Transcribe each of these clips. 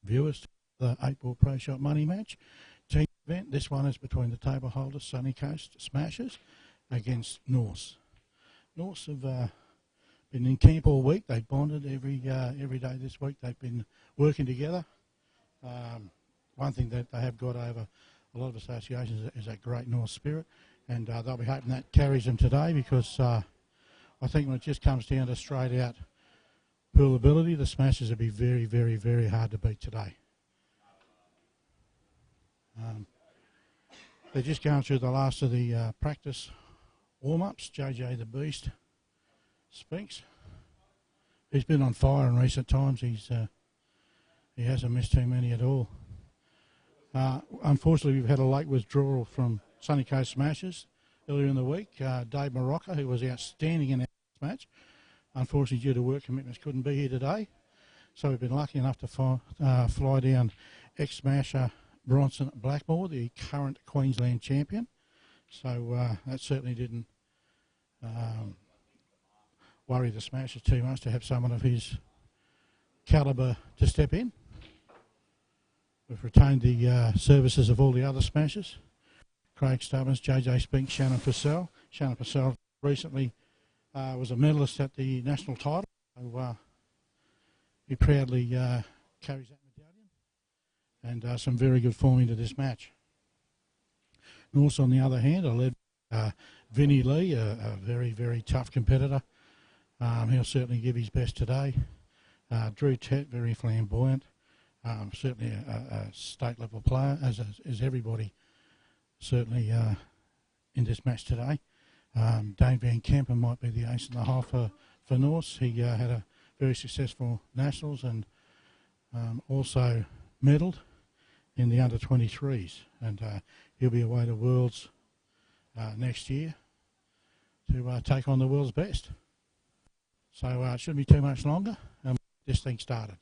viewers to the 8-ball Pro Shot Money Match team event. This one is between the table holders Sunny Coast Smashers against Norse. Norse have been in camp all week. They've bonded every day this week. They've been working together. One thing that they have got over a lot of associations is that great Norse spirit, and they'll be hoping that carries them today, because I think when it just comes down to straight out pool ability, the Smashers will be very, very, very hard to beat today. They're just going through the last of the practice warm-ups. JJ the Beast Spinks. He's been on fire in recent times. He hasn't missed too many at all. Unfortunately, we've had a late withdrawal from Sunny Coast Smashers earlier in the week. Dave Morocco, who was outstanding in our match, unfortunately due to work commitments couldn't be here today. So we've been lucky enough to fly down ex-smasher Bronson Blackmore, the current Queensland champion. So that certainly didn't worry the Smashers too much to have someone of his calibre to step in. We've retained the services of all the other Smashers. Craig Stubbins, JJ Spink, Shannon Purcell. Shannon Purcell recently was a medalist at the national title. So he proudly carries that medallion, and some very good form into this match. Norse, on the other hand, are led Vinnie Lee, a very, very tough competitor. He'll certainly give his best today. Drew Tett, very flamboyant. Certainly a state-level player, as everybody certainly in this match today. Dane Van Kempen might be the ace in the hole for Norse. He had a very successful Nationals and also medalled in the under-23s. And he'll be away to Worlds next year to take on the world's best. So it shouldn't be too much longer, and this thing started.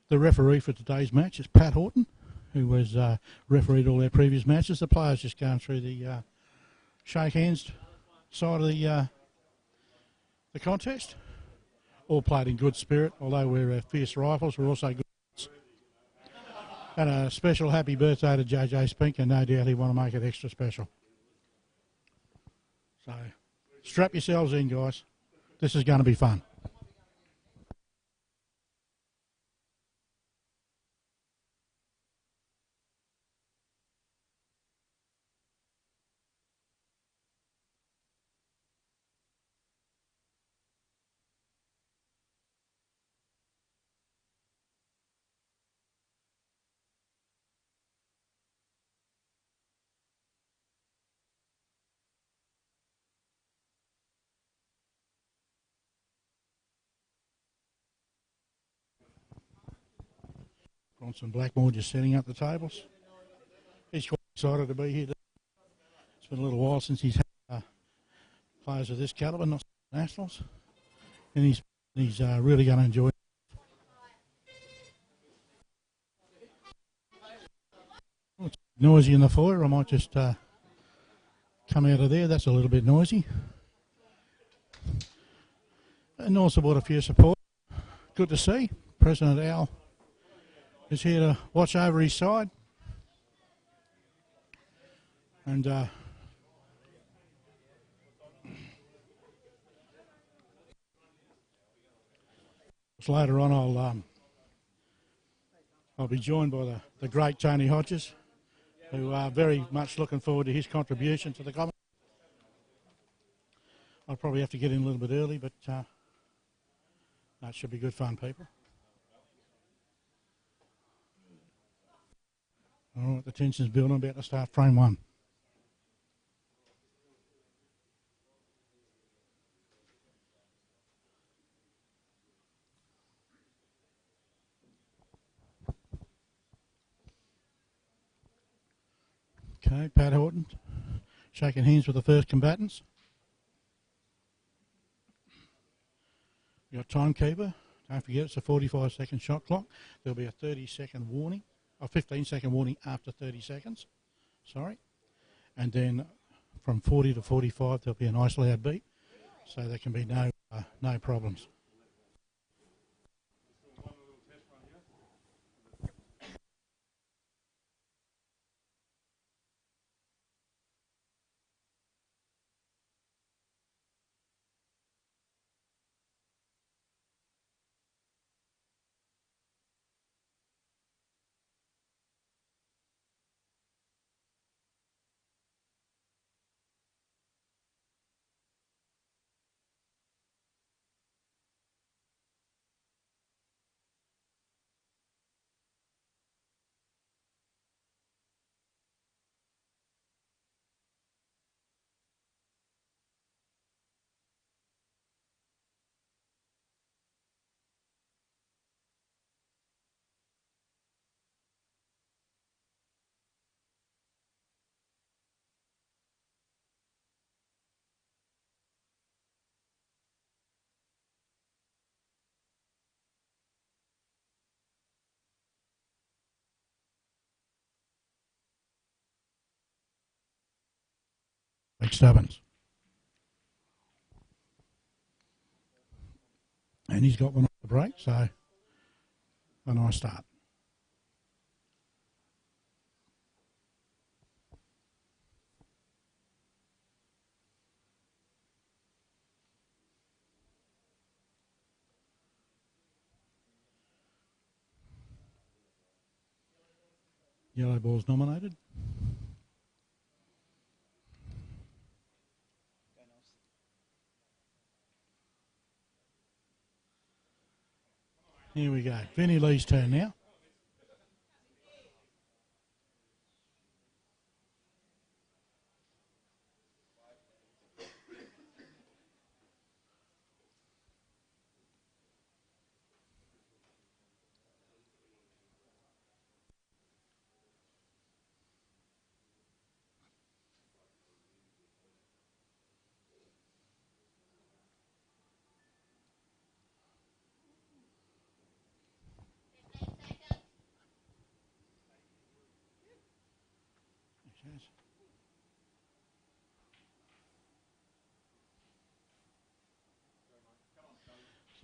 The referee for today's match is Pat Horton, who was refereed all their previous matches. The players just going through the shake hands side of the contest. All played in good spirit, although we're fierce rifles, we're also good. And a special happy birthday to JJ Spink, and no doubt he want to make it extra special. So strap yourselves in, guys. This is going to be fun. Bronson Blackmore just setting up the tables. He's quite excited to be here. It's been a little while since he's had players of this calibre, not nationals, and he's really going to enjoy it. Oh, it's noisy in the foyer. I might just come out of there. That's a little bit noisy. And also brought a few support. Good to see. President Al is here to watch over his side. And later on I'll be joined by the great Tony Hodges, who are very much looking forward to his contribution to the comment. I'll probably have to get in a little bit early, but that should be good fun, people. All right, the tension's building. About to start frame one. Okay, Pat Horton, shaking hands with the first combatants. We've got timekeeper. Don't forget it's a 45-second shot clock. There'll be a 30-second warning, a 15-second warning after 30 seconds. Sorry. And then from 40 to 45 there'll be a nice loud beep, so there can be no problems. Big Stubbins. And he's got one off the break, so a nice start. Yellow ball's nominated. Here we go. Vinnie Lee's turn now.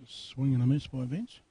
It's a swing and a miss by Vince.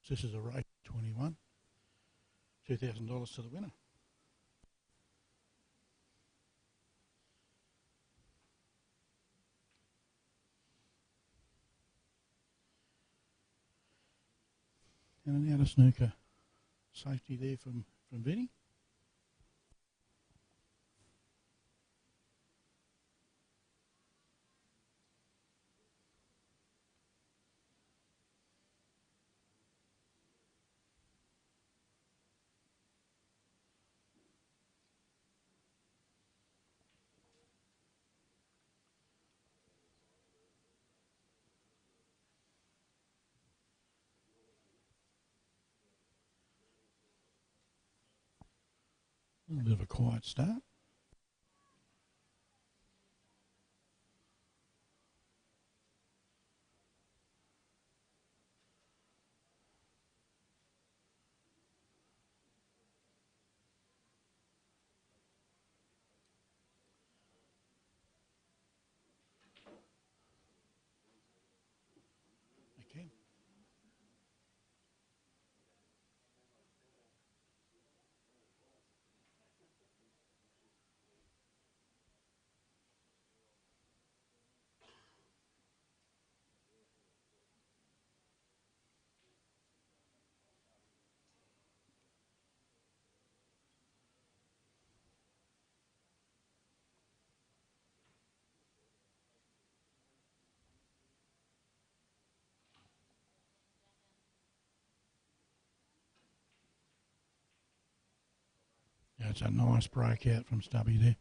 This is a race 21. $2,000 to the winner. And an out of snooker safety there from Vinnie. A little bit of a quiet start. Okay. That's a nice breakout from Stubby there.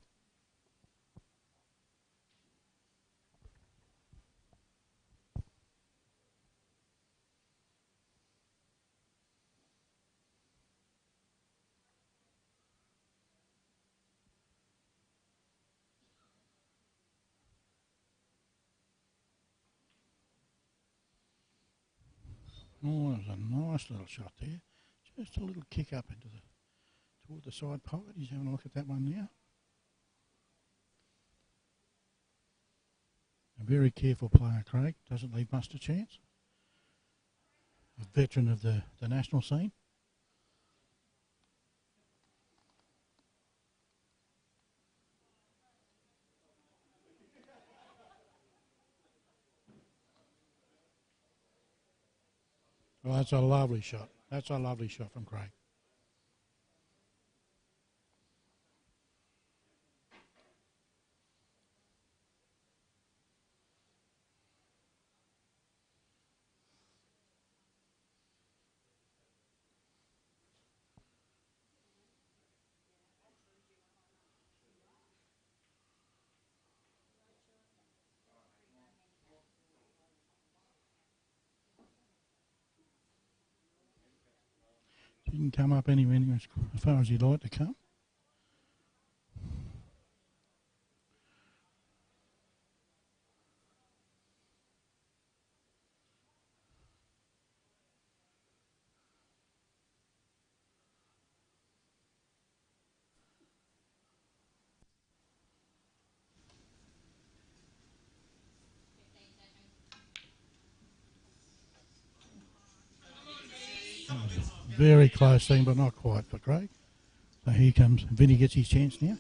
Oh, that was a nice little shot there. Just a little kick up into toward the side pocket. He's having a look at that one now. A very careful player, Craig. Doesn't leave much to chance. A veteran of the national scene. Well, that's a lovely shot. That's a lovely shot from Craig. Didn't come up anywhere near as far as he'd like to come. Very close thing, but not quite for Craig. So here comes Vinny, gets his chance now.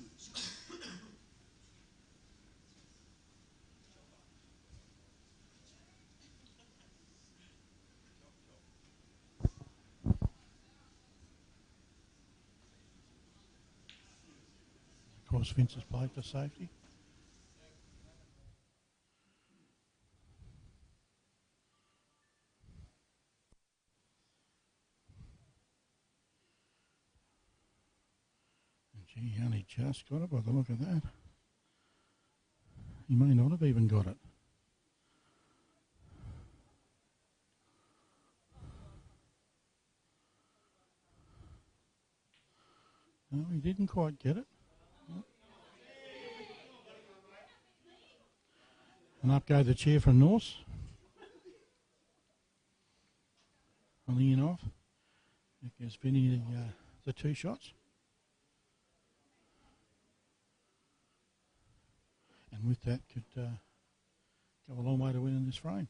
Of course, Vince has played for safety. And gee, he only just got it by the look of that. He may not have even got it. No, he didn't quite get it. And up go the chair from Norse. Only in off. It gives Vinny the two shots. And with that could go a long way to win in this frame.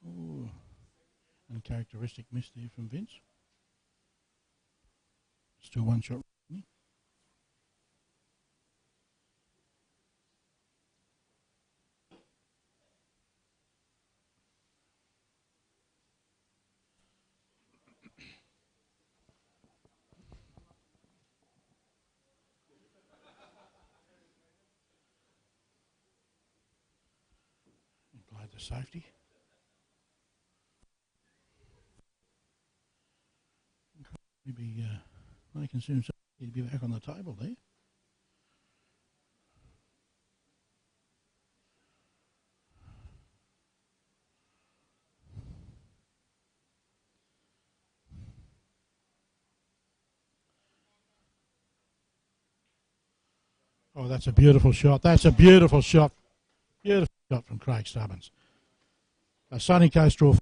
Ooh. Uncharacteristic miss there from Vince. Still one shot. Played the safety. Maybe making soon he'd be back on the table there. Oh, that's a beautiful shot. That's a beautiful shot. Beautiful shot from Craig Stubbins. A Sunny Coast draw.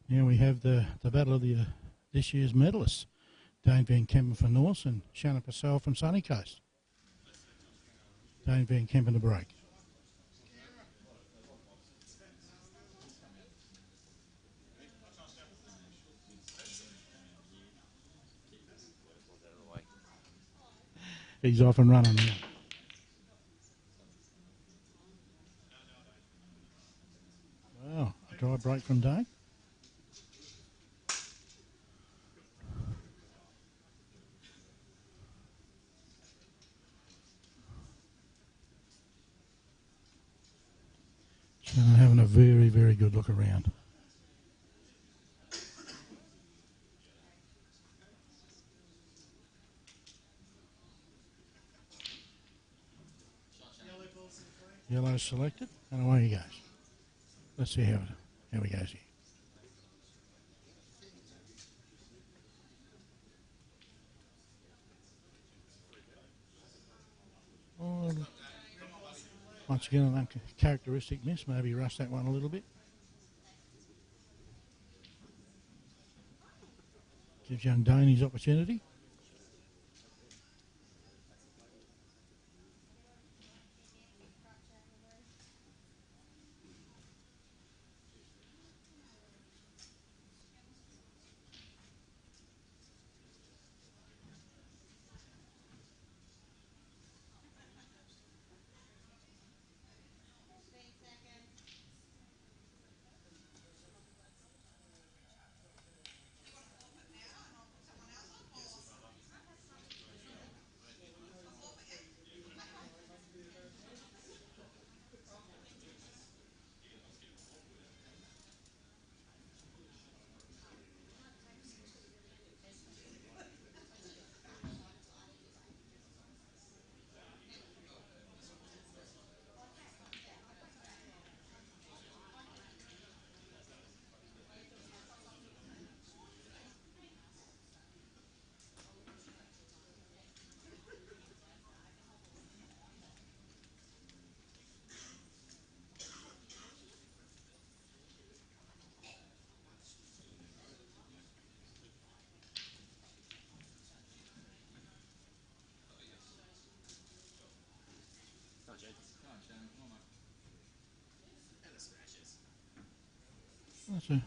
Now we have the battle of the this year's medalists. Dane Van Kempen from North and Shannon Purcell from Sunny Coast. Dane Van Kempen to break. He's off and running now. Wow, a dry break from Dane. Shannon having a very, very good look around. Yellow selected, and away he goes. Let's see how he goes here. Oh, once again, an uncharacteristic miss. Maybe rushed that one a little bit. Gives young Dane his opportunity.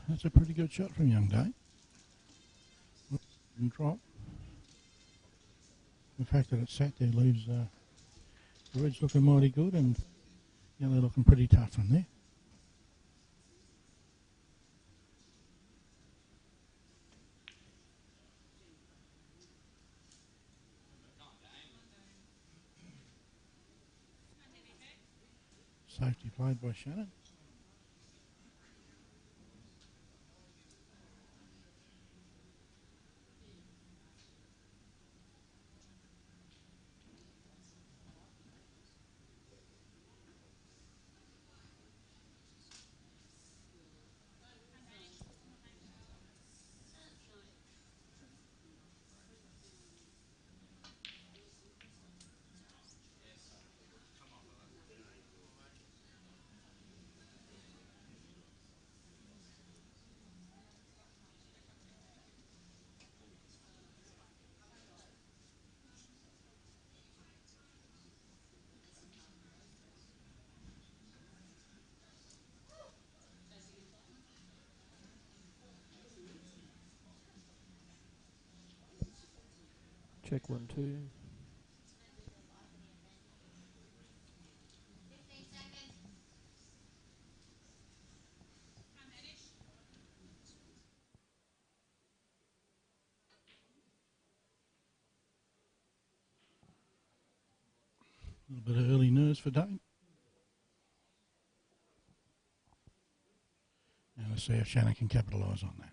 That's a pretty good shot from young Dane. And drop. The fact that it's sat there leaves the red's looking mighty good and yellow looking pretty tough from there. Safety played by Shannon. Check 1, 2. A little bit of early nerves for Dane. And let's see if Shannon can capitalise on that.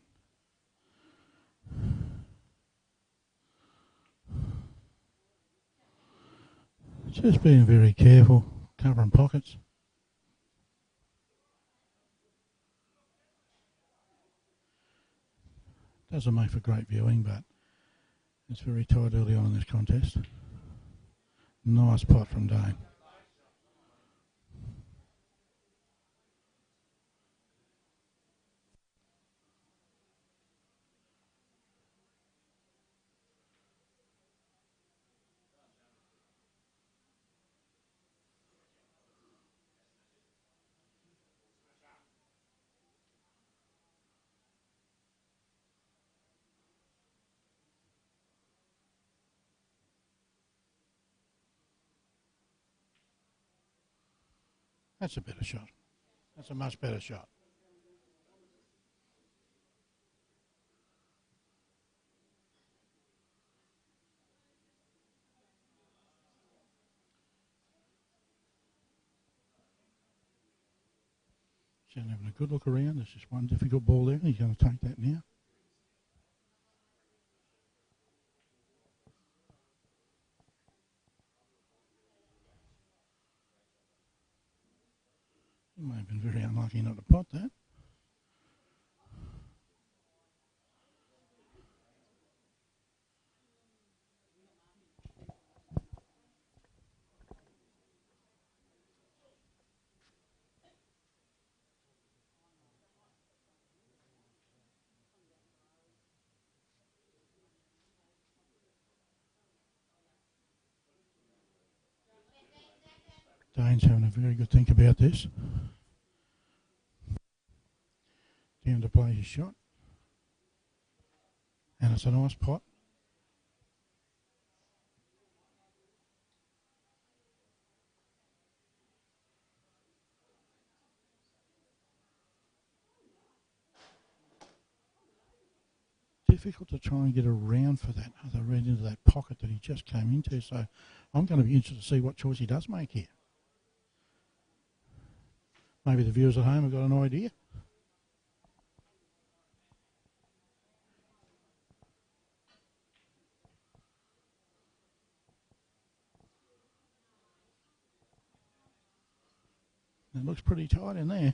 Just being very careful, covering pockets. Doesn't make for great viewing, but it's very tight early on in this contest. Nice pot from Dane. That's a better shot. That's a much better shot. Shannon having a good look around. There's just one difficult ball there. He's going to take that now. He may have been very unlucky not to pot that. Dane's having a very good think about this. Down to play his shot. And it's a nice pot. Difficult to try and get around for that other red into that pocket that he just came into. So I'm going to be interested to see what choice he does make here. Maybe the viewers at home have got an idea. It looks pretty tight in there.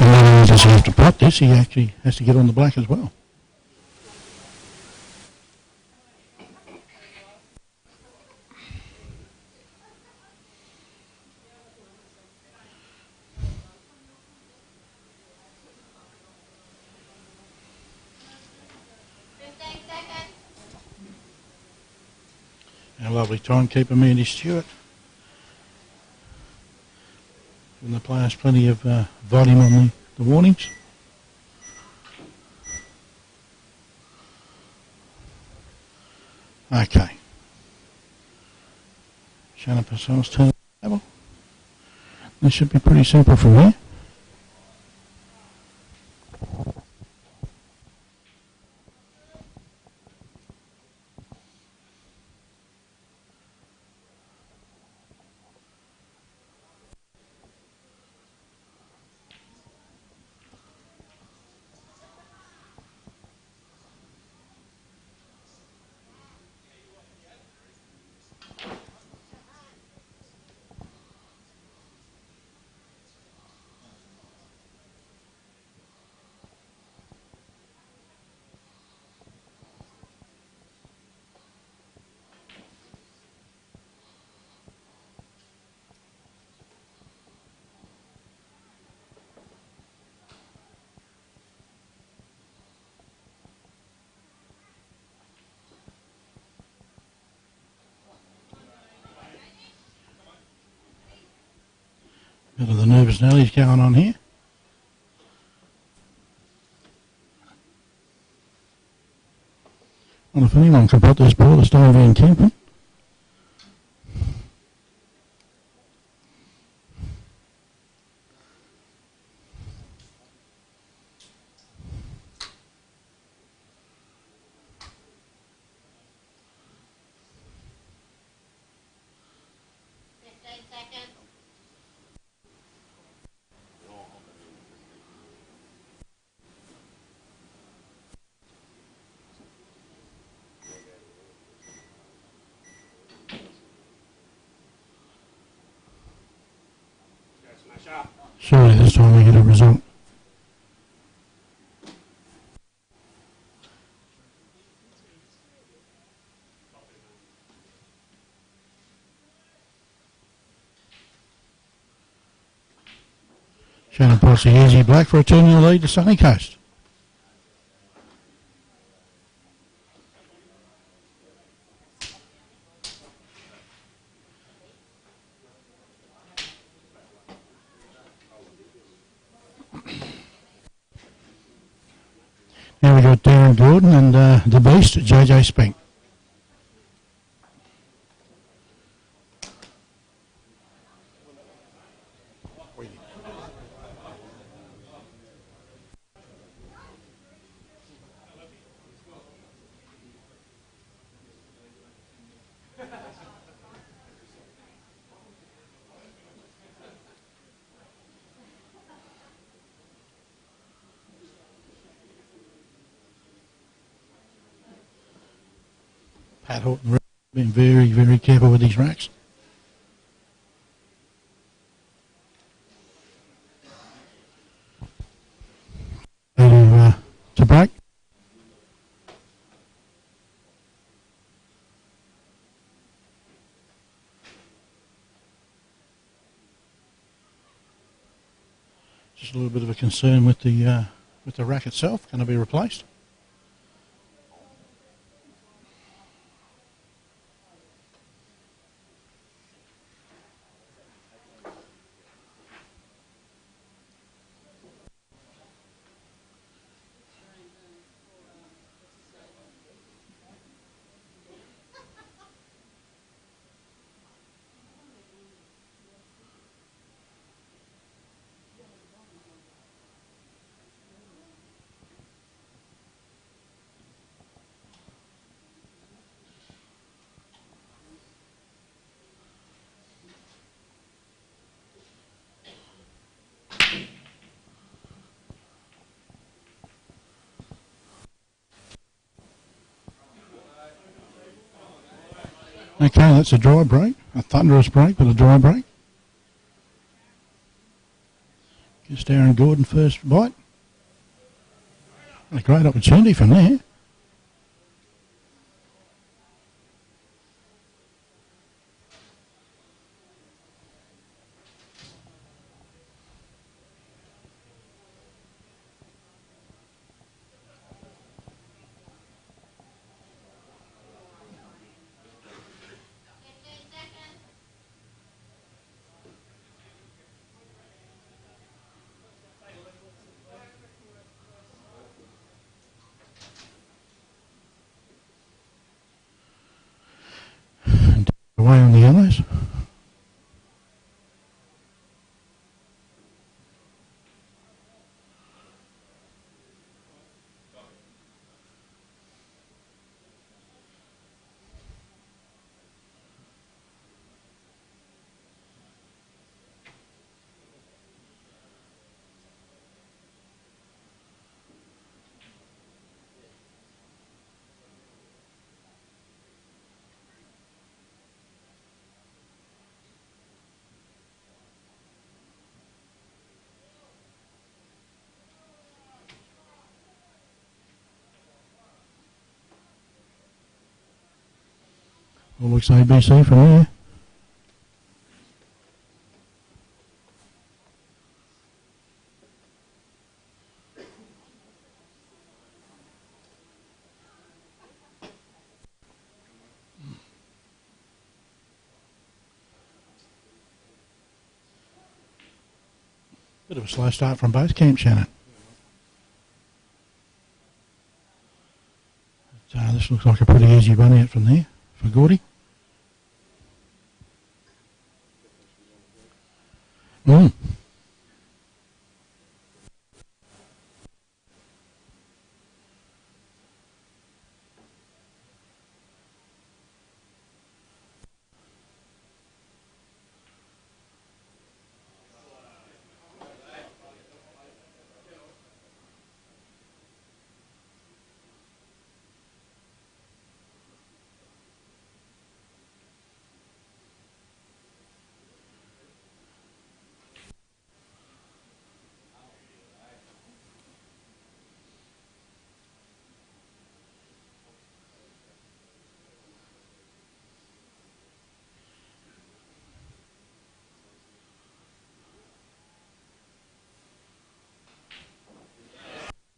And then he doesn't have to pot this, he actually has to get on the black as well. A lovely timekeeper, Mandy Stewart. Giving the players plenty of volume on the warnings. Okay. Shannon Purcell's turn the table. This should be pretty simple from here. Bit of the nervous Nelly's going on here. Well, if anyone can put this ball, it's Dave Van Kempen. Surely this time we get a result. Shannon puts the easy black for a 2-0 lead to Sunny Coast. Now we got Darren Gordon and the Beast, JJ Spank. Pat Horton been very, very careful with these racks. To break. Just a little bit of a concern with the rack itself. Going to be replaced. Okay, that's a dry break, a thunderous break, but a dry break. Gives Darren Gordon first bite. A great opportunity from there. Away on the yellows. All looks ABC from there. Bit of a slow start from both camps, Shannon. This looks like a pretty easy run out from there for Gordy.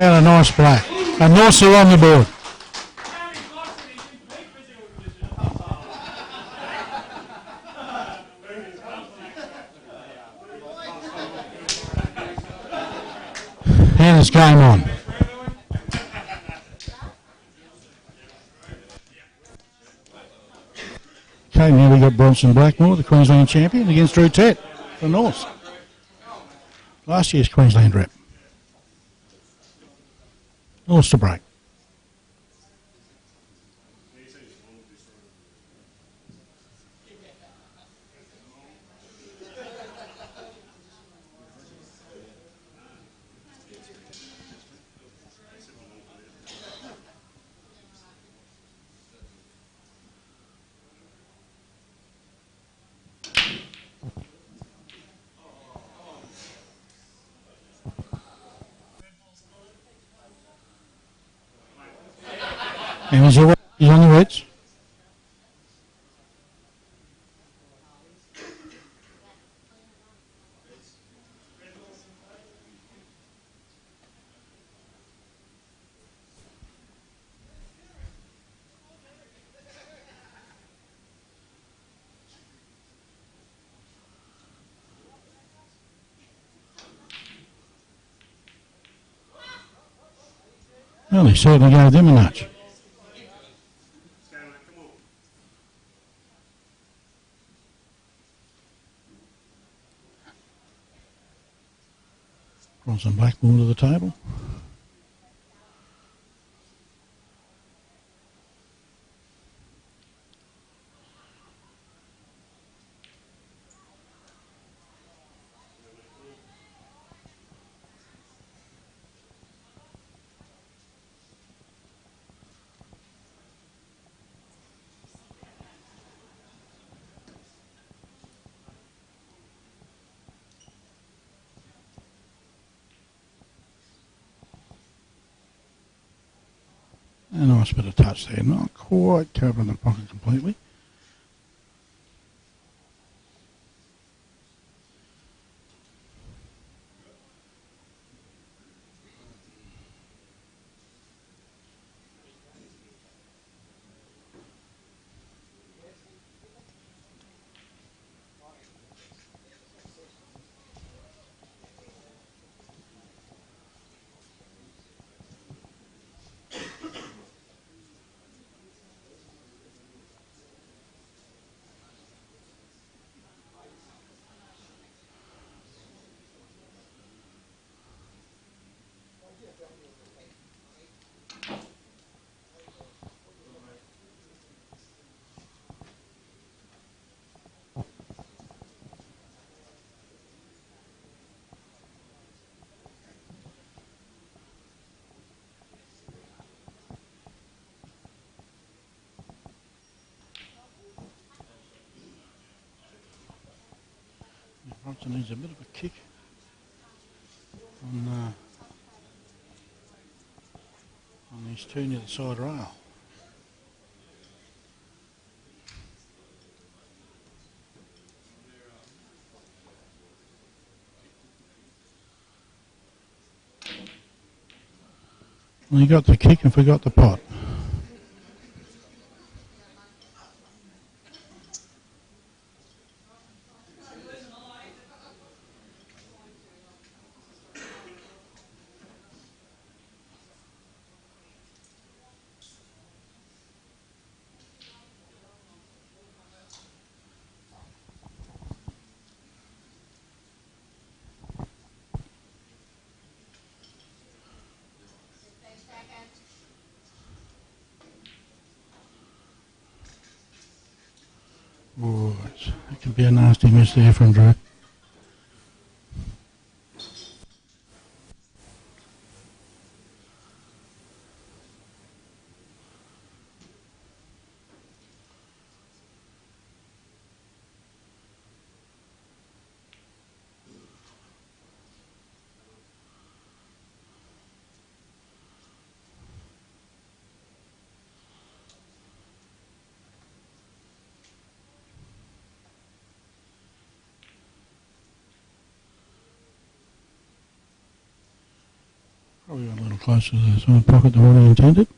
And a nice black. And Norsa on the board. And it's game on. Okay, now we've got Bronson Blackmore, the Queensland champion, against Drew Tett for North. Last year's Queensland rep. North to break. And he's on the reds. Well, he certainly gave them a nudge. Bronson Blackmore to the table. A nice bit of touch there, not quite covering the pocket completely. Bronson needs a bit of a kick on these two near the side rail. Well, he got the kick and forgot the pot. Oh, it can be a nasty miss there from Drew. Probably got a little closer to the side pocket than what he intended.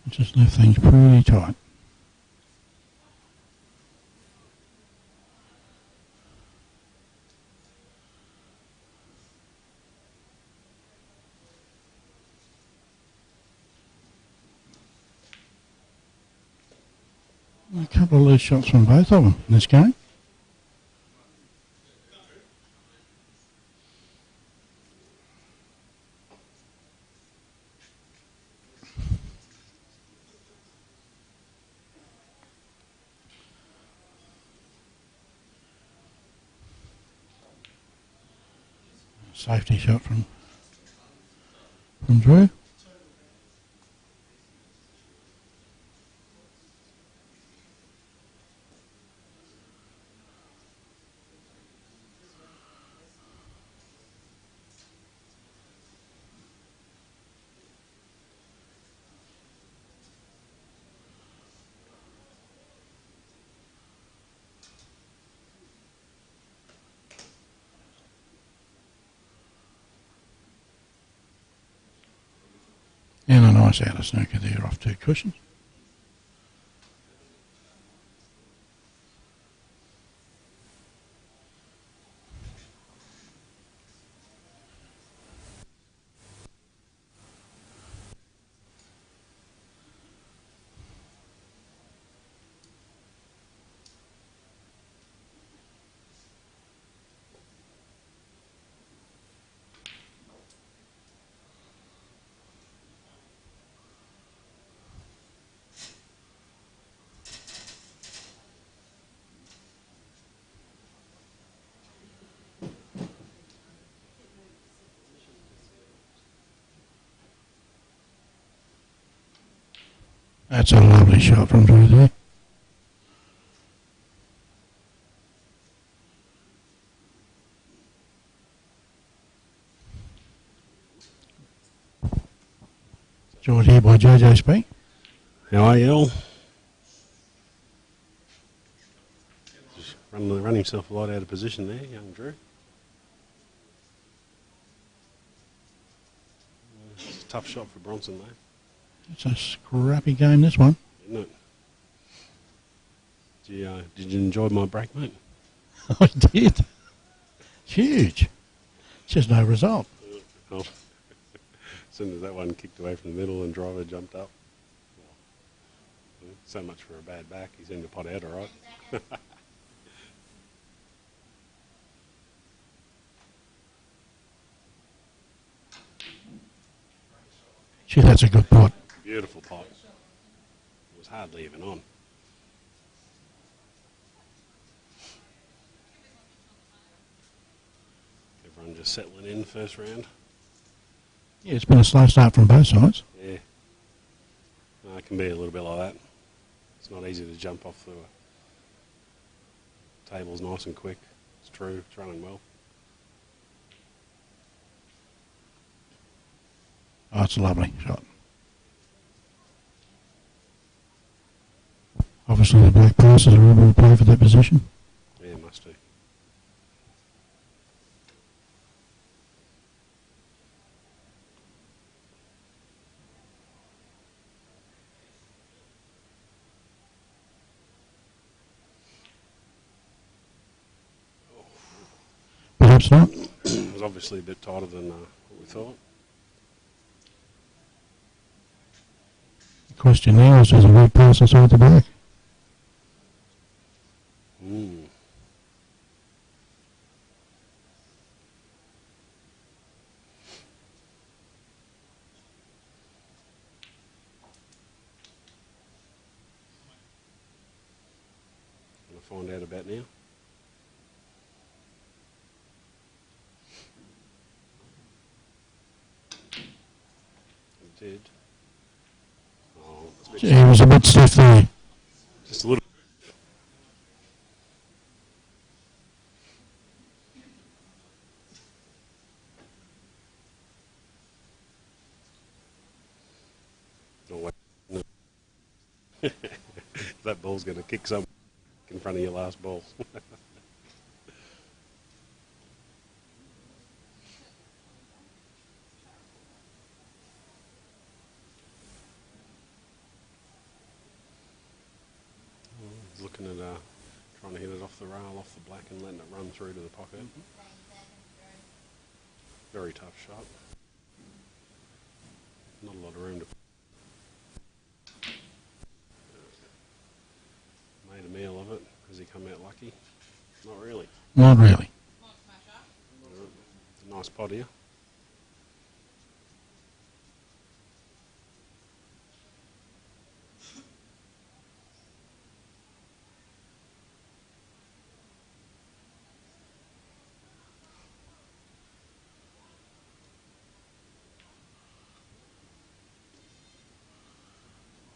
Just left things pretty tight. A couple of loose shots from both of them in this game. Safety shot from Drew. And a nice outer snooker there off 2 cushions. That's a lovely shot from Drew there. Joined here by JJ Speak. How are you all? Just run himself a lot out of position there, young Drew. It's a tough shot for Bronson, though, It's a scrappy game, this one. isn't it? Did you enjoy my break, mate? I did. It's huge. It's just no result. Oh. As soon as that one kicked away from the middle and driver jumped up. So much for a bad back. He seemed to pot out all right. Gee, that's a good pot. Beautiful pot. It was hardly even on. Everyone just settling in first round. Yeah, it's been a slow start from both sides. Yeah. It can be a little bit like that. It's not easy to jump off the table's nice and quick. It's true. It's running well. Oh, it's a lovely shot. Obviously the black players are able to play for that position. Yeah, must do. Perhaps not. It was obviously a bit tighter than what we thought. The question now is, there's a red pass inside the black. Going to find out about now. It did. Oh, it's a bit Gee, he was a bit stiff there. just a little. Oh, wait. No. That ball's going to kick some in front of your last ball. He's looking at trying to hit it off the rail, off the black, and letting it run through to the pocket. Very tough shot. Not a lot of room to. made a meal of it. Has he come out lucky? Not really. Not really. It's a nice pot here.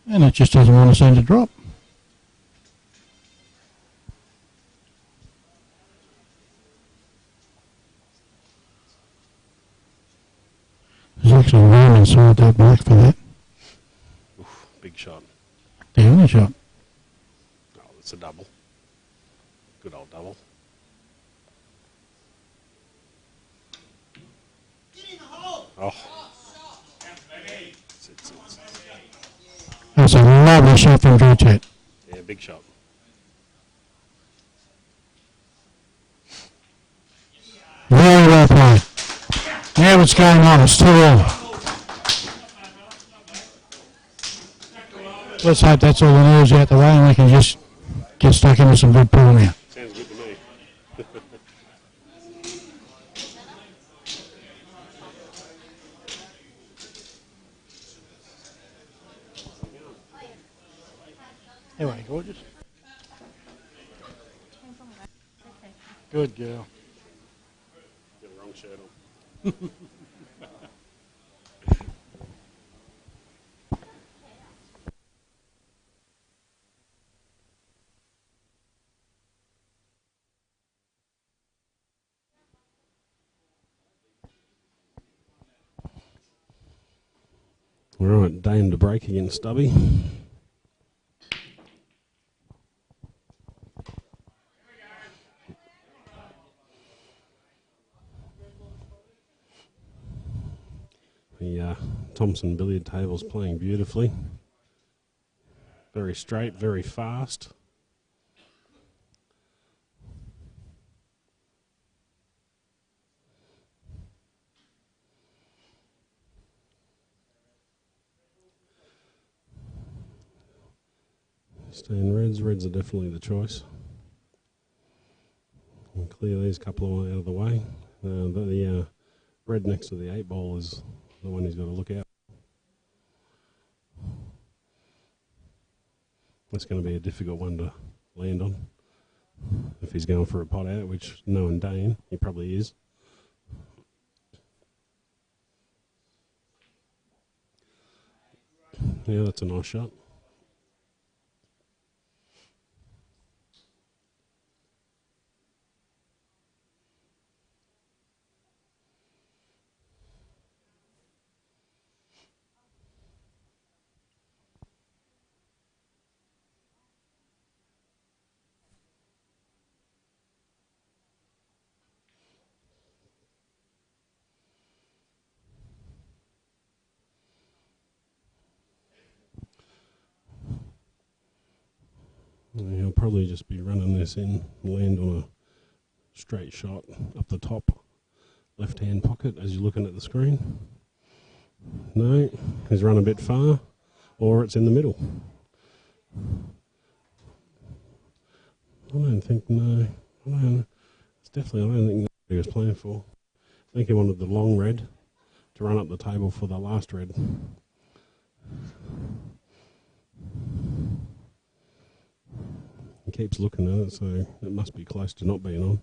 And it just doesn't want to seem to drop. There's actually room inside that black for that. Oof, big shot. The only shot. Oh, it's a double. Good old double. Oh. Sit. That's a lovely shot from Drewchat. Yeah, big shot. Very well played. Now what's going on? It's 2-all. Let's hope that's all the news out the way and we can just get stuck into some good pool now. Sounds good to me. Anyway, gorgeous. Good girl. Got the wrong shirt on. Right, Dame to break against Stubby. The Thompson billiard table's playing beautifully. Very straight, very fast. Staying reds. Reds are definitely the choice. We'll clear these couple out of the way. The red next to the 8-ball is the one he's got to look out. That's going to be a difficult one to land on if he's going for a pot out, which knowing Dane, he probably is. Yeah, that's a nice shot. He'll probably just be running this in, land on a straight shot up the top left-hand pocket as you're looking at the screen. No, he's run a bit far, or it's in the middle. I don't think, no. I don't think that's what he was playing for. I think he wanted the long red to run up the table for the last red. He keeps looking at it, so it must be close to not being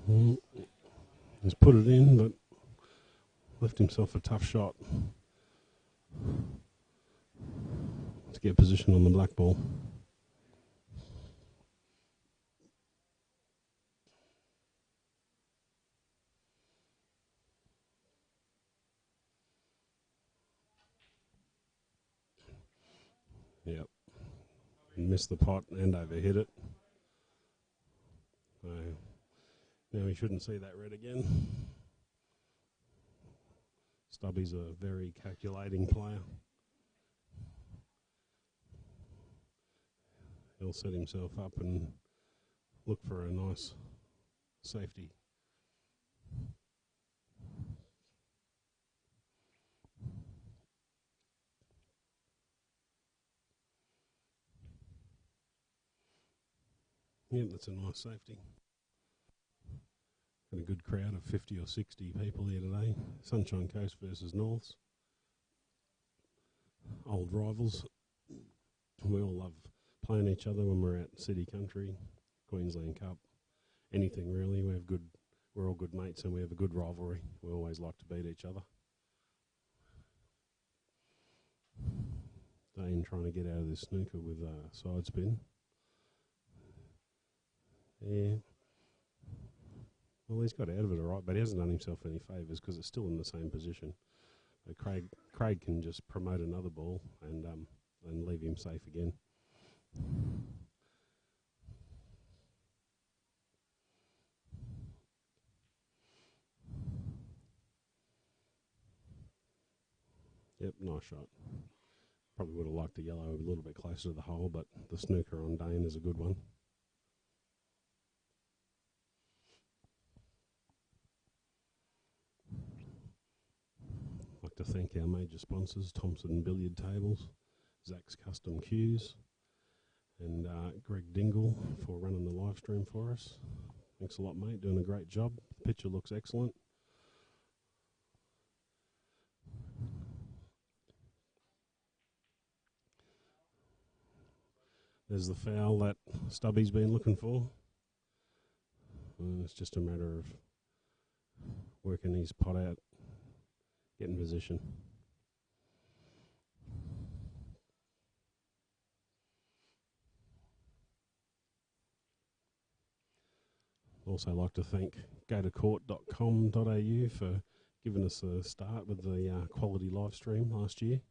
on. He's put it in, but left himself a tough shot to get position on the black ball. Yep. Missed the pot and overhit it. So now we shouldn't see that red again. Stubby's a very calculating player. He'll set himself up and look for a nice safety. Yep, that's a nice safety. Got a good crowd of 50 or 60 people here today. Sunshine Coast versus Norths. Old rivals. We all love playing each other when we're at City Country, Queensland Cup, anything really. We're all good mates and we have a good rivalry. We always like to beat each other. Dane trying to get out of this snooker with a side spin. Yeah. Well, he's got out of it all right, but he hasn't done himself any favours because it's still in the same position. But Craig can just promote another ball and leave him safe again. Yep, nice shot. Probably would have liked the yellow a little bit closer to the hole, but the snooker on Dane is a good one. I'd like to thank our major sponsors, Thompson Billiard Tables, Zach's Custom Cues, and Greg Dingle for running the live stream for us. Thanks a lot, mate. Doing a great job. The picture looks excellent. There's the foul that Stubby's been looking for. And it's just a matter of working his pot out, getting position. Also like to thank gotocourt.com.au for giving us a start with the quality live stream last year.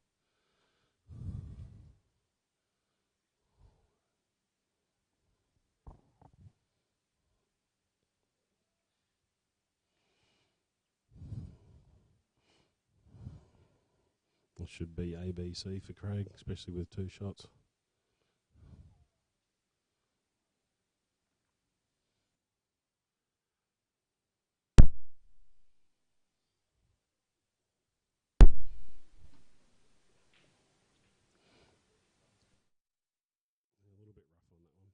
It should be ABC for Craig, especially with 2 shots. A little bit rough on that one.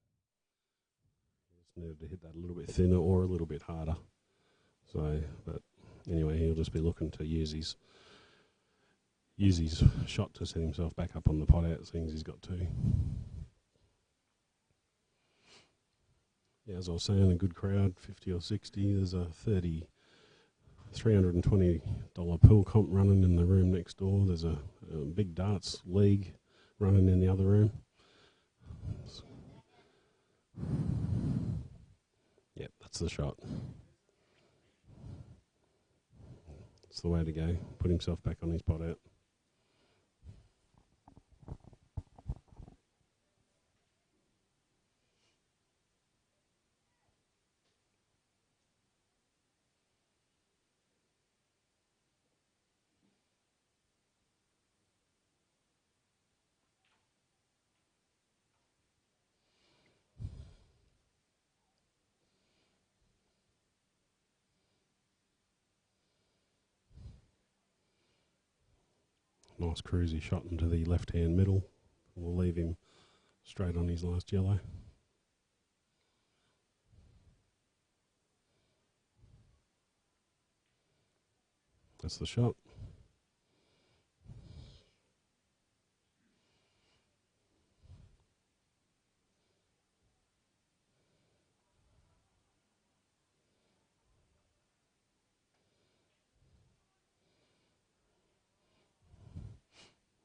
Just needed to hit that a little bit thinner or a little bit harder. So, but anyway, he'll just be looking to use his shot to set himself back up on the pot out, seeing as he's got 2. Yeah, as I was saying, a good crowd, 50 or 60. There's a $320 pool comp running in the room next door. There's a big darts league running in the other room. Yep, that's the shot. It's the way to go. Put himself back on his pot out. Nice cruisy shot into the left-hand middle. We'll leave him straight on his last yellow. That's the shot.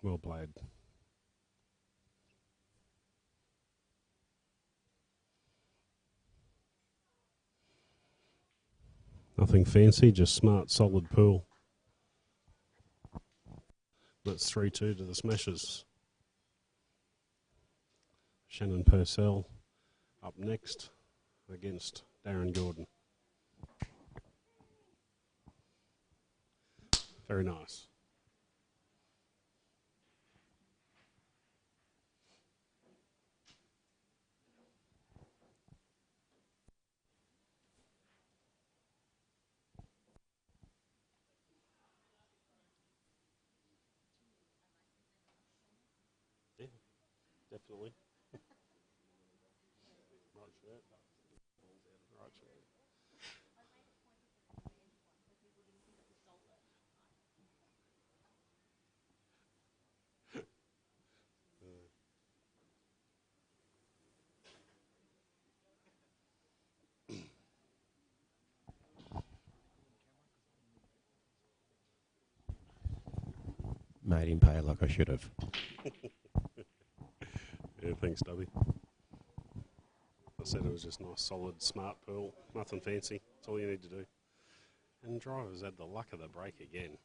Well played. Nothing fancy, just smart, solid pool. That's 3-2 to the Smashers. Shannon Purcell up next against Darren Gordon. Very nice. Yeah, definitely. Right Right. Made him pay like I should have. Yeah, thanks, Stubby. I said it was just nice, solid, smart pearl. Nothing fancy. That's all you need to do. And drivers had the luck of the break again.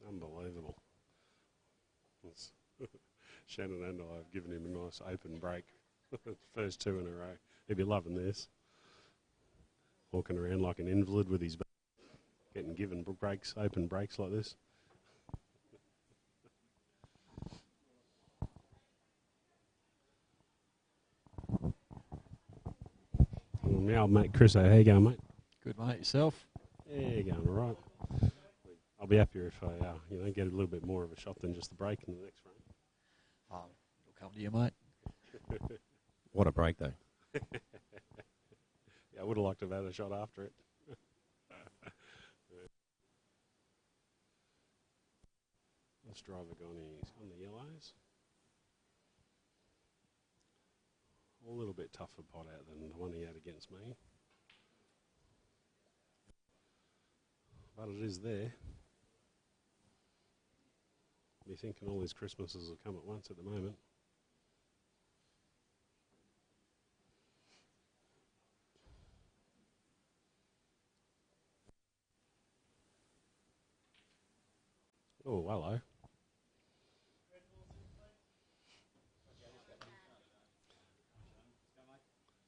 Unbelievable. It's Shannon and I have given him a nice open break. First two in a row. He'd be loving this. Walking around like an invalid with his back, getting given breaks, open breaks like this. Well, now, mate, Chris, how you going, mate? Good, mate. Yourself? Yeah, you're going all right. I'll be happier if I, get a little bit more of a shot than just the break in the next round. Oh, it'll come to you, mate. What a break, though. Yeah, I would have liked to have had a shot after it. This driver gone, he's on the yellows. A little bit tougher pot out than the one he had against me. But it is there. Be thinking all these Christmases will come at once at the moment. Oh, hello.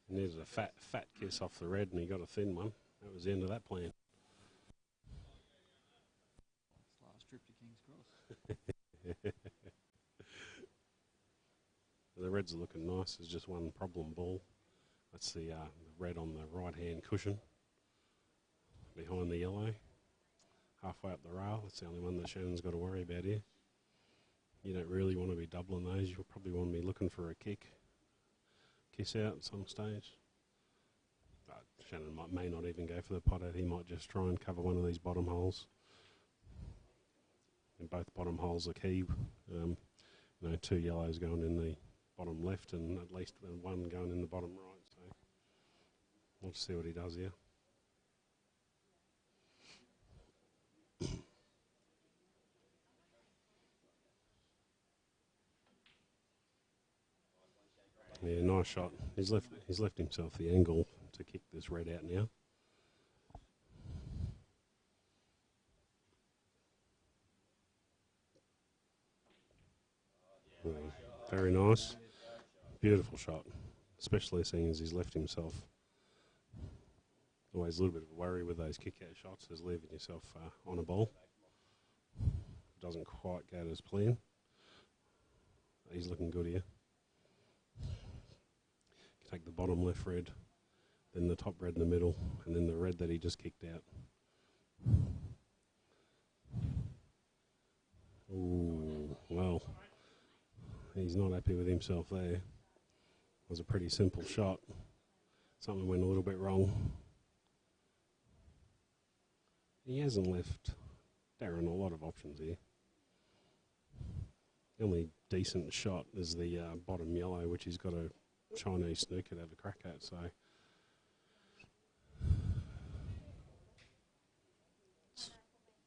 He needed a fat kiss off the red and he got a thin one. That was the end of that plan. Last trip to King's Cross. The reds are looking nice. There's just one problem ball. That's the red on the right-hand cushion behind the yellow. Halfway up the rail. That's the only one that Shannon's got to worry about here. You don't really want to be doubling those. You'll probably want to be looking for a kiss out at some stage. Shannon may not even go for the pot out. He might just try and cover one of these bottom holes. And both bottom holes are key. Two yellows going in the bottom left and at least one going in the bottom right. So we'll just see what he does here. Yeah, nice shot. He's left himself the angle to kick this red out now. Yeah, very nice. Beautiful shot. Especially seeing as he's left himself. Always a little bit of a worry with those kick-out shots is leaving yourself on a ball. Doesn't quite go as planned. He's looking good here. Take the bottom left red, then the top red in the middle, and then the red that he just kicked out. Ooh, well, he's not happy with himself there. It was a pretty simple shot. Something went a little bit wrong. He hasn't left Darren a lot of options here. The only decent shot is the bottom yellow, which he's got a Chinese snooker to have a crack at, so it's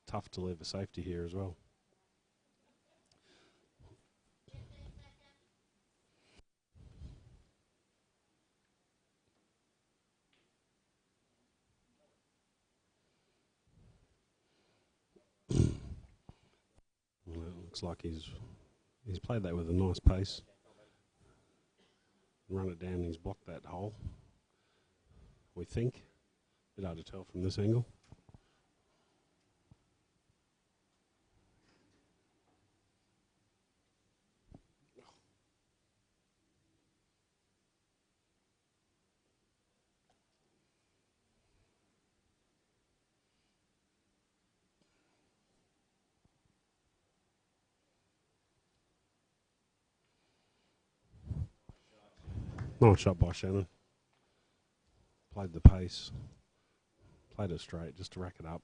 tough to leave a safety here as well. Well, it looks like he's played that with a nice pace. Run it down and he's blocked that hole. We think. A bit hard to tell from this angle. Nice shot by Shannon. Played the pace. Played it straight just to rack it up.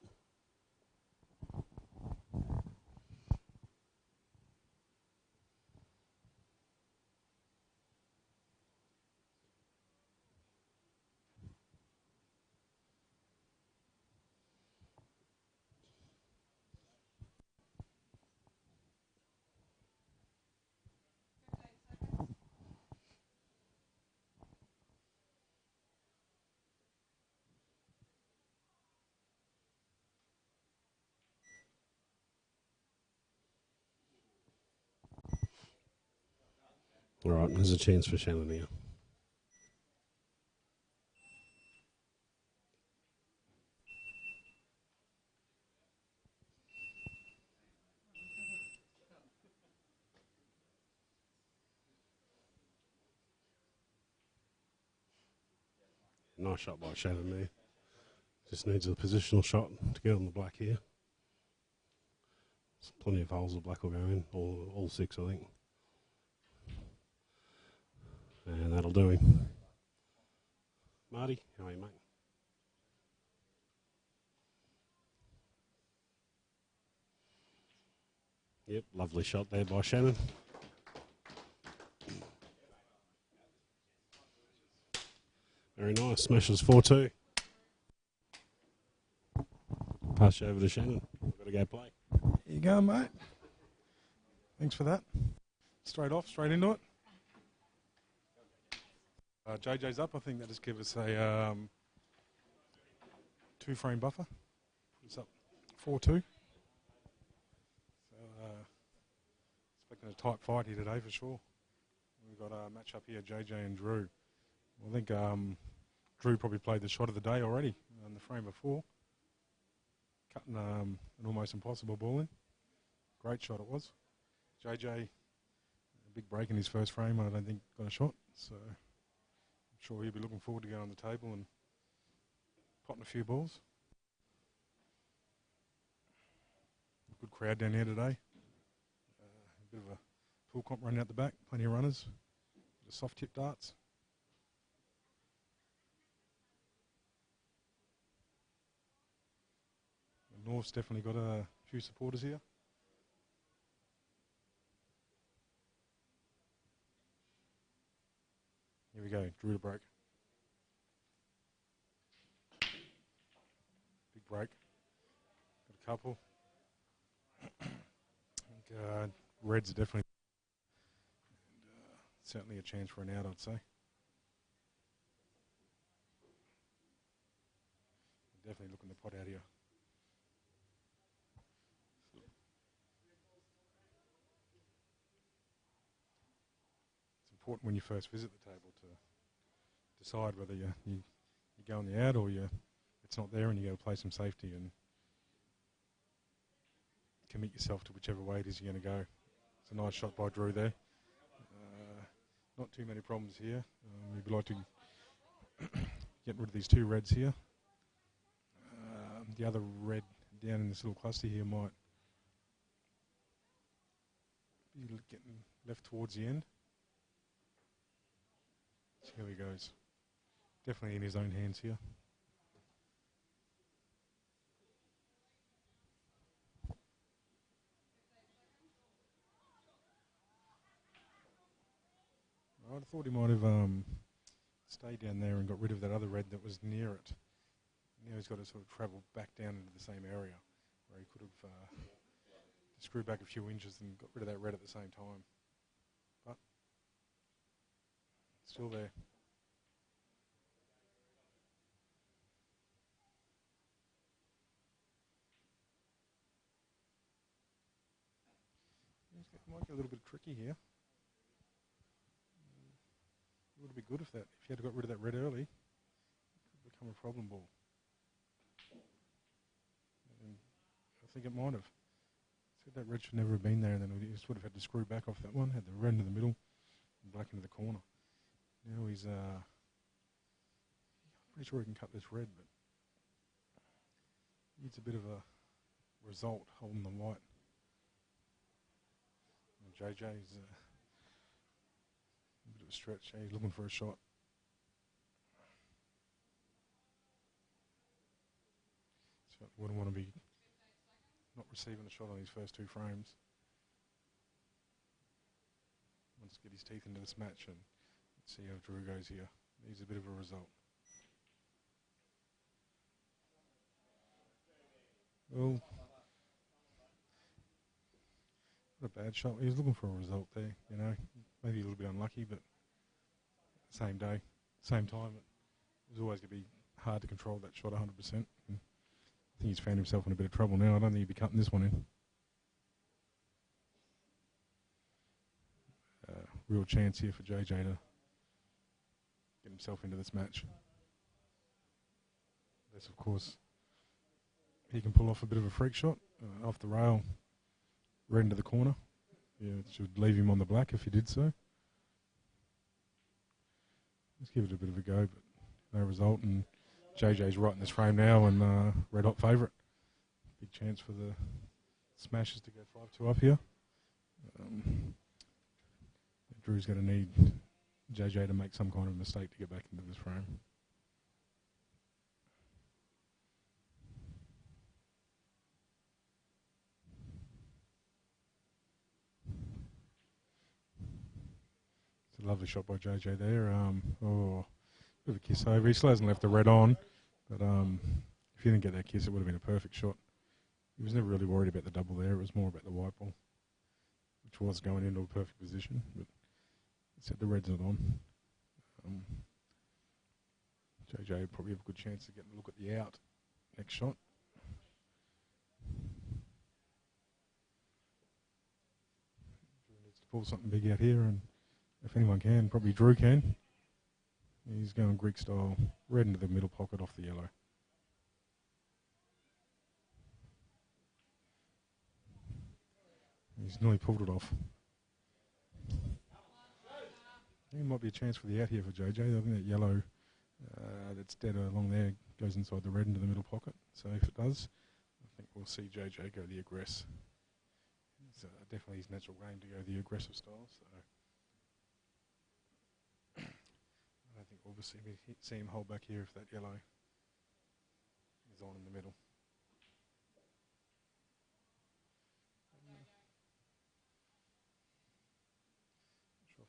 All right, there's a chance for Shannon here. Nice shot by Shannon there. Just needs a positional shot to get on the black here. There's plenty of holes the black will go in, all 6 I think. And that'll do him. Marty, how are you, mate? Yep, lovely shot there by Shannon. Very nice, smashes 4-2. Pass you over to Shannon. We've got to go play. Here you go, mate. Thanks for that. Straight off, straight into it. JJ's up. I think that just gives us a 2-frame buffer. It's up 4-2. So expecting a tight fight here today for sure. We've got a match up here, JJ and Drew. I think Drew probably played the shot of the day already in the frame before. Cutting an almost impossible ball in. Great shot it was. JJ, a big break in his first frame, I don't think got a shot. So I'm sure he'll be looking forward to going on the table and potting a few balls. Good crowd down here today. A bit of a pool comp running out the back, plenty of runners. Bit of soft tip darts. North's definitely got a few supporters here. Here we go, Drew to break. Big break. Got a couple. I think Reds are definitely certainly a chance for an out, I'd say. Definitely looking to pot out here. It's important when you first visit the table to decide whether you go on the out or it's not there and you go play some safety and commit yourself to whichever way it is you're going to go. It's a nice shot by Drew there. Not too many problems here. We'd like to get rid of these 2 reds here. The other red down in this little cluster here might be getting left towards the end. So here he goes. Definitely in his own hands here. Right, I thought he might have stayed down there and got rid of that other red that was near it. Now he's got to sort of travel back down into the same area where he could have screwed back a few inches and got rid of that red at the same time. But still there. Might get a little bit tricky here. It would be good if you had got rid of that red early. It could become a problem ball. And I think it might have. So that red should never have been there, and then he just would have had to screw back off that one. Had the red into the middle, and black into the corner. Now he's pretty sure he can cut this red, but needs a bit of a result holding the white. JJ's a bit of a of stretch. He's looking for a shot. So wouldn't want to be not receiving a shot on his first 2 frames. Wants to get his teeth into this match and see how Drew goes here. Needs a bit of a result. Well, not a bad shot. He was looking for a result there, you know. Maybe a little bit unlucky, but same day, same time, it was always going to be hard to control that shot 100%. And I think he's found himself in a bit of trouble now. I don't think he'll be cutting this one in. Real chance here for JJ to get himself into this match. This, of course, he can pull off a bit of a freak shot off the rail, right into the corner. Yeah, it should leave him on the black if he did so. Let's give it a bit of a go, but no result. And JJ's right in this frame now and red hot favourite. Big chance for the Smashers to go 5-2 up here. Drew's going to need JJ to make some kind of mistake to get back into this frame. It's a lovely shot by JJ there. Oh, bit of a kiss over. He still hasn't left the red on, but if he didn't get that kiss, it would have been a perfect shot. He was never really worried about the double there. It was more about the white ball, which was going into a perfect position, but said the red's not on. JJ would probably have a good chance to get a look at the out next shot. Drew needs to pull something big out here, and if anyone can, probably Drew can. He's going Greek style, red into the middle pocket off the yellow. He's nearly pulled it off. I think it might be a chance for the out here for JJ. I think that yellow that's dead along there goes inside the red into the middle pocket. So if it does, I think we'll see JJ go the aggress. It's definitely his natural game to go the aggressive style. So I don't think we'll see him hold back here if that yellow is on in the middle.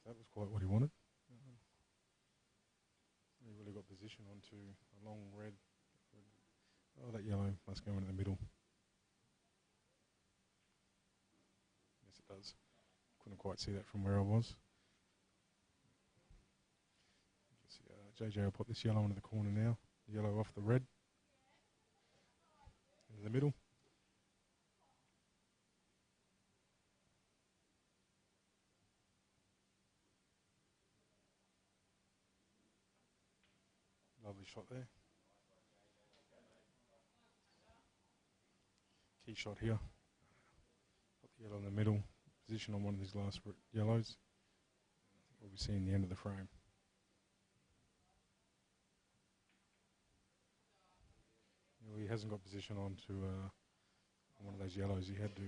That was quite what he wanted. He really got position onto a long red. Oh, that yellow must go into the middle. Yes, it does. Couldn't quite see that from where I was. JJ will put this yellow into the corner now. Yellow off the red. Into the middle. Lovely shot there. Key shot here. Put the yellow in the middle. Position on one of these last yellows. We'll be seeing the end of the frame. Well, he hasn't got position on to one of those yellows. He had to.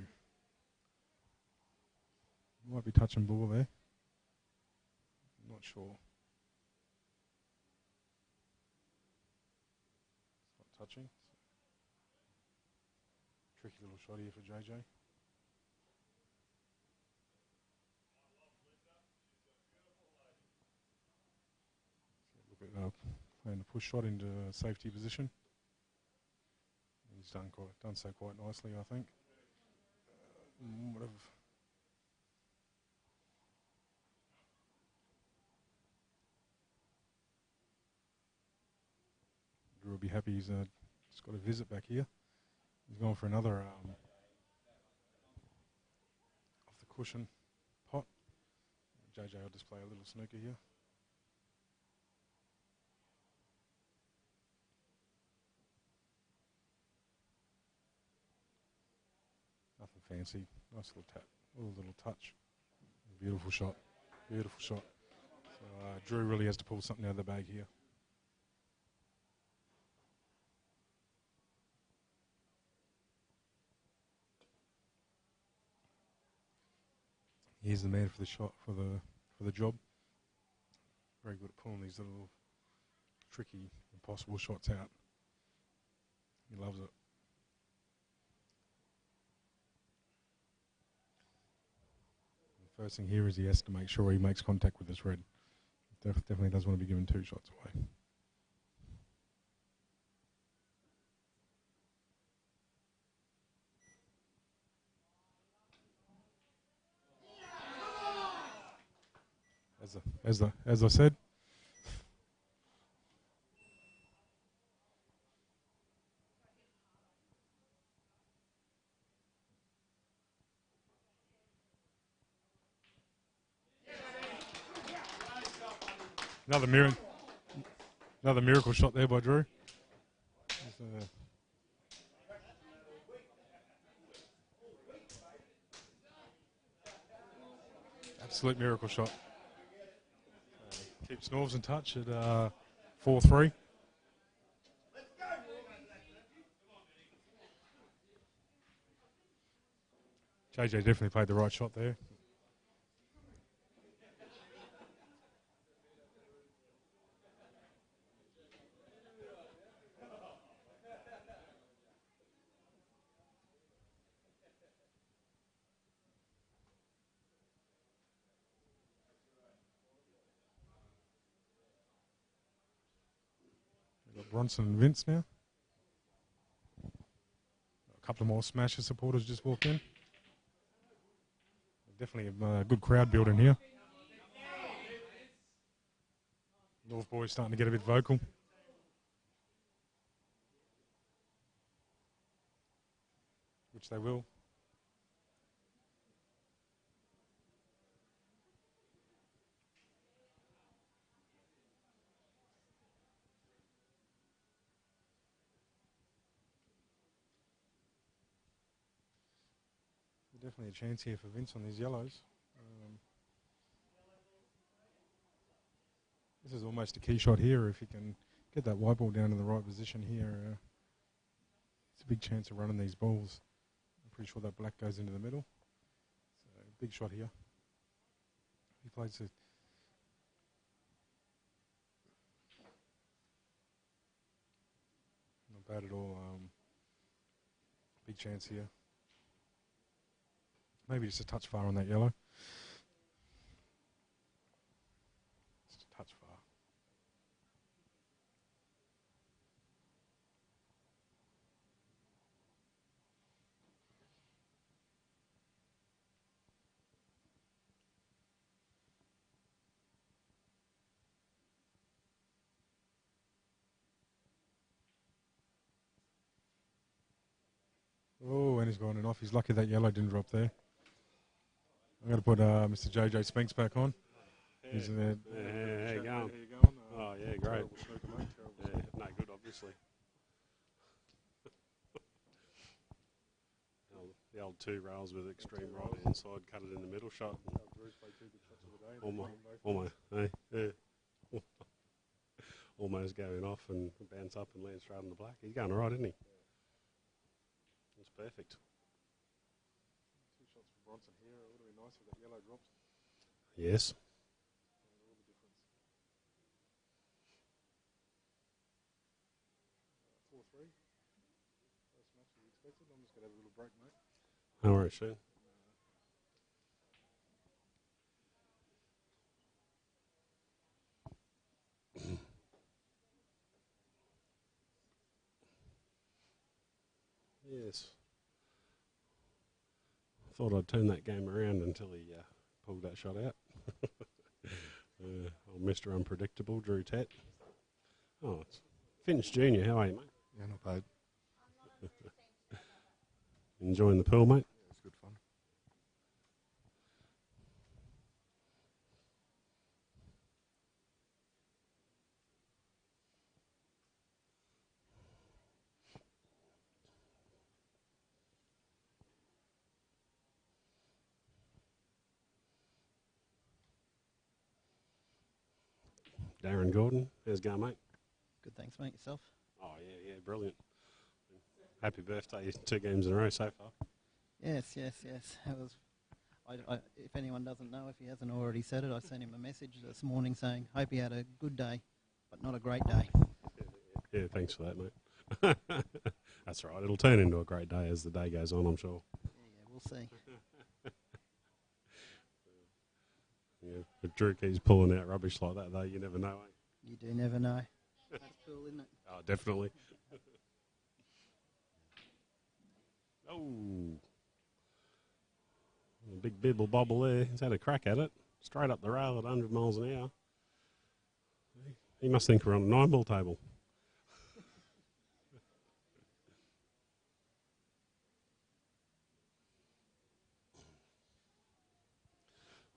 Might be touch and ball there. Not sure. Touching. Tricky little shot here for JJ. Look at playing the push shot into safety position. He's done so quite nicely, I think. Drew will be happy he's just got a visit back here. He's going for another off the cushion pot. JJ will just play a little snooker here. Nothing fancy. Nice little tap, little touch. Beautiful shot. Beautiful shot. So Drew really has to pull something out of the bag here. He's the man for the shot, for the job. very good at pulling these little tricky, impossible shots out. He loves it. The first thing here is he has to make sure he makes contact with this red. Definitely doesn't want to be given 2 shots away. As I said, another miracle shot there by Drew. Absolute miracle shot. Keeps Norvs in touch at 4-3. JJ definitely played the right shot there. We've got Bronson and Vince now. A couple of more Smasher supporters just walked in. Definitely a good crowd building here. North boys starting to get a bit vocal. Which they will. Definitely a chance here for Vince on these yellows. This is almost a key shot here. If he can get that white ball down in the right position here, it's a big chance of running these balls. I'm pretty sure that black goes into the middle. So big shot here. He plays it. Not bad at all. Big chance here. Maybe just a touch far on that yellow. Just a touch far. Oh, and he's gone and off. He's lucky that yellow didn't drop there. I'm going to put Mr. JJ Spinks back on. Yeah. He's in there. How you going? How you going? Oh, yeah, great. Terrible snooker, mate. Terrible Yeah, snooker. no good, obviously. The old 2 rails with extreme right inside, cut it in the middle shot. Almost going off and bounce up and land straight on the black. He's going all right, isn't he? That's perfect. 2 shots for Bronson here. It would have been nice if that yellow dropped. Yes. All the difference. 4-3. First match as expected. I'm just going to have a little break, mate. No worries, Shane. Yes. Thought I'd turn that game around until he pulled that shot out. Old Mr. Unpredictable, Drew Tat. Oh, it's Finch Jr. How are you, mate? Yeah, not bad. Enjoying the pool, mate? Yeah, it's good fun. Darren Gordon, how's it going, mate? Good, thanks, mate. Yourself? Oh, yeah, brilliant. Happy birthday, 2 games in a row so far. Yes. If anyone doesn't know, if he hasn't already said it, I sent him a message this morning saying, hope he had a good day, but not a great day. Yeah, thanks for that, mate. That's right. It'll turn into a great day as the day goes on, I'm sure. Yeah, we'll see. Yeah, if Drew keeps pulling out rubbish like that, though, you never know, eh? You do never know. That's cool, isn't it? Oh, definitely. Oh. A big bibble bobble there. He's had a crack at it. Straight up the rail at 100 miles an hour. He must think we're on a 9-ball table.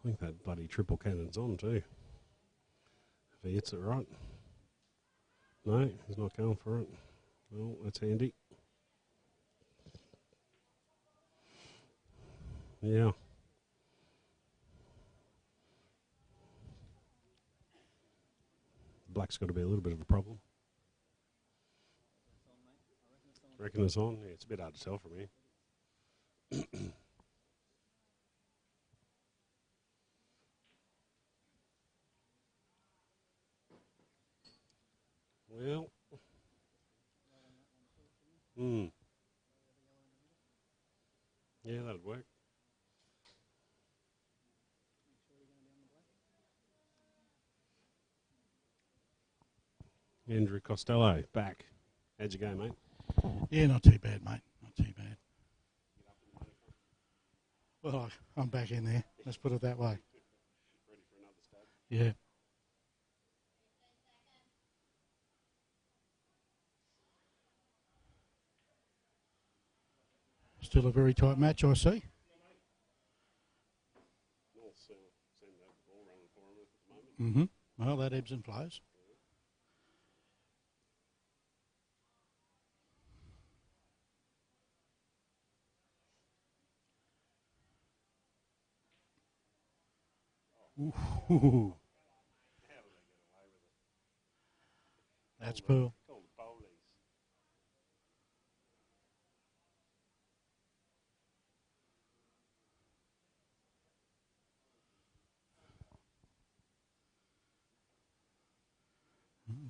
I think that bloody triple cannon's on too. If he hits it right. No, he's not going for it. Well, that's handy. Yeah. Black's got to be a little bit of a problem. Reckon it's on? Yeah, it's a bit hard to tell from here. Well. Yeah, that'd work. Andrew Costello, back. How'd you go, mate? Yeah, not too bad, mate. Not too bad. Well, I'm back in there. Let's put it that way. Ready for another stab? Yeah. Still a very tight match, I see. Seem to have the ball running for him at the moment. Well, that ebbs and flows. Ooh. That's Pearl.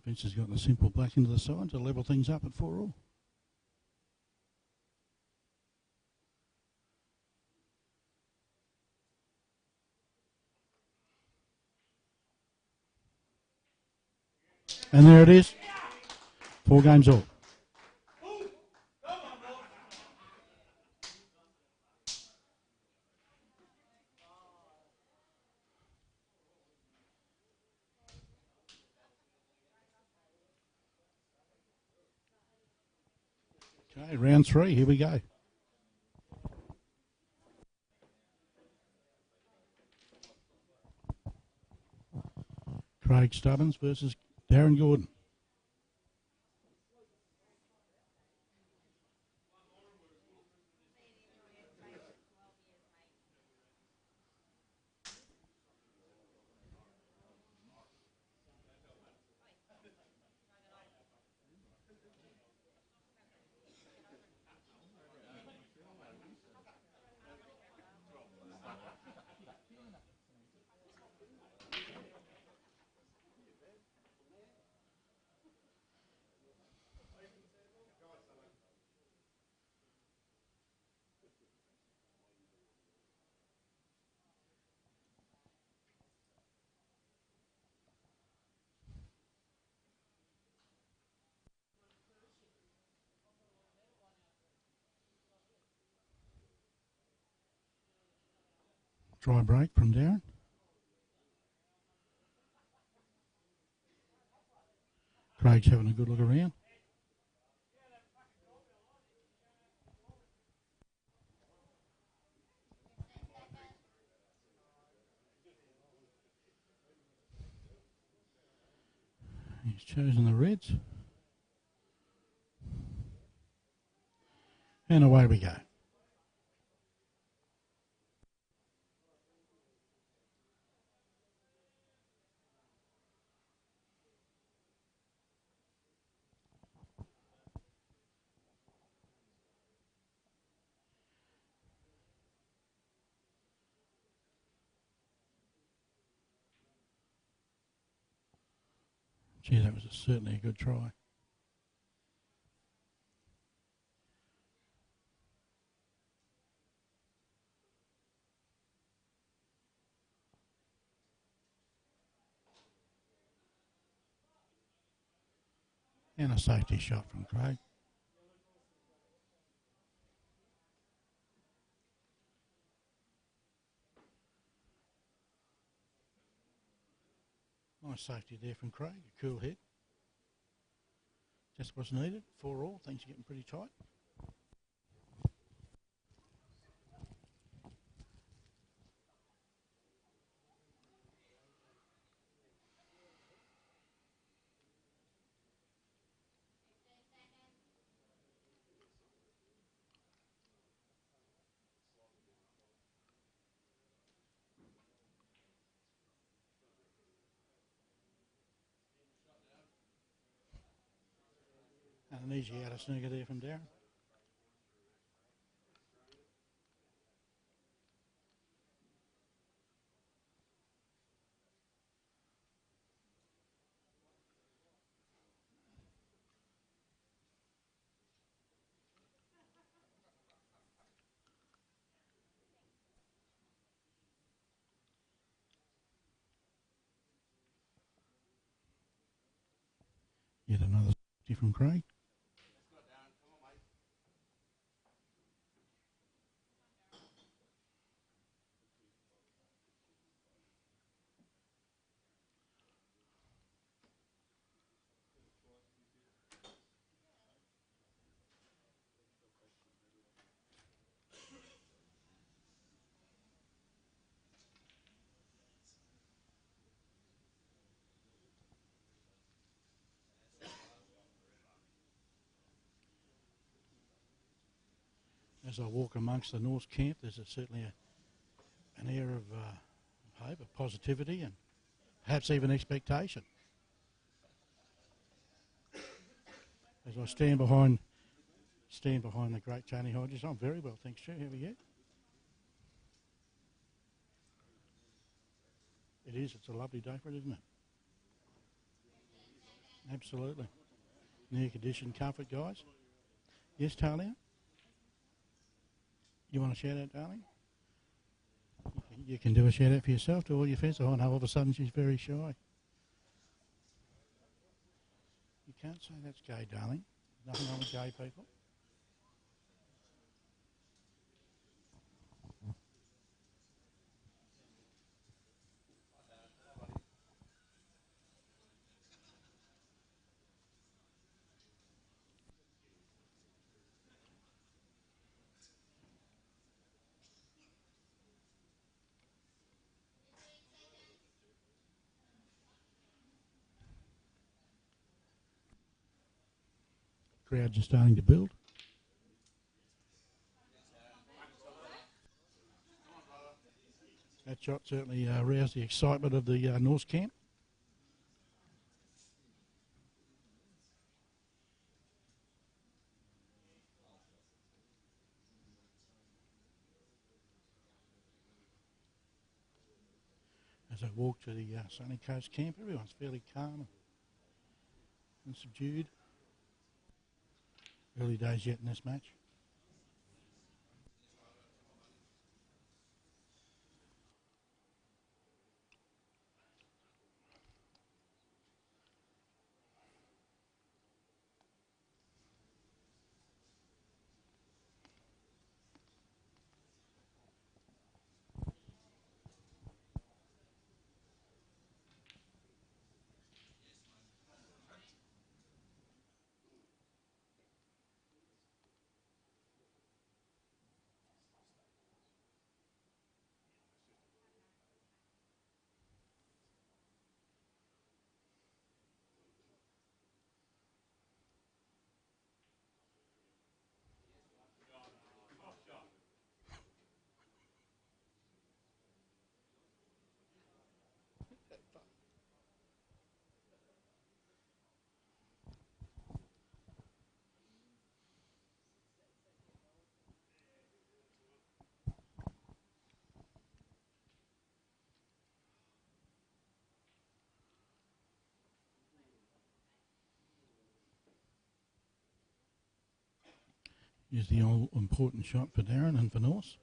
Vince has gotten a simple black into the side to level things up at 4-all. And there it is. 4 games all. Okay, round 3. Here we go. Craig Stubbins versus Darren Gordon. Dry break from Darren. Craig's having a good look around. He's chosen the reds. And away we go. Gee, that was certainly a good try. And a safety shot from Craig. Nice safety there from Craig, a cool hit. Just what's needed. 4-all, things are getting pretty tight. And an easy outer snooker there from Darren. Yet another safety from Craig. As I walk amongst the Norse camp, there's certainly an air of hope, of positivity, and perhaps even expectation. As I stand behind the great Tony Hodges, I'm very well, thanks, Stu. How are you? It is. It's a lovely day for it, isn't it? Absolutely. Air conditioned comfort, guys. Yes, Talia? You want a shout out, darling? You can do a shout out for yourself to all your fans. Oh, no, all of a sudden she's very shy. You can't say that's gay, darling. Nothing wrong with gay people. Crowds are starting to build. That shot certainly roused the excitement of the Norse camp. As I walk to the Sunny Coast camp, everyone's fairly calm and subdued. Early days yet in this match. Here's the all important shot for Darren and for Norse.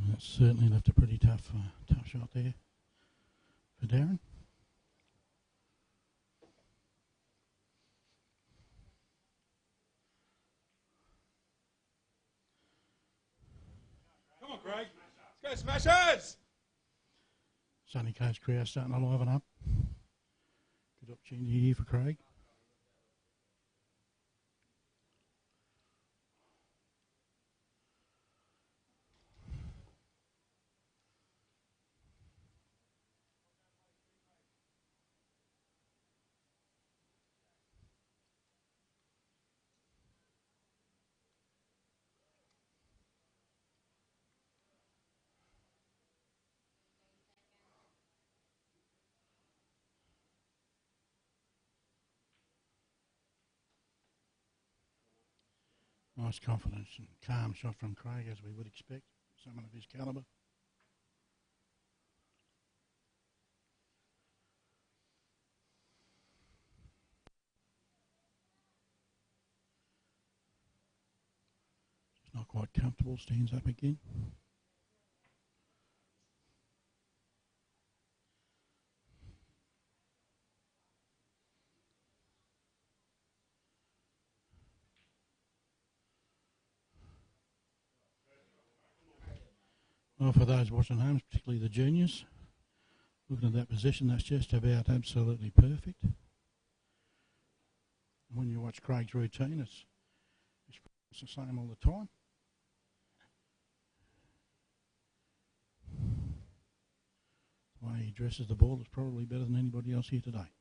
That's certainly left a pretty tough shot there for Darren. Come on, Craig. Let's go, Smashers! Sunny Coast crowd starting to liven up. Good opportunity here for Craig. Nice confidence and calm shot from Craig, as we would expect, someone of his calibre. Just not quite comfortable, stands up again. Well, for those watching at home, particularly the juniors, looking at that position, that's just about absolutely perfect. When you watch Craig's routine, it's the same all the time. The way he dresses the ball is probably better than anybody else here today.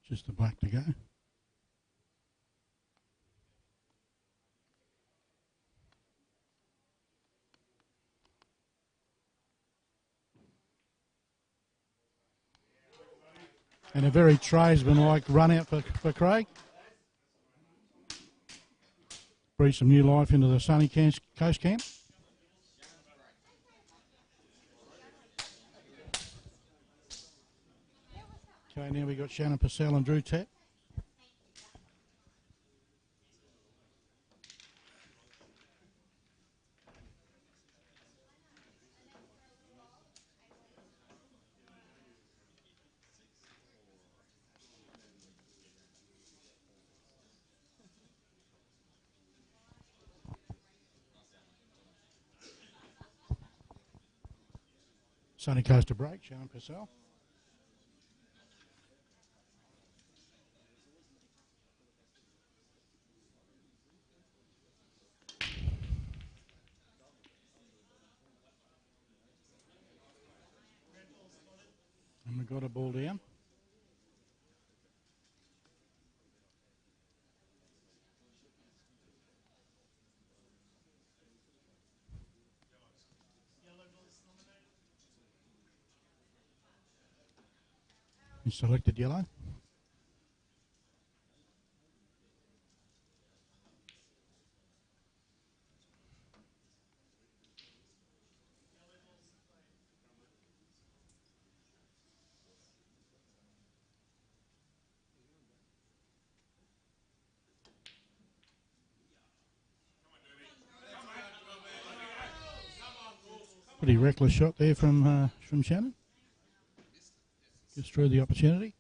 Just the black to go. And a very tradesman-like run out for Craig. Breathe some new life into the Sunny Coast camp. Okay, now we've got Shannon Purcell and Drew Tapp. Sunny Coast to break, Shannon Purcell. And we've got a ball down. He selected yellow. Pretty reckless shot there from Shannon. Gets through the opportunity.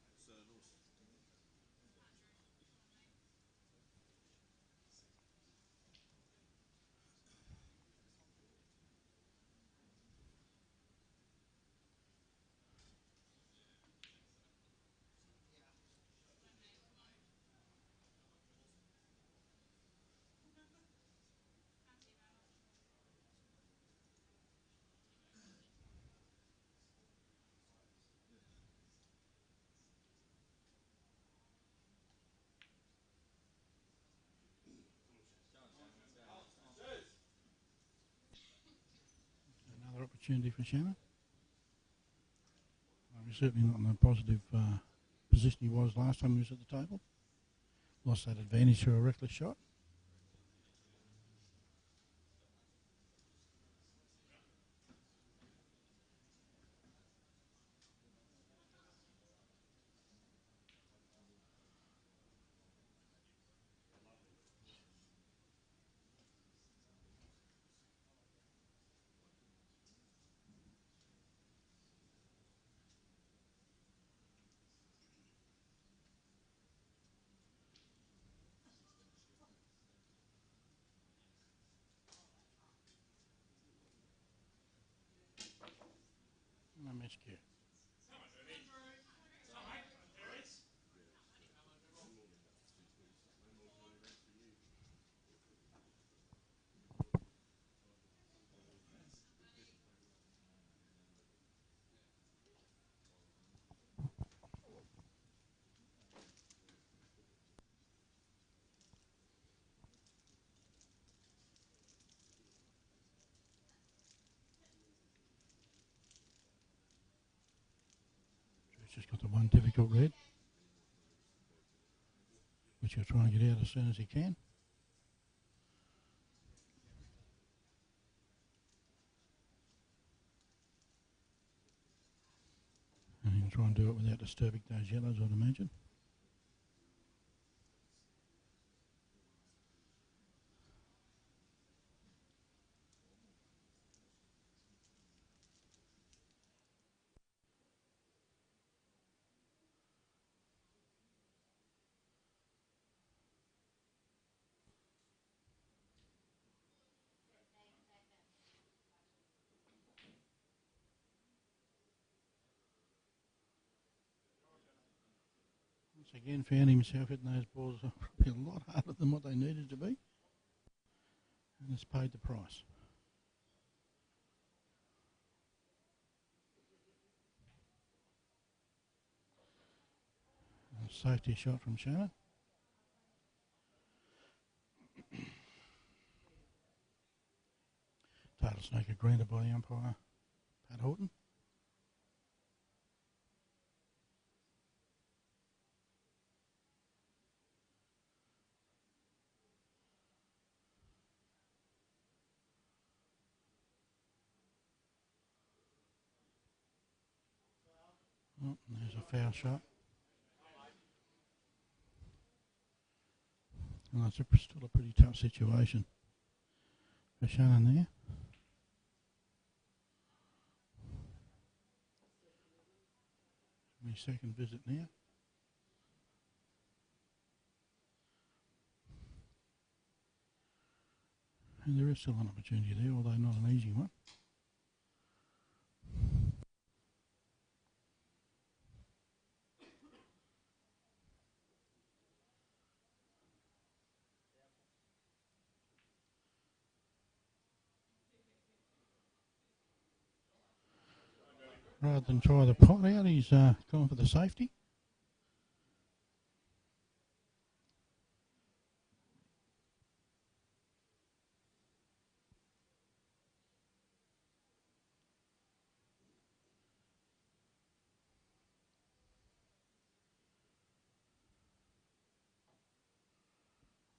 Another opportunity for Shannon. He's certainly not in the positive position he was last time he was at the table. Lost that advantage through a reckless shot. No miscue. Drew's just got the one difficult red, which he'll try and get out as soon as he can. And he'll try and do it without disturbing those yellows, I'd imagine. Once again, found himself hitting those balls probably a lot harder than what they needed to be. And has paid the price. A safety shot from Shannon. Tail snake granted by the umpire, Pat Horton. Oh, there's a foul shot. Well, that's still a pretty tough situation for Shannon there. My second visit now. And there is still an opportunity there, although not an easy one. Rather than try the pot out, he's gone for the safety.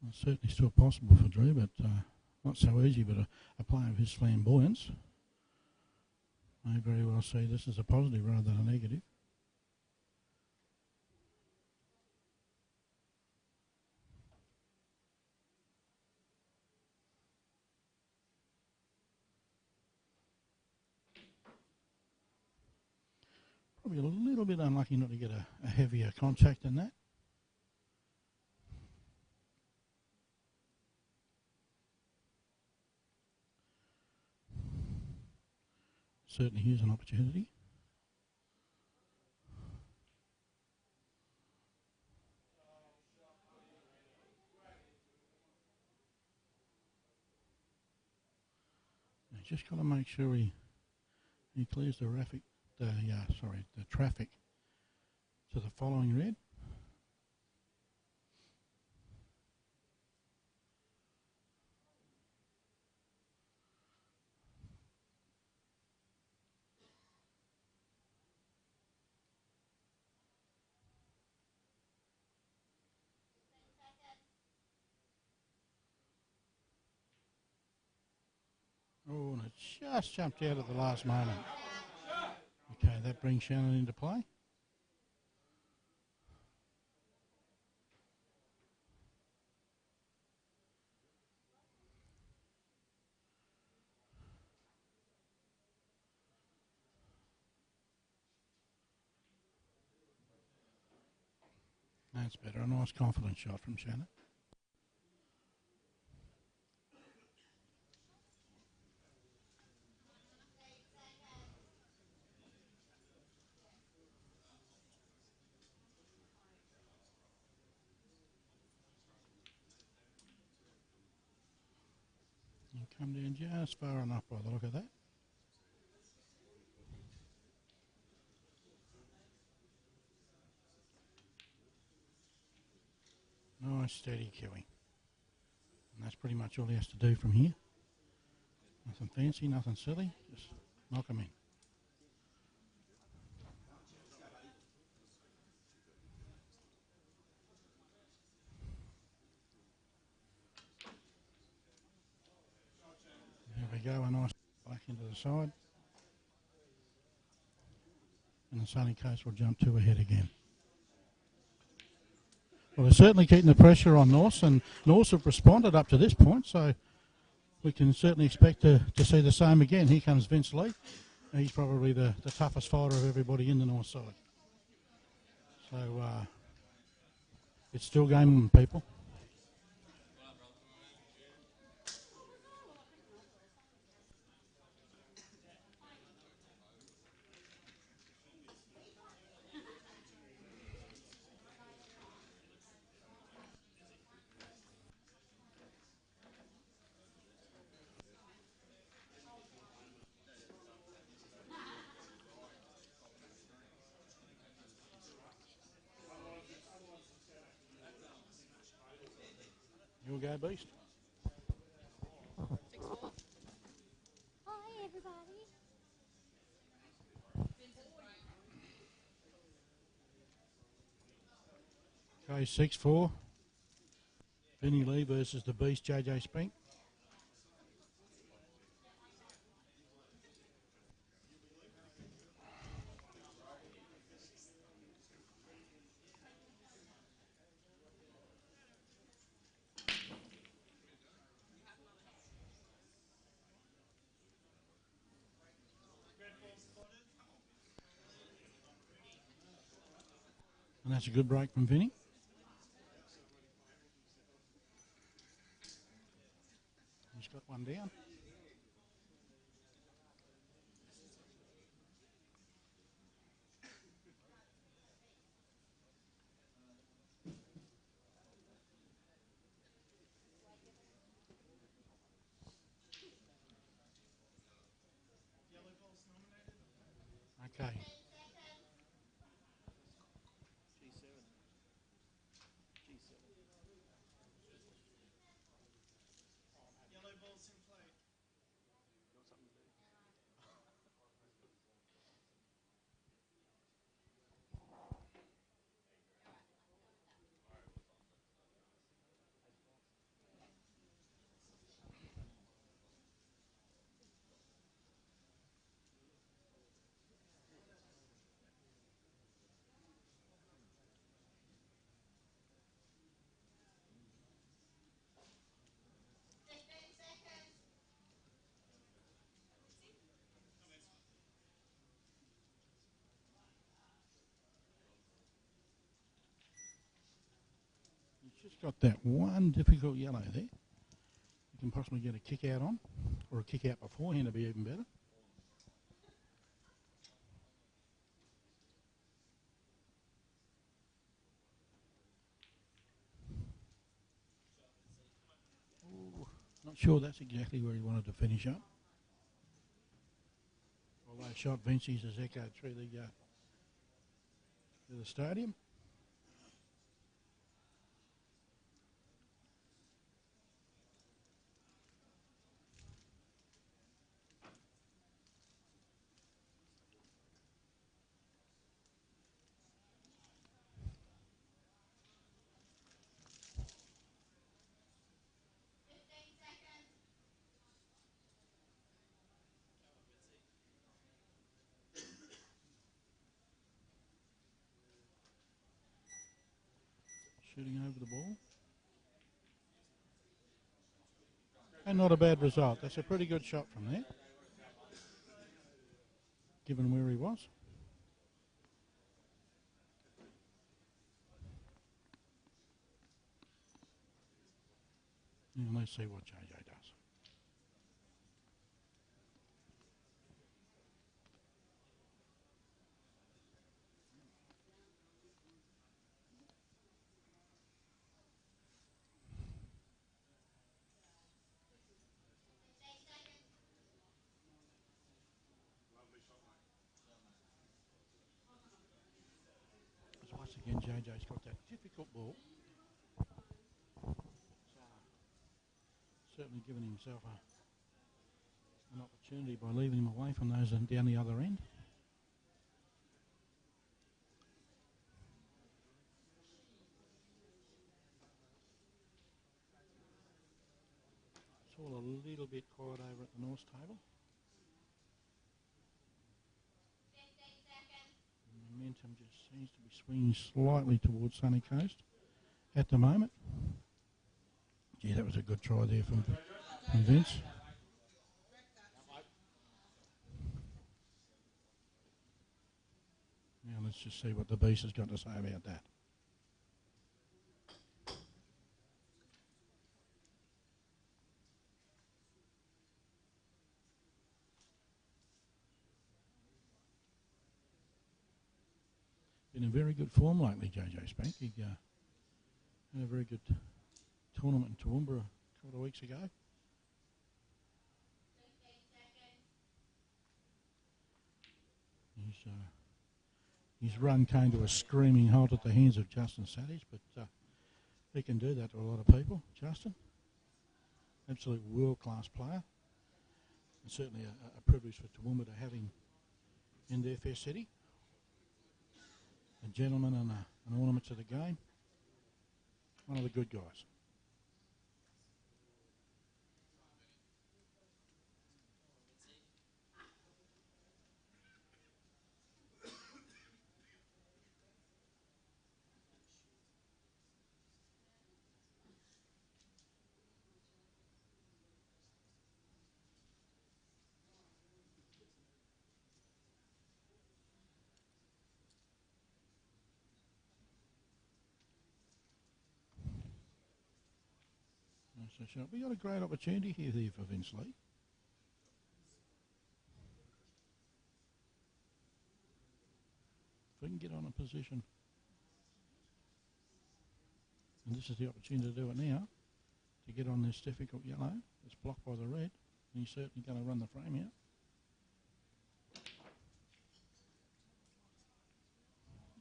Well, it's certainly still possible for Drew, but not so easy. But a player of his flamboyance may very well see this as a positive rather than a negative. Probably a little bit unlucky not to get a heavier contact than that. Certainly here's an opportunity. Just got to make sure he clears the traffic to the following red. Oh, and it just jumped out at the last moment. Okay, that brings Shannon into play. That's better. A nice confident shot from Shannon. And come down just far enough by the look of that. Nice steady cueing. And that's pretty much all he has to do from here. Nothing fancy, nothing silly, just knock him in. There we go, a nice back into the side. And the Sunny Coast will jump 2 ahead again. Well, they're certainly keeping the pressure on Norse, and Norse have responded up to this point, so we can certainly expect to see the same again. Here comes Vince Lee. He's probably the toughest fighter of everybody in the North side. So it's still game on, people. You'll go, Beast. 6-4. Hi, everybody. Okay, 6-4. Vinny Lee versus the Beast, JJ Spink. And that's a good break from Vinny. He's got one down. Okay. Just got that one difficult yellow there. You can possibly get a kick out on, or a kick out beforehand to be even better. Ooh, not sure that's exactly where he wanted to finish up. Although shot Vinci's has echoed through the stadium. Shooting over the ball. And not a bad result. That's a pretty good shot from there, given where he was. And let's see what JJ does. Because once again, JJ's got that difficult ball. Certainly given himself an opportunity by leaving him away from those and down the other end. It's all a little bit quiet over at the North table. Momentum just seems to be swinging slightly towards Sunny Coast at the moment. Gee, that was a good try there from Vince. Now let's just see what the Beast has got to say about that. Been in very good form lately, JJ Spank. He had a very good tournament in Toowoomba a couple of weeks ago. His run came to a screaming halt at the hands of Justin Savage, but he can do that to a lot of people. Justin, absolute world-class player, and certainly a privilege for Toowoomba to have him in their fair city. A gentleman and an ornament to the game. One of the good guys. We got a great opportunity here for Vince Lee. If we can get on a position, and this is the opportunity to do it now, to get on this difficult yellow. It's blocked by the red, and he's certainly going to run the frame out.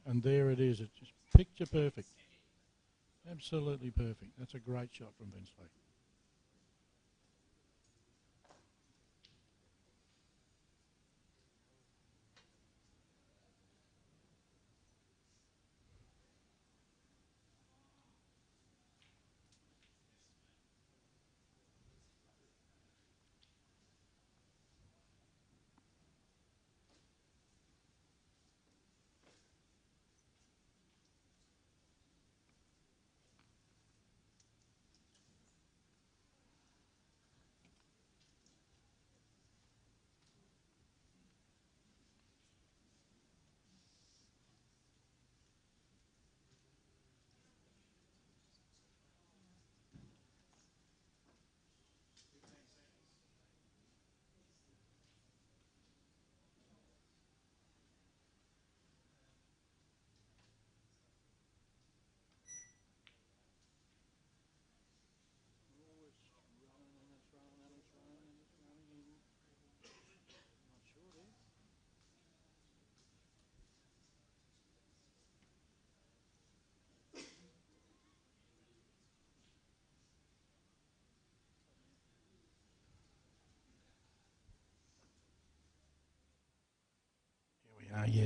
And there it is. It's just picture perfect. Absolutely perfect. That's a great shot from Vince Lee.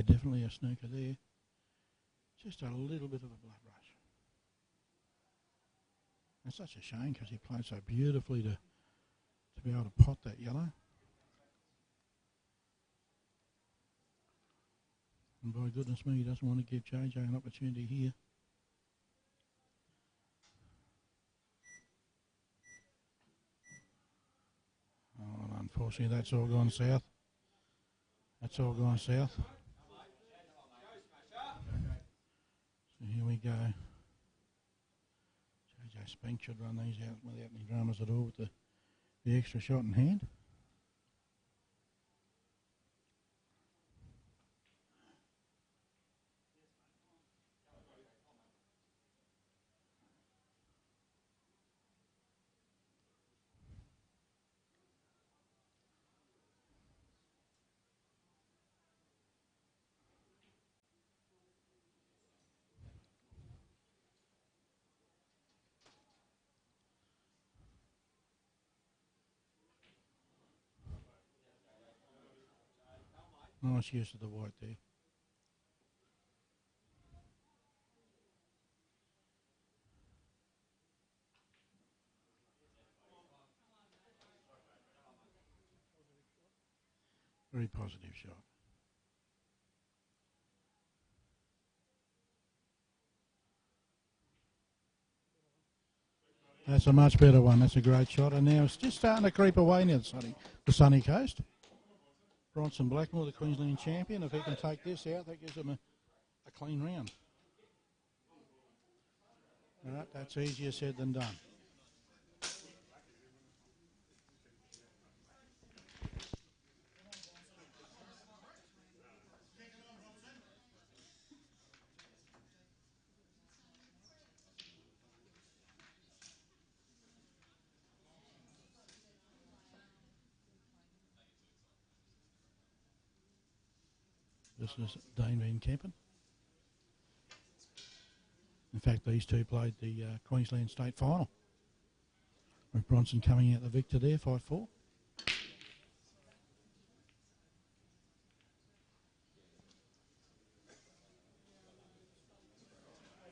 definitely a snooker there. Just a little bit of a blood rush. It's such a shame because he played so beautifully to be able to pot that yellow. And by goodness me, he doesn't want to give JJ an opportunity here. Oh, unfortunately, that's all gone south. That's all gone south. So here we go. JJ Spink should run these out without any dramas at all with the extra shot in hand. Nice use of the white there. Very positive shot. That's a much better one. That's a great shot. And now it's just starting to creep away near the sunny coast. Bronson Blackmore, the Queensland champion. If he can take this out, that gives him a clean round. All right, that's easier said than done. This is Dane Van Kempen. In fact, these two played the Queensland State Final, with Bronson coming out the victor there, 5-4.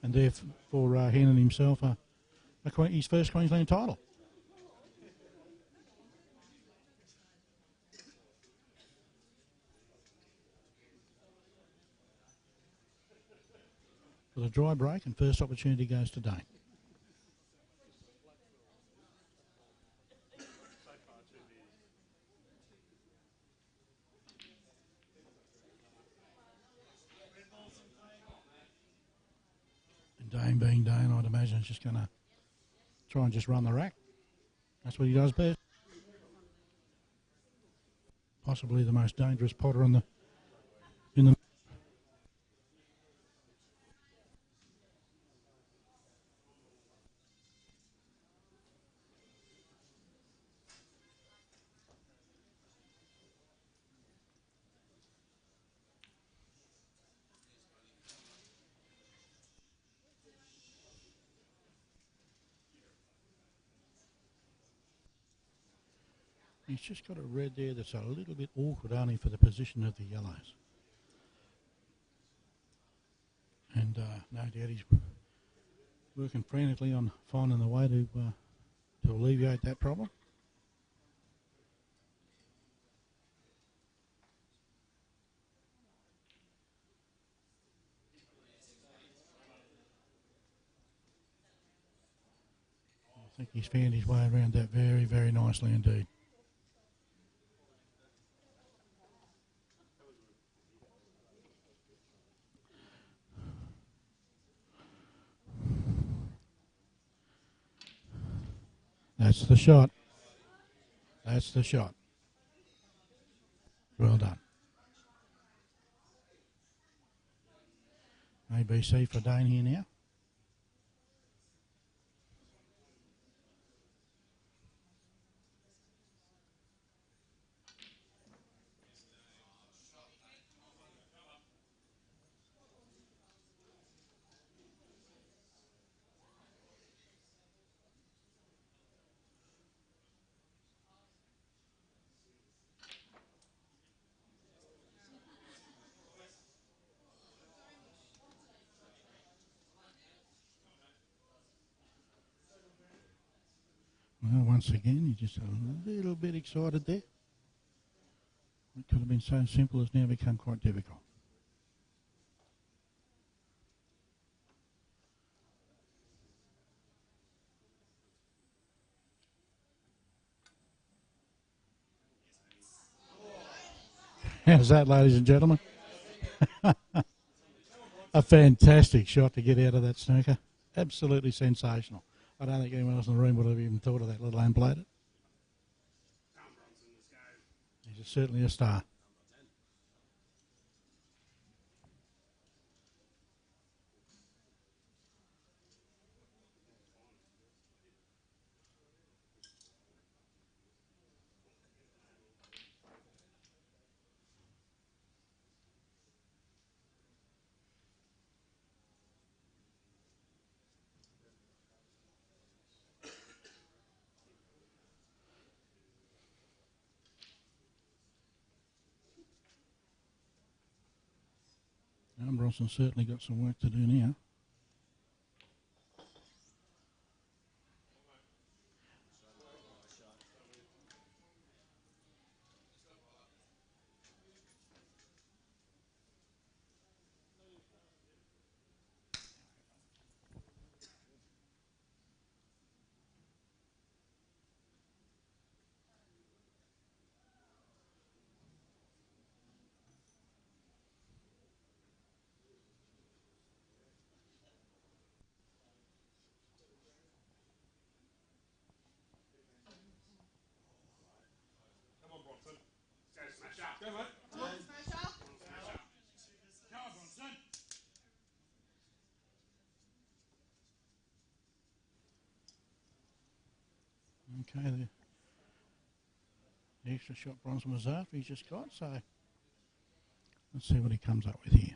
And therefore handing himself his first Queensland title. For the dry break, and first opportunity goes to Dane. And Dane being Dane, I'd imagine is just going to try and just run the rack. That's what he does best. Possibly the most dangerous potter in the. He's just got a red there that's a little bit awkward only for the position of the yellows. And no doubt he's working frantically on finding the way to alleviate that problem. I think he's found his way around that very, very nicely indeed. That's the shot. That's the shot. Well done. ABC for Dane here now. once again. He just a little bit excited there. It could have been so simple, it's now become quite difficult. How's that, ladies and gentlemen? A fantastic shot to get out of that snooker. Absolutely sensational. I don't think anyone else in the room would have even thought of that, let alone played it. He's certainly a star. Bronson's certainly got some work to do now. Okay, the extra shot Bronson was after he's just got, so let's see what he comes up with here.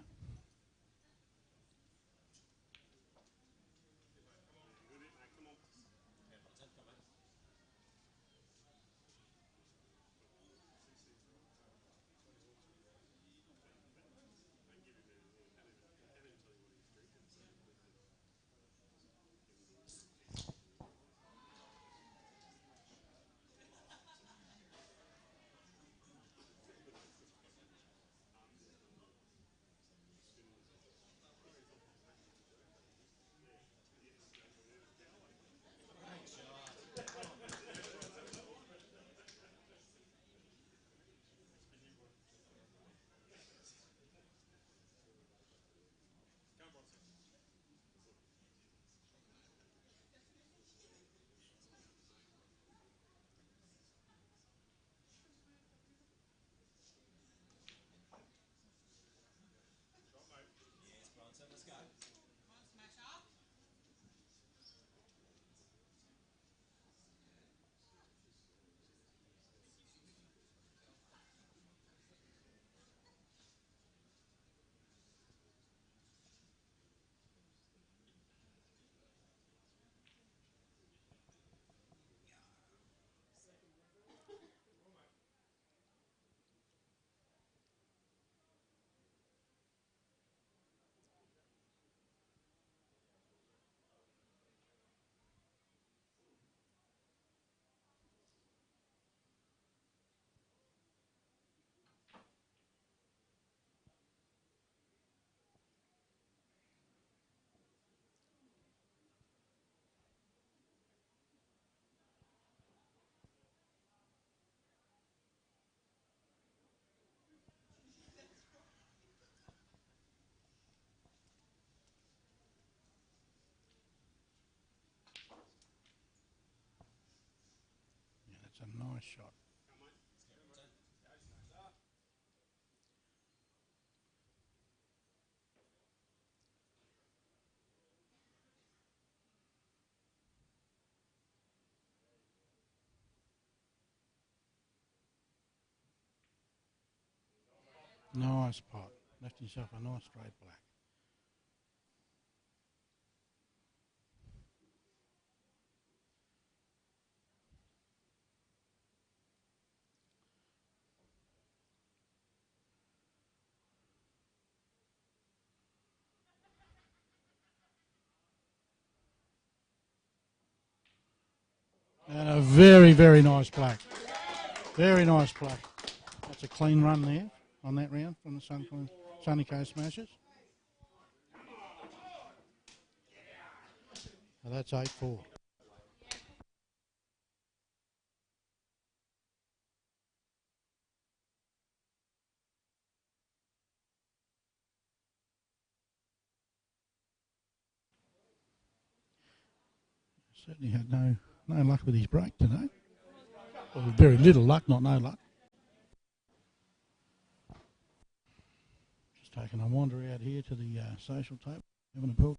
Yeah, that's a nice shot. Nice pot. Left himself a nice straight black. And a very, very nice black. Very nice black. That's a clean run there on that round from the Sunny Coast Smashers. So that's 8-4. Certainly had no luck with his break today. Well, very little luck, not no luck. Just taking a wander out here to the social tape, having a pool.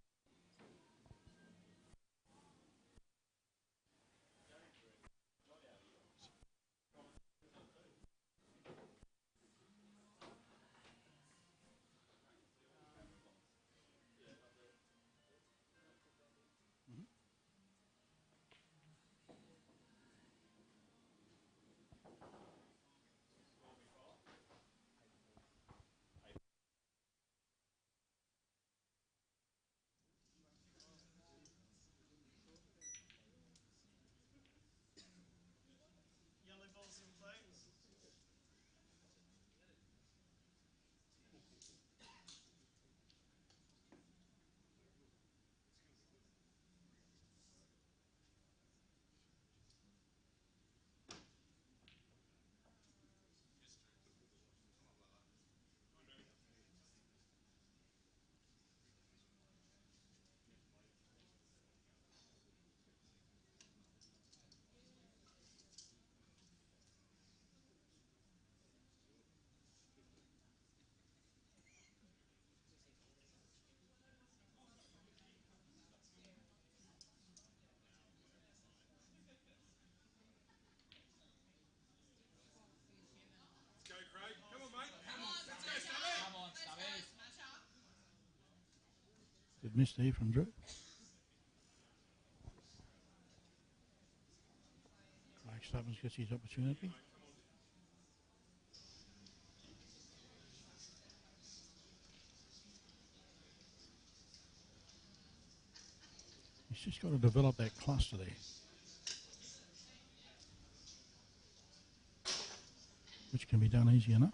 Good miss there from Drew. Craig Stubbins gets his opportunity. He's just got to develop that cluster there, which can be done easy enough.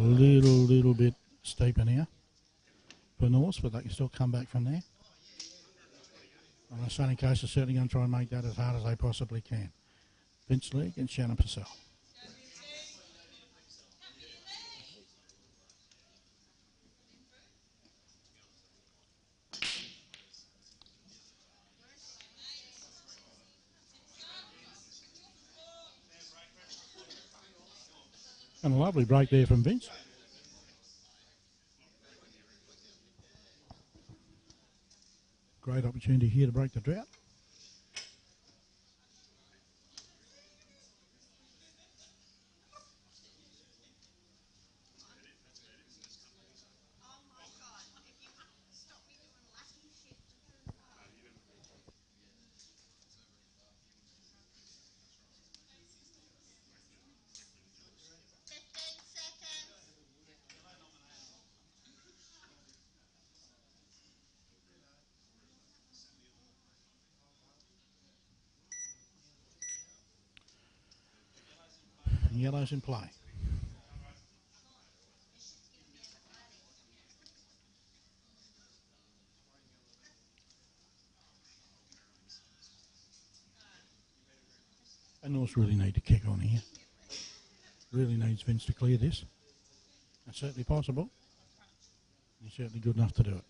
little bit steeper now for Norse, but they can still come back from there. And the Sunny Coast are certainly going to try and make that as hard as they possibly can. Vince Lee and Shannon Purcell. And a lovely break there from Vince. Great opportunity here to break the drought. And yellow's in play. And Norse really need to kick on here. Really needs Vince to clear this. It's certainly possible. He's certainly good enough to do it.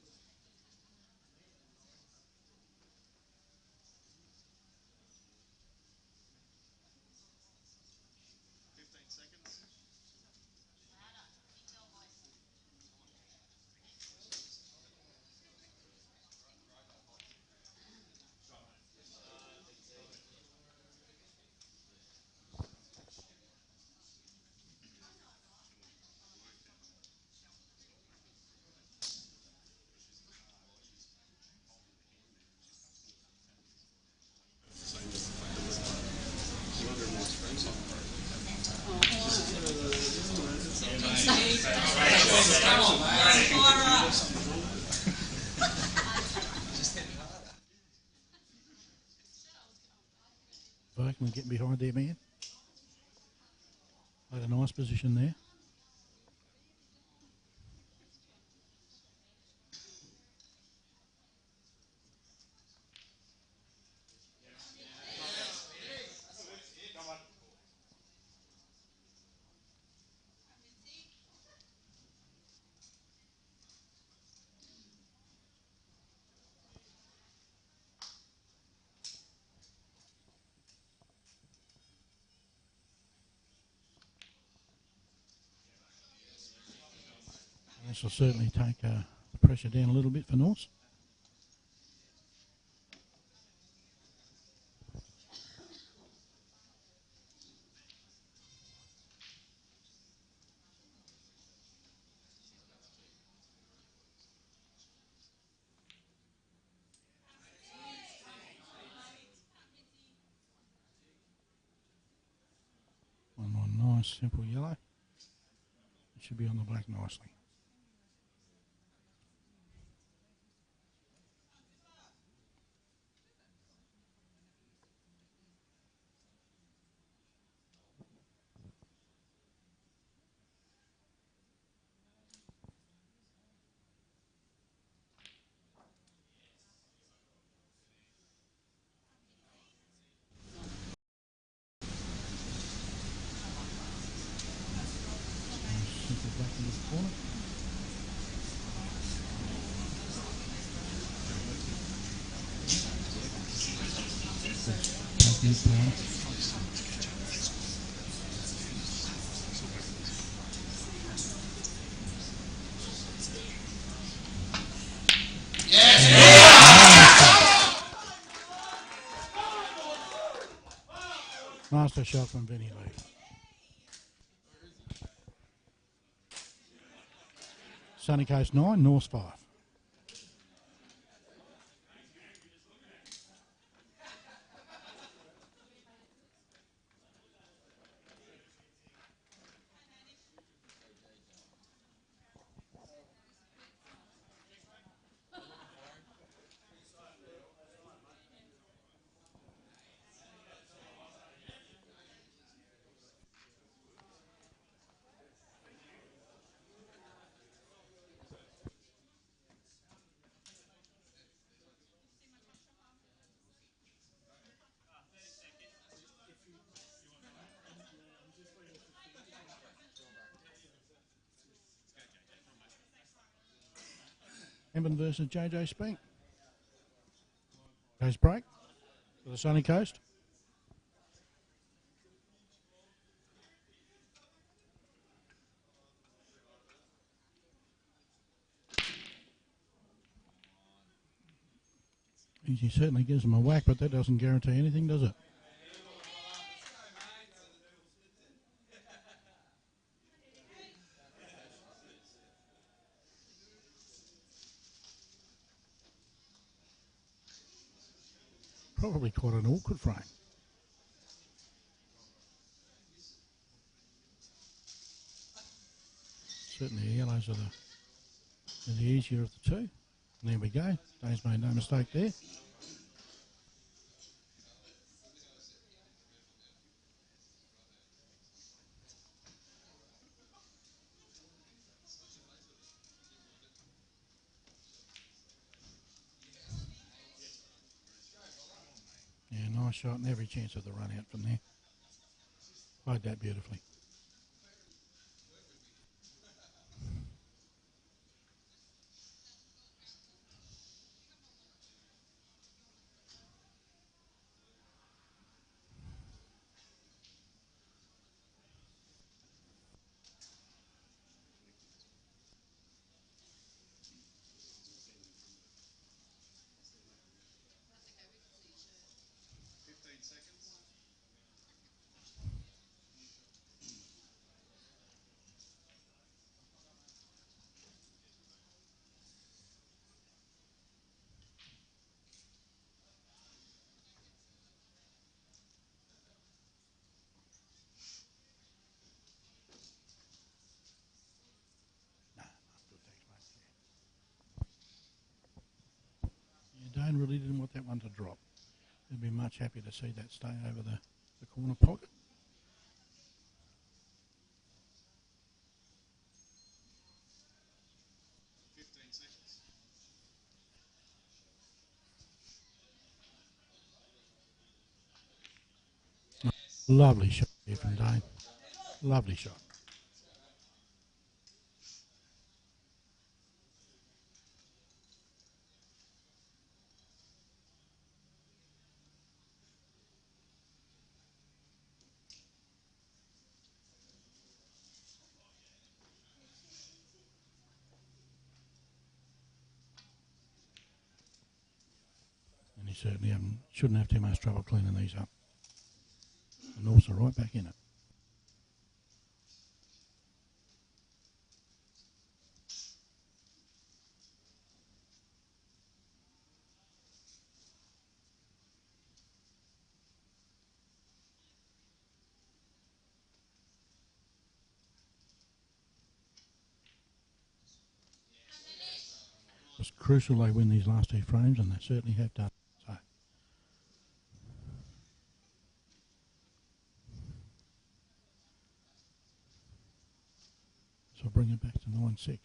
Berkman getting behind their man. Had a nice position there. This will certainly take the pressure down a little bit for Norse. One more nice simple yellow. It should be on the black nicely. Simple black in the corner. Master shot from Vinny Lee. Sunny Coast 9, North 5. Hempin versus JJ Spink. Goes break to the sunny coast. He certainly gives them a whack, but that doesn't guarantee anything, does it? Probably quite an awkward frame. Certainly the yellows are the easier of the two. And there we go. Dave's made no mistake there. Yeah, nice shot and every chance of the run out from there. Played that beautifully. Yeah, Dane really didn't want that one to drop. He'd be much happy to see that stay over the corner pocket. Lovely shot here from Dane. Lovely shot. And he certainly shouldn't have too much trouble cleaning these up. And also right back in it. It's crucial they win these last two frames, and they certainly have done. So bring it back to 9-6.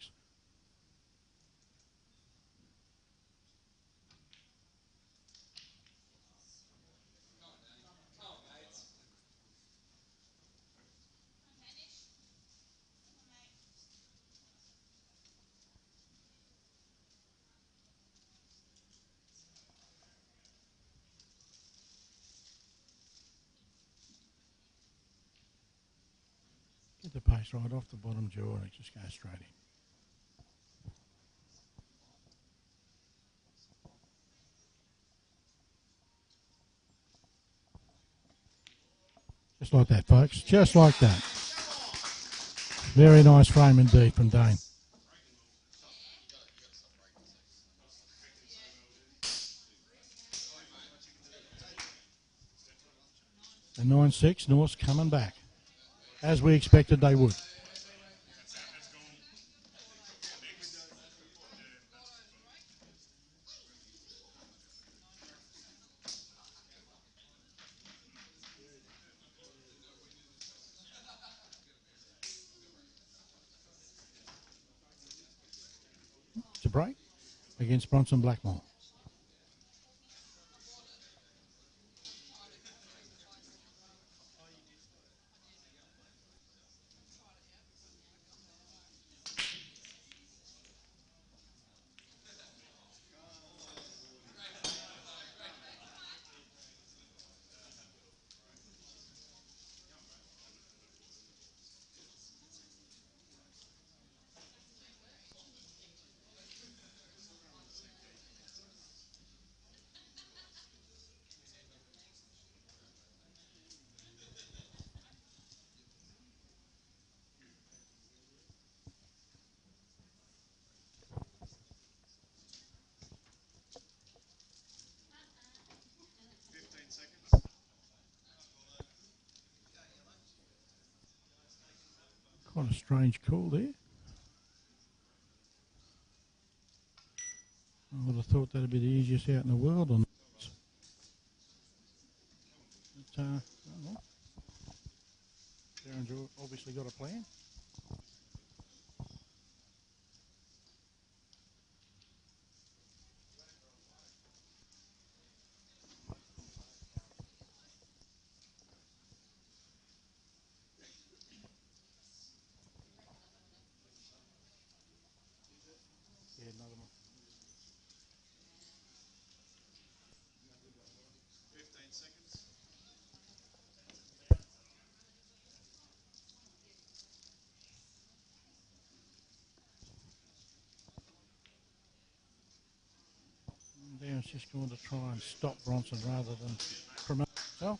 Get the pace right off the bottom jaw and it just goes straight in. Just like that, folks. Just like that. Very nice frame indeed from Dane. And 9-6, North's coming back. As we expected they would. To break against Bronson Blackmore. Quite a strange call there. I would have thought that'd be the easiest out in the world on. But, oh well. Darren's obviously got a plan. Yeah, another one. 15 seconds. Darren's just going to try and stop Bronson rather than promote himself.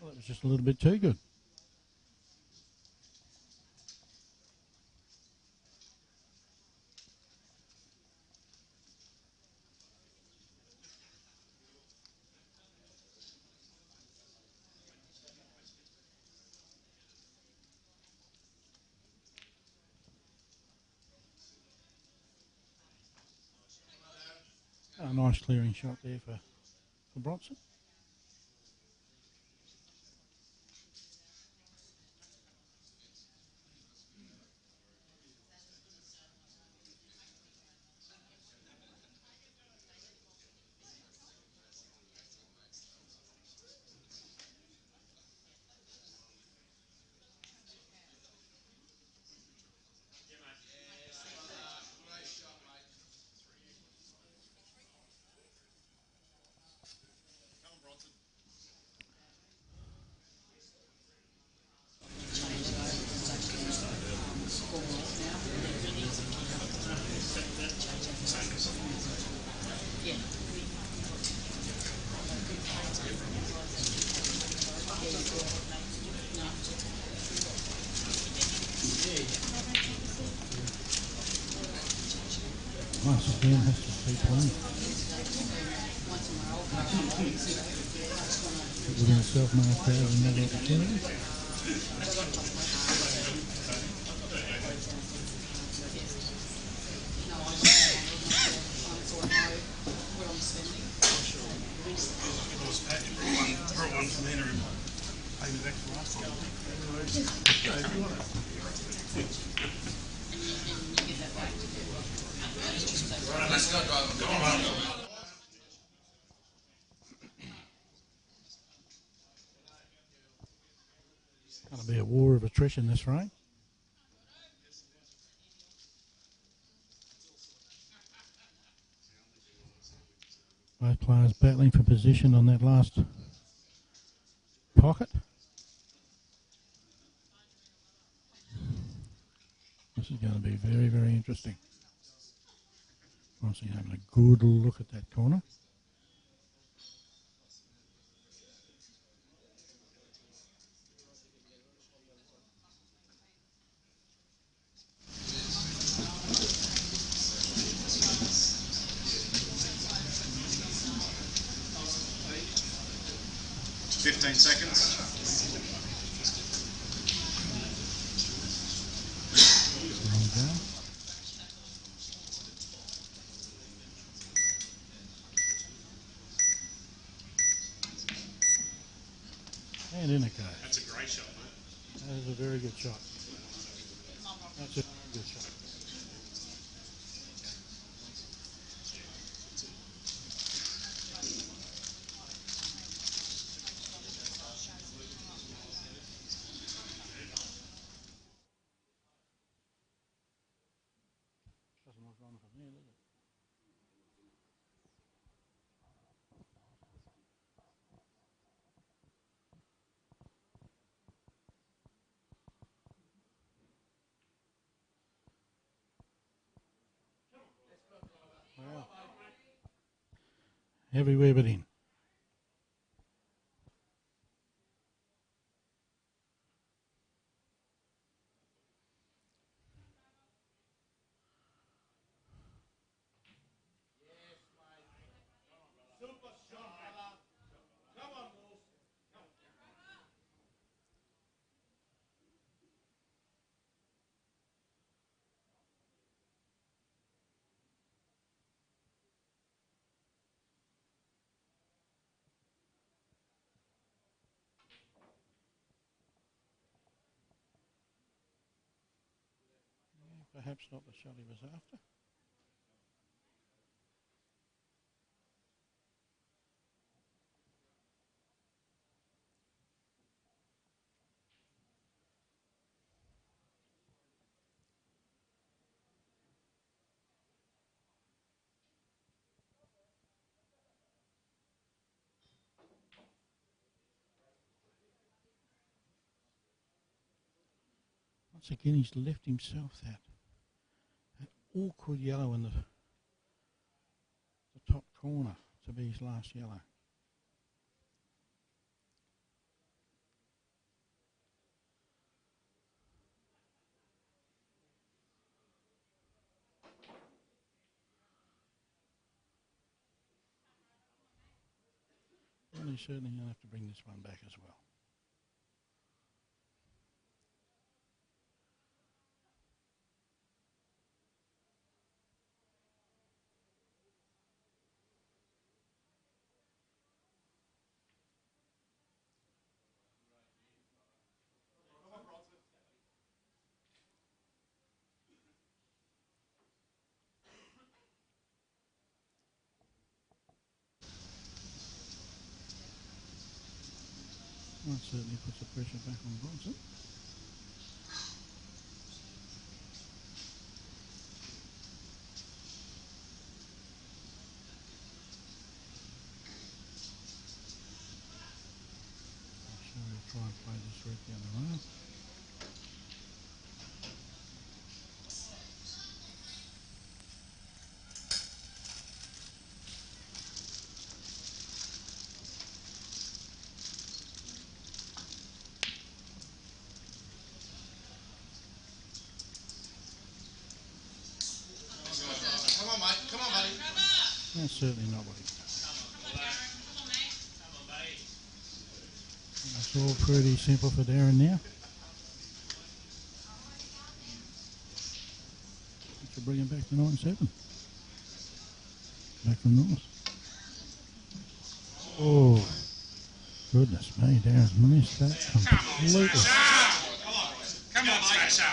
Well, that was just a little bit too good. A nice clearing shot there for Bronson. Come on, Bronson. Nice again, has to keep playing. Put within itself, no crowd, another opportunity. Going to be a war of attrition this frame. Both players battling for position on that last pocket. This is going to be very, very interesting. Obviously having a good look at that corner. Fifteen seconds. There you go. And in it goes. That's a great shot, mate. That is a very good shot. That's a very good shot. Doesn't look on from there, does it? Everywhere but in. Perhaps not the shot he was after. Once again, he's left himself that awkward yellow in the top corner to be his last yellow. And he's certainly going to have to bring this one back as well. That certainly puts the pressure back on Bronson. I'm sure he'll try and play this red down the rail. Come on, mate. Come on, buddy. That's certainly not what he does. It's all pretty simple for Darren now. To bring him back to 9-7. Back from North. Oh, goodness me, Darren's missed that completely. Come on, Smasher.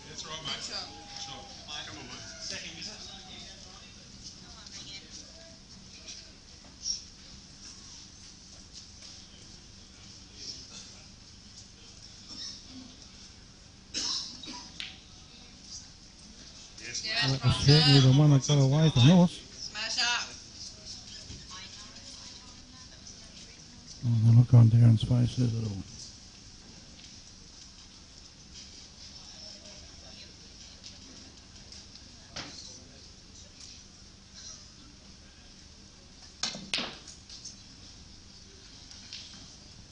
That's right, mate. Sure. Come on, mate. Second, is it? Yes, Well, that was certainly the one that got away from North. Smash up. Oh, the look on Darren's face says it all.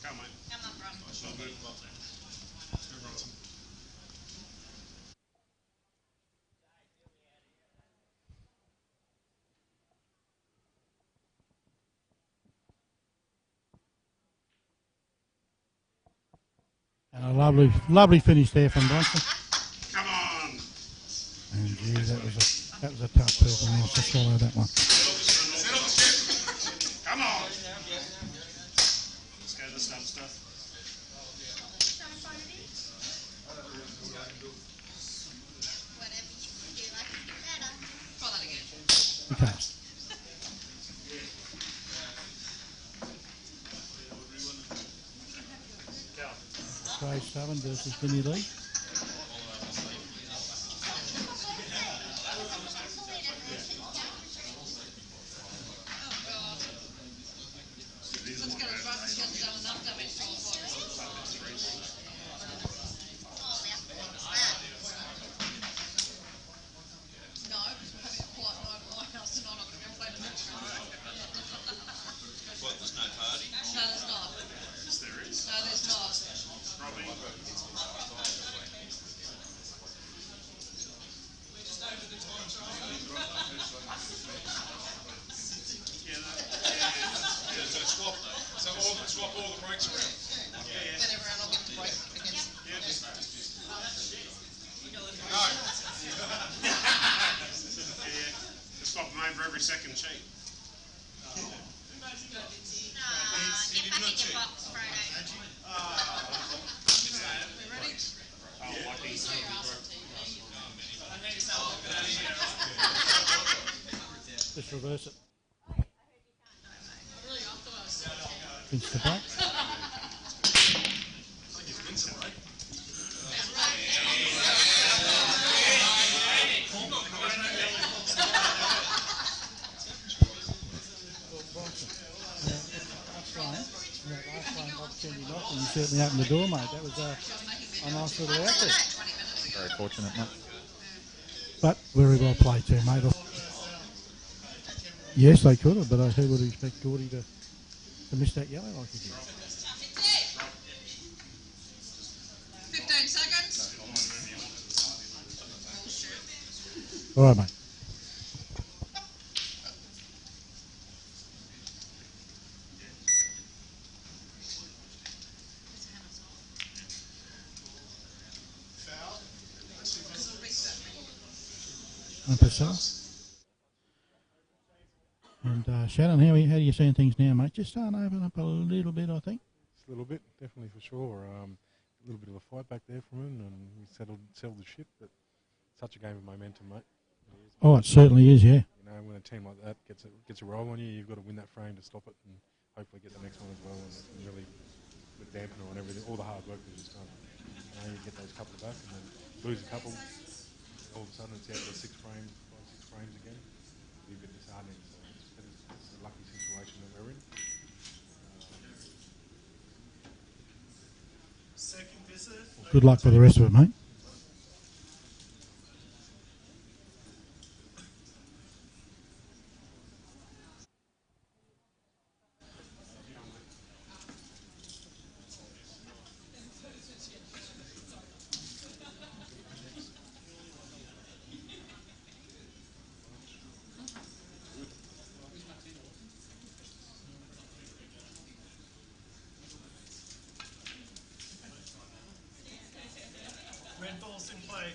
Come, mate. Come on, Bron. Nice shot, mate. Well done. Let's go, Bronson. And a lovely finish there from Bronson. Come on. And gee, that was a tough pill for North to swallow that one. Settle the ship. Come on. Let's go to the stump stuff. Whatever you can do, I can do better. Try that again. Okay. Craig Stubborn versus Vinny Lee. Swap all the brakes around. Then everyone will get the break against. No. Swap them over every second sheet. Get back in your box, Frodo. Just reverse it. Pinch the brake. Last time opportunity knocked and you certainly opened the door, mate. That was a nice little outfit. Very fortunate, mate. But very well played too, mate. Yes, they could have, but who would expect Gordy to miss that yellow like he did? 15 seconds. All right, mate. And Purcell. And Shannon, how are you seeing things now, mate? Just starting to open up a little bit, I think. Just a little bit, definitely for sure. A little bit of a fight back there from him, and he settled the ship. But such a game of momentum, mate. Oh, it certainly is, yeah. You know, when a team like that gets a roll on you, you've got to win that frame to stop it, and hopefully get the next one as well, and really put a dampener on everything, all the hard work that he's done. You know, you get those couple back, and then lose a couple. All of a sudden, it's out to 6 frames, 5, 6 frames again. It'll be a bit disheartening. So it's a lucky situation that we're in. Good luck for the rest of it, mate. Red ball's in play.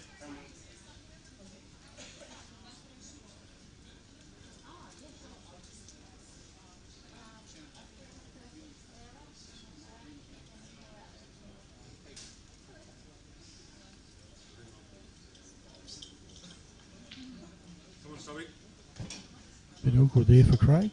Come on, Sobby. Bit awkward there for Craig.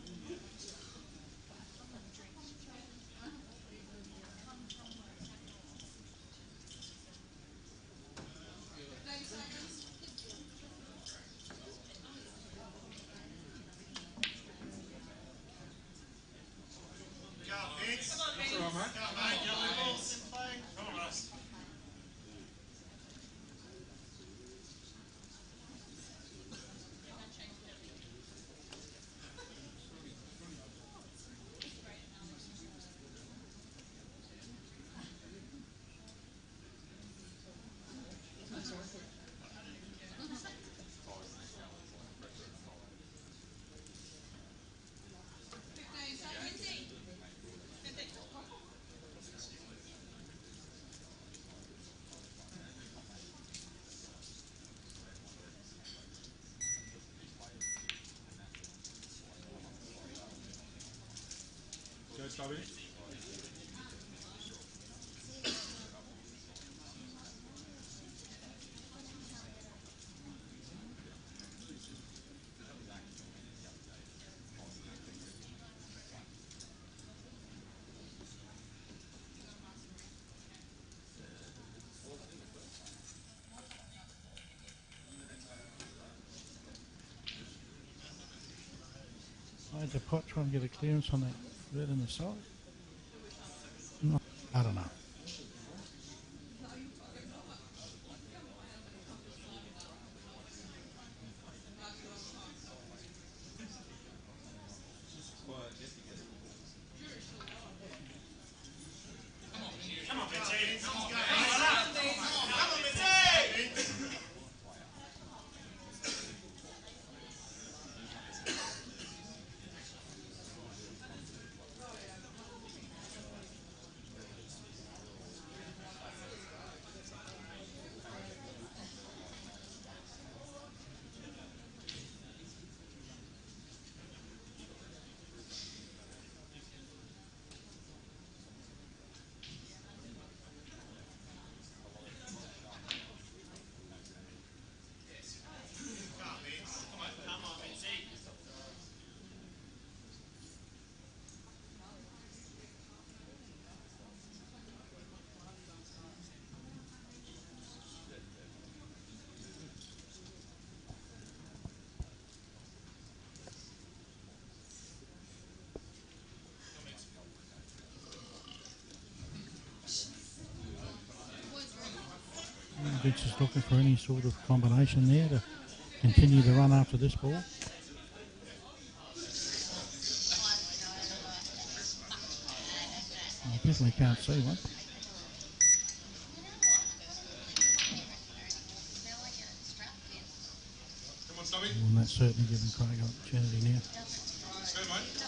Go, Sobby. I had to pot try and get a clearance on that red on the side. No, I don't know. Come on, Vincent. Vince is looking for any sort of combination there to continue the run after this ball. I definitely can't see one. Come on, Tommy. And that's certainly giving Craig an opportunity now. Let's go, mate.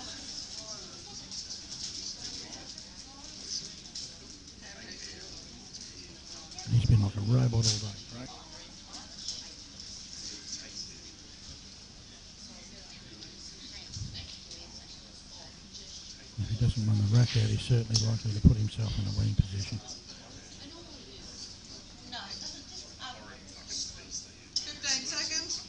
He's been like a robot all day, Craig. If he doesn't run the rack out, he's certainly likely to put himself in a winning position. 15 seconds.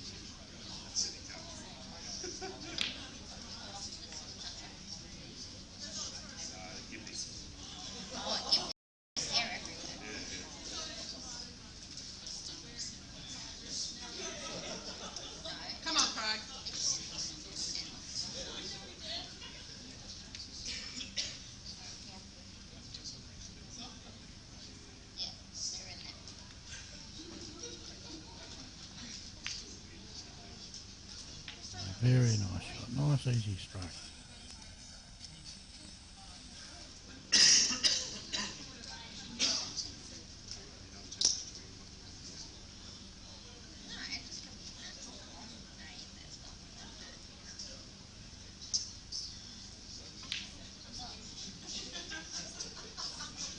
Come on, Craig. Very nice shot. Nice, easy stroke.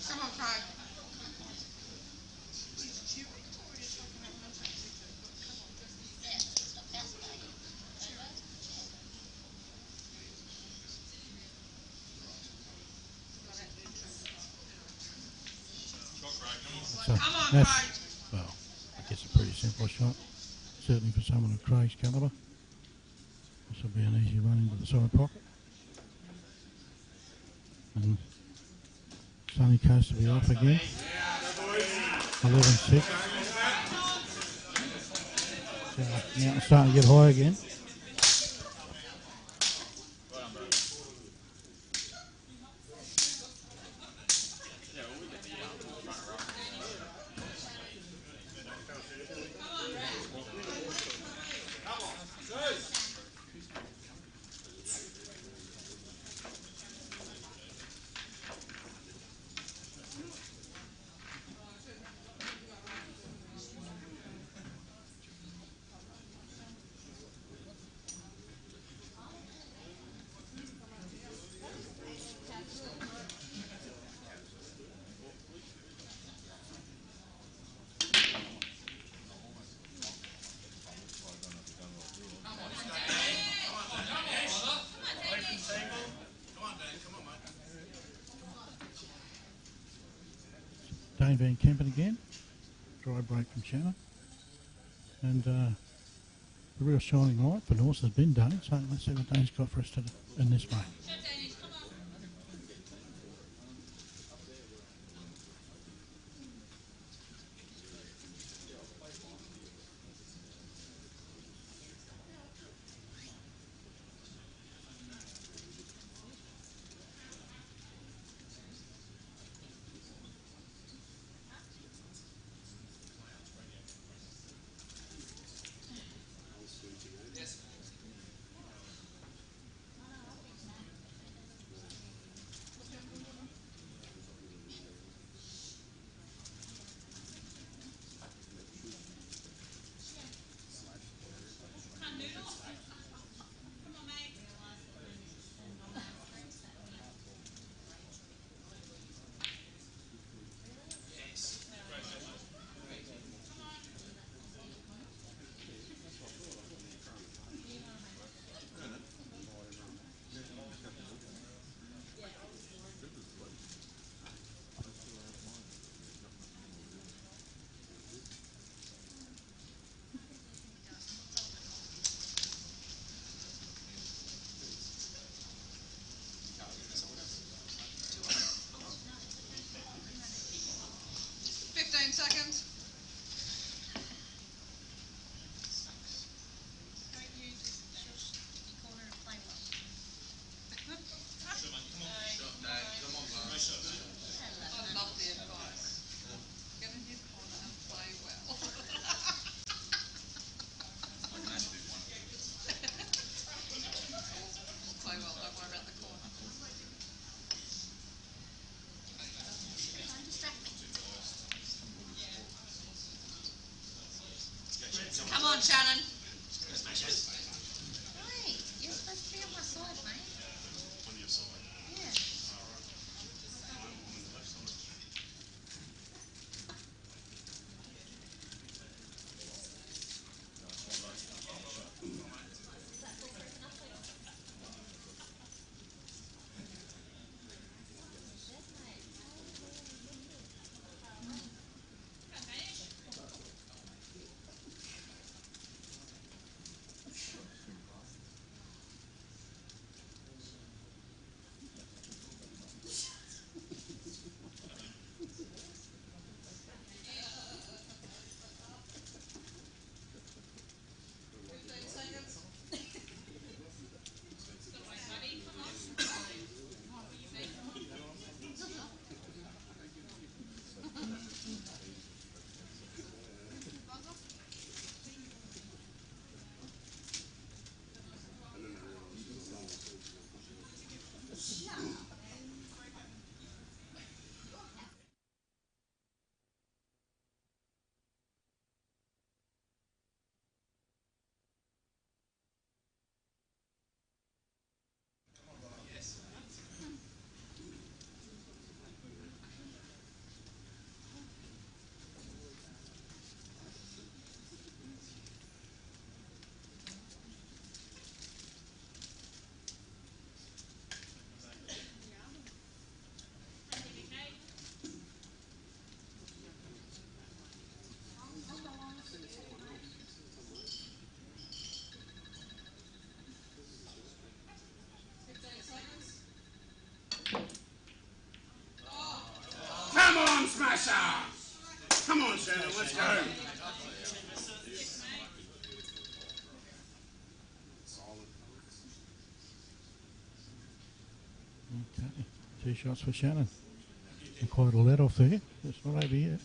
Come on, Craig. So Come on, that's, Craig. well, I guess a pretty simple shot. Certainly for someone of Craig's calibre. This will be an easy run into the side pocket. And Sunny Coast to be off again. 11-6. So now it's starting to get high again. Dane Van Kempen again. Dry break from Shannon. And the real shining light for North has been Dane, so let's see what Dane's got for us in this way. on, Shannon. Hey, you're supposed to be on my side, mate. On your side? Yeah. Come on, Smasher! Come on, Shannon, let's go. Okay, 2 shots for Shannon. And quite a let off there. It's not over yet.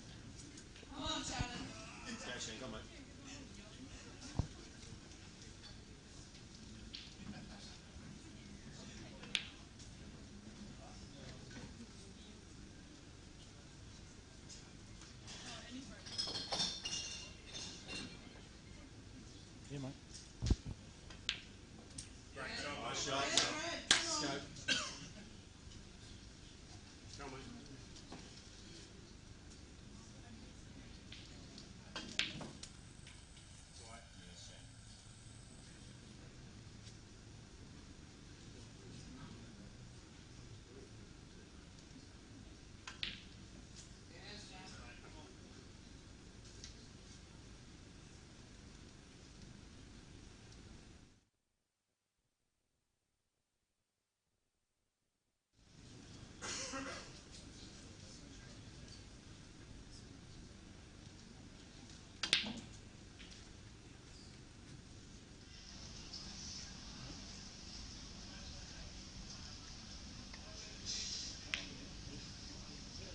Yeah, mate.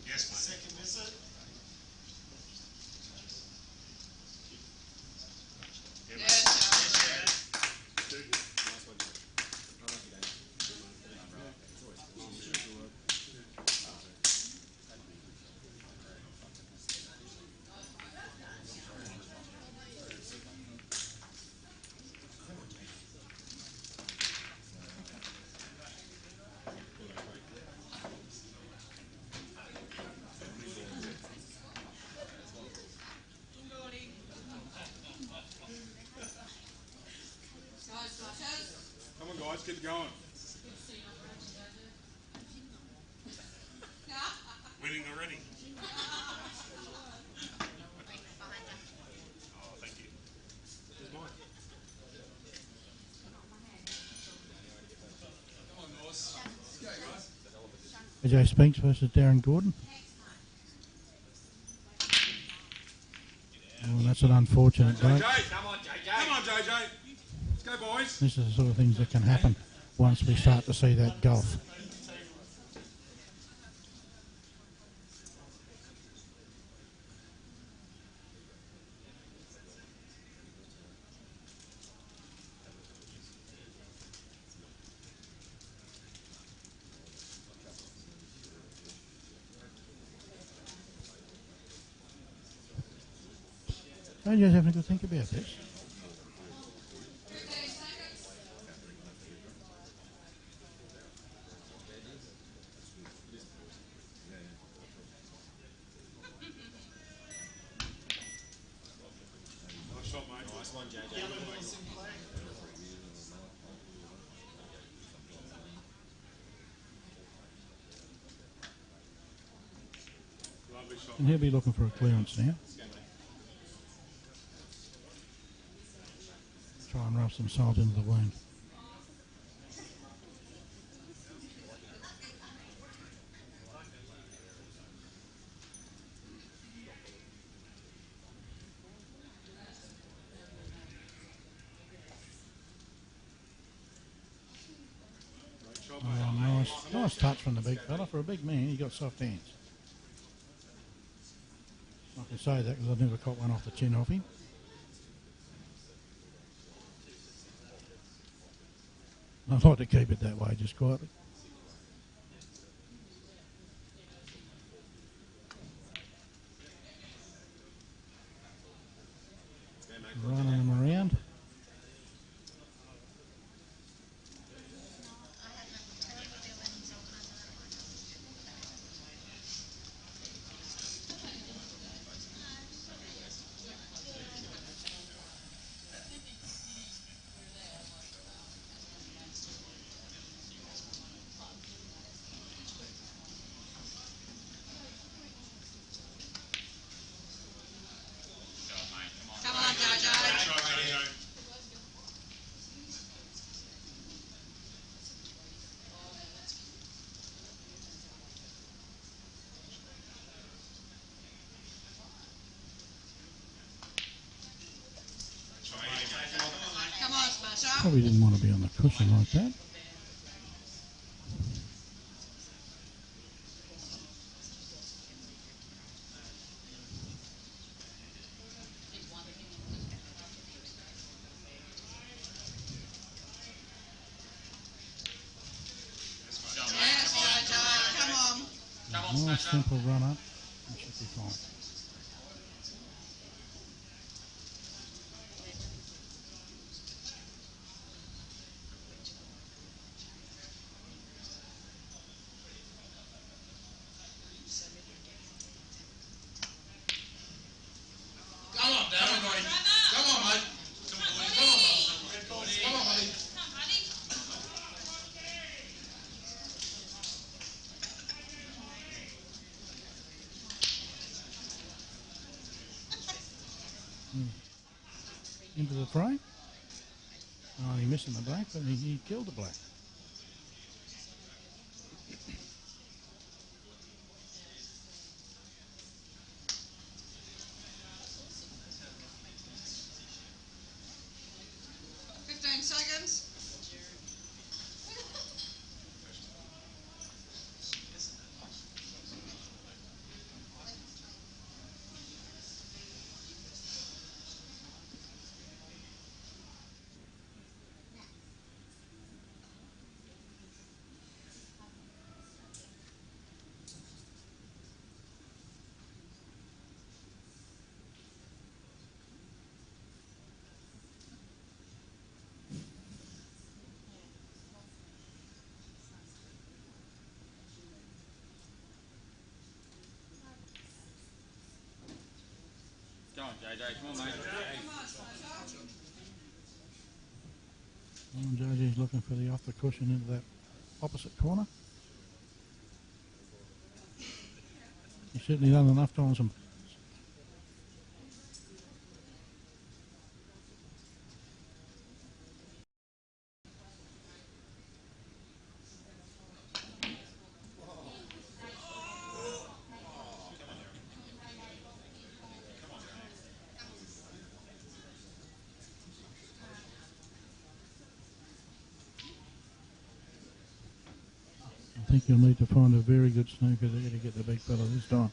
Yes, mate. Second visit. Come on, guys, keep it going. Winning already. Oh, thank you. Here's mine. AJ Spinks versus Darren Gordon. Well, that's an unfortunate break. JJ! Come on, JJ! Come on, JJ! Let's go, boys! This is the sort of things that can happen once we start to see that golf. AJ's having a good think about this. And he'll be looking for a clearance now. Try and rub some salt into the wound. Oh, nice touch from the big fella. For a big man, he got soft hands. I can say that because I've never caught one off the chin off him. I'd like to keep it that way, just quietly. Running him around. Come on, Jojo. Come on, Smasher. Probably didn't want to be on the cushion like that. Yes, Jojo. Come on. Nice simple run up. He should be fine. Come on, Darren, buddy. Come on, mate. Come on, buddy. Come on, buddy. Into the frame. Oh, he missing the black, but he killed the black. Seconds. Come on, JJ. Come on, mate. And JJ's looking for the off the cushion into that opposite corner. He's certainly done enough times. I think you'll need to find a very good snooker there to get the big fella this time.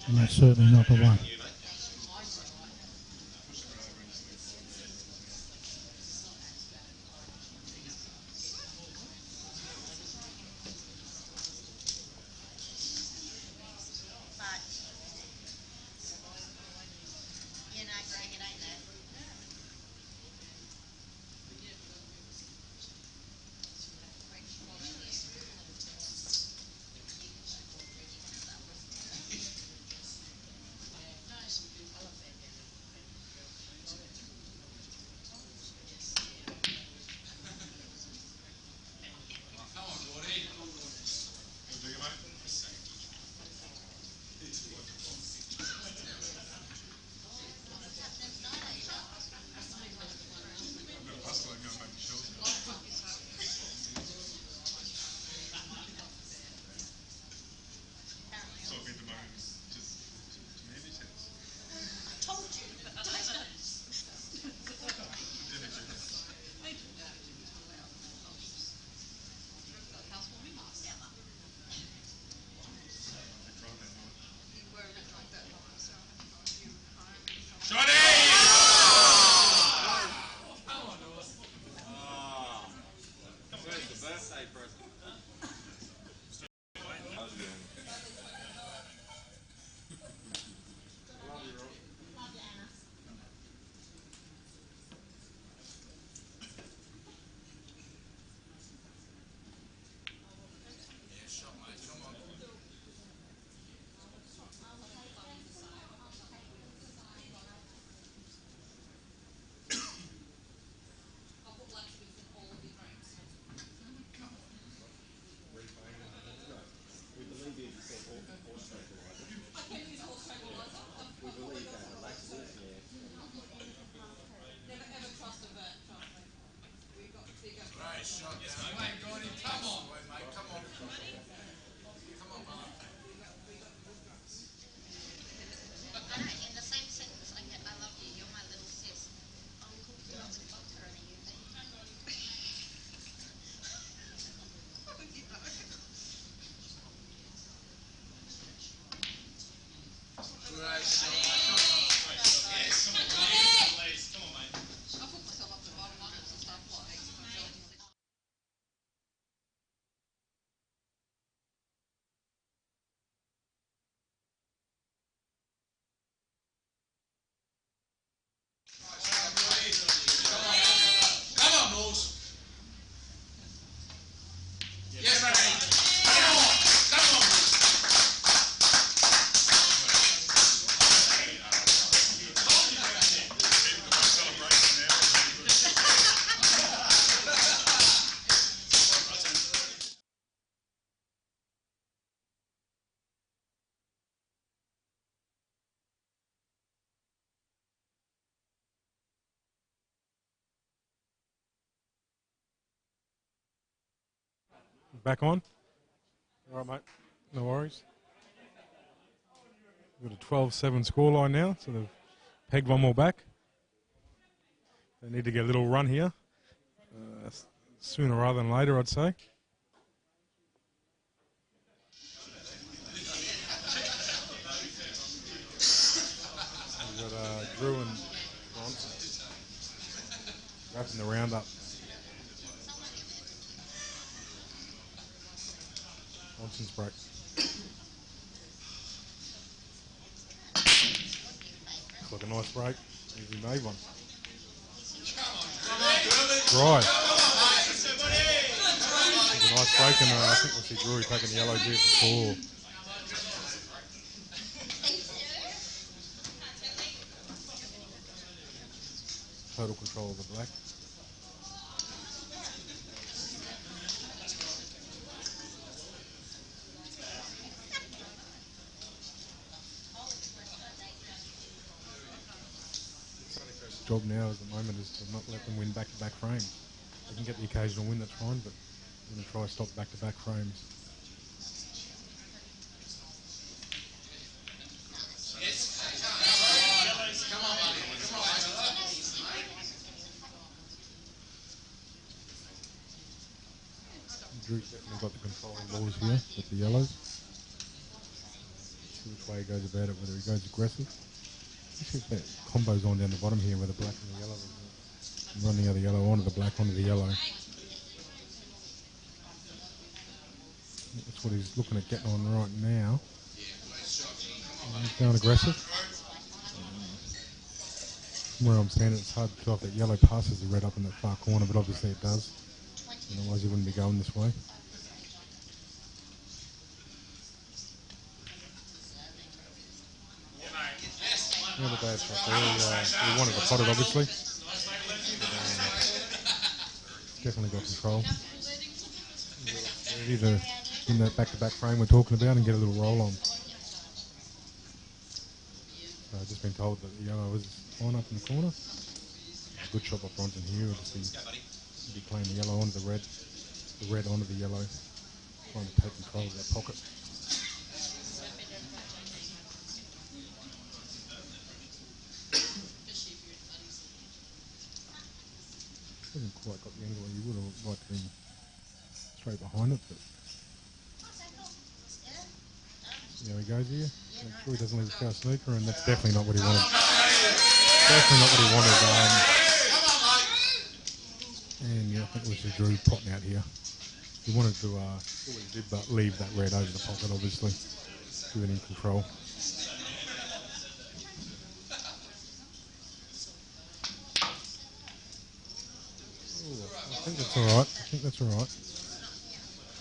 And that's certainly not the one. back on. All right, mate. No worries. We've got a 12-7 scoreline now, so they've pegged one more back. They need to get a little run here. Sooner rather than later, I'd say. We've got Drew and Bronson wrapping the round up. Bronson's break. Looks like a nice break. Easy made one. Dry. It's a nice break, and I think we'll see Drury taking the yellow here for 4. Total control of the black. Job now at the moment is to not let them win back-to-back frames. They can get the occasional win, that's fine, but we're going to try to stop back-to-back frames. Drew's definitely got the controlling balls here with the yellows. See which way he goes about it, whether he goes aggressive. Let's see if that combo's on down the bottom here where the black and the yellow is. Run the other yellow onto the black, onto the yellow. That's what he's looking at getting on right now. He's going aggressive. From where I'm standing, it's hard to tell if that yellow passes the red up in that far corner, but obviously it does. Otherwise he wouldn't be going this way. Another bad shot there. He wanted to pot it, obviously. Definitely got control. Either in that back-to-back frame we're talking about and get a little roll on. I've just been told that the yellow is on up in the corner. Good shot by Bronson here. Obviously, he'll be playing the yellow onto the red onto the yellow, trying to take control of that pocket. Hasn't quite got the angle you would have liked to be straight behind it, but there he goes here. Make sure he doesn't leave a foul snooker, and that's definitely not what he wanted. Definitely not what he wanted. And yeah, I think it was just Drew potting out here. He wanted to leave that red over the pocket, obviously, giving him control. I think that's alright. I think that's alright.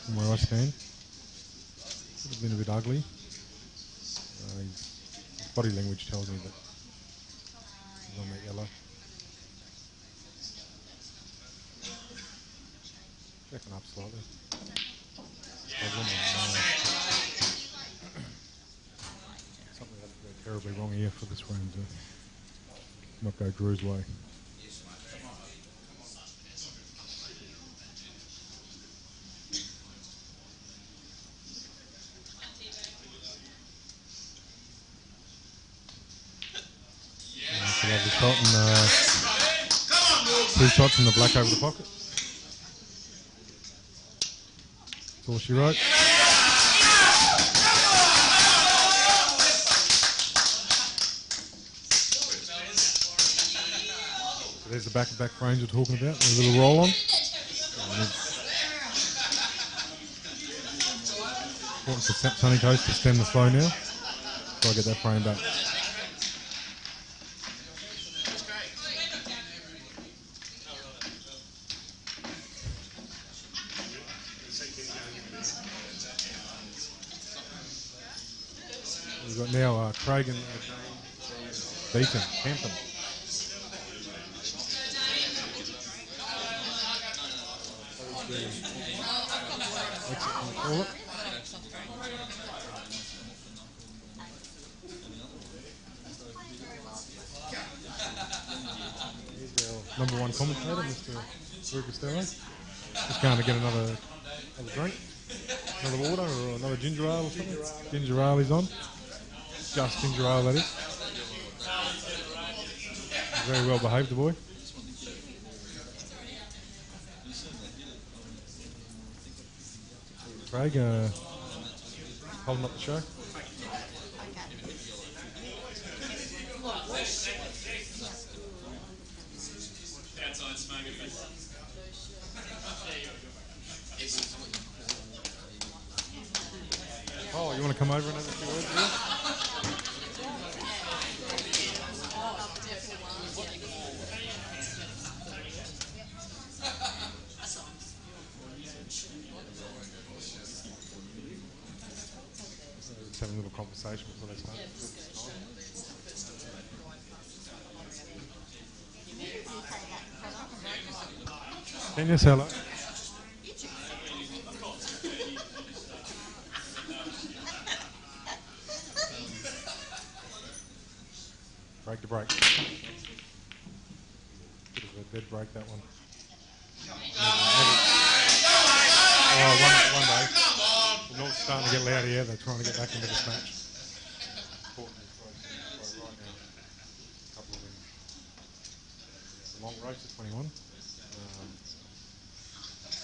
From where I stand. Could have been a bit ugly. His body language tells me that he's on that yellow. Checking up slightly. Something has to go terribly wrong here for this round to not go Drew's way. That's a lovely shot, and 2 shots from the black over the pocket. That's all she wrote. So there's the back-to-back frames we're talking about, a little roll on. Important for Sunny Coast to stem the flow now. Try to get that frame back. We've got now Craig and Beacon, Hampton. Call it. Here's our #1 commentator, Mr. Drew Costello. Just going to get another drink. Another water or another ginger ale or something? Ginger ale is on. Just ginger ale, that is. Very well behaved, the boy. Craig, holding up the show. Outside smoking. Oh, you want to come over and have a few words here? Just having a little conversation before they start. Can you say hello? Break the break. Bit of a dead break, that one. One day. The North's starting to get loud here. They're trying to get back into this match. Long race at 21.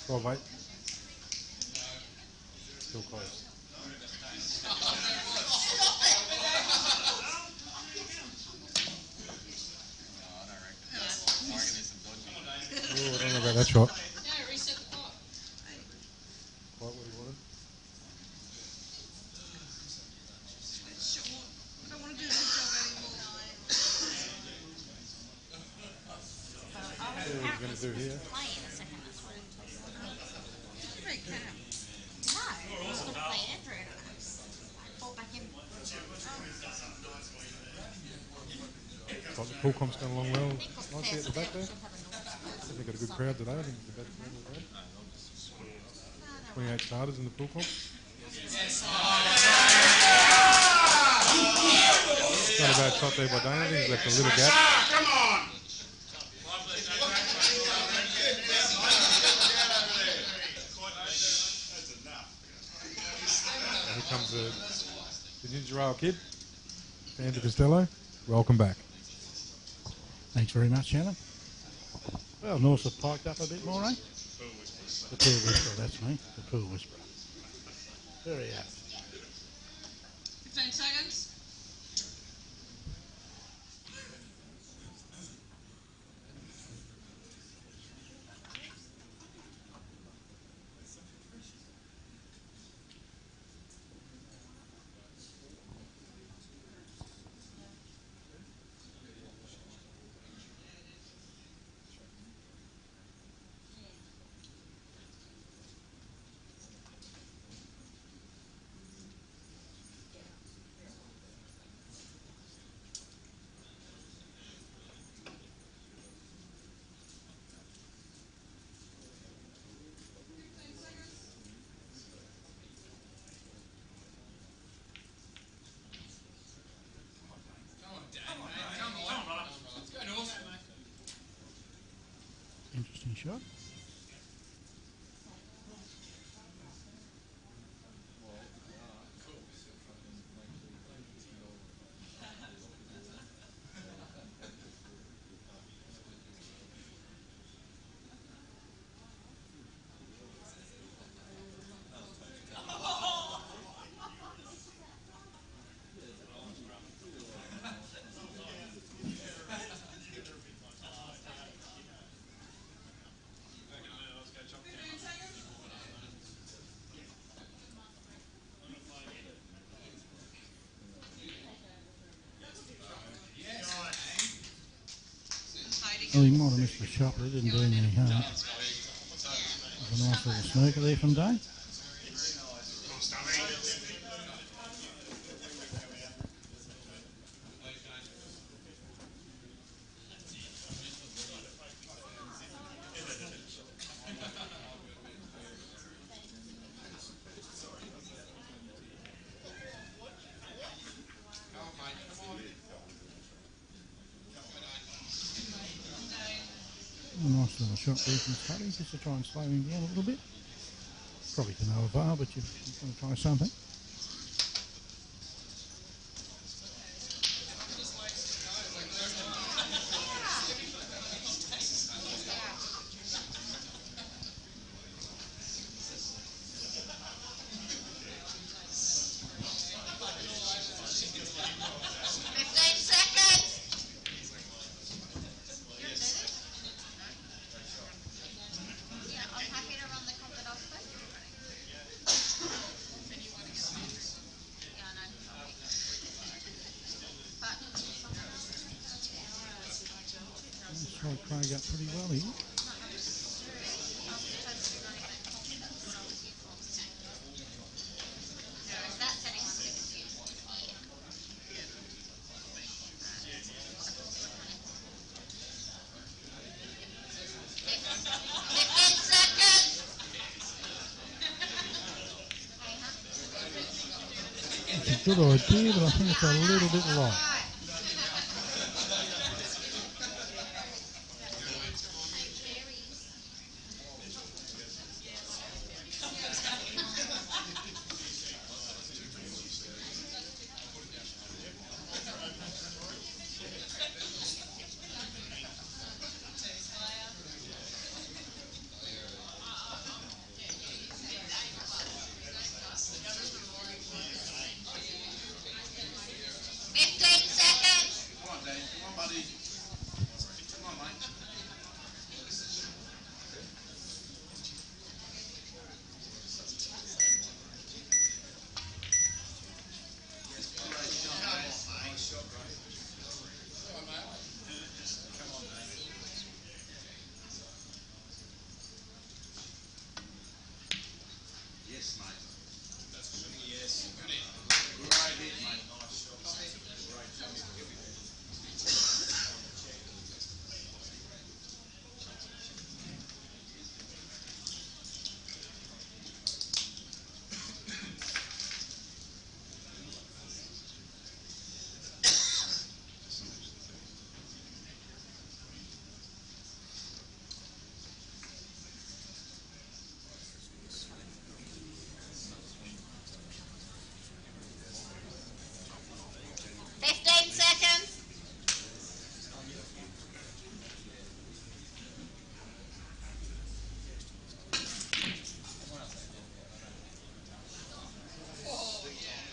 12-8. Still close. Oh, I don't know about that shot. Quite what he wanted. I don't want to do this job anymore. What are we going to do here? Like the pool comp's going along well. Nicely at the back there. I think they've got a good crowd today. I think it's the best crowd we've had. 28 starters in the pool comp. Not a bad shot there by Dana. I think he's left a little gap. Come on! And here comes the ginger ale kid, Andy Costello. Welcome back. Thanks very much, Shannon. Well, North have piked up a bit more, eh? The pool whisperer, that's me. The pool whisperer. Very apt. 15 seconds. Interesting shot. Well, he might have missed the shot, but it didn't do him any harm. There's a nice little snooker there from Dane. A nice little shot there from Scotty, just to try and slow him down a little bit. Probably to no avail, but you're going to try something. Slowed Craig up pretty well here. It's a good idea, but I think it's a little bit light.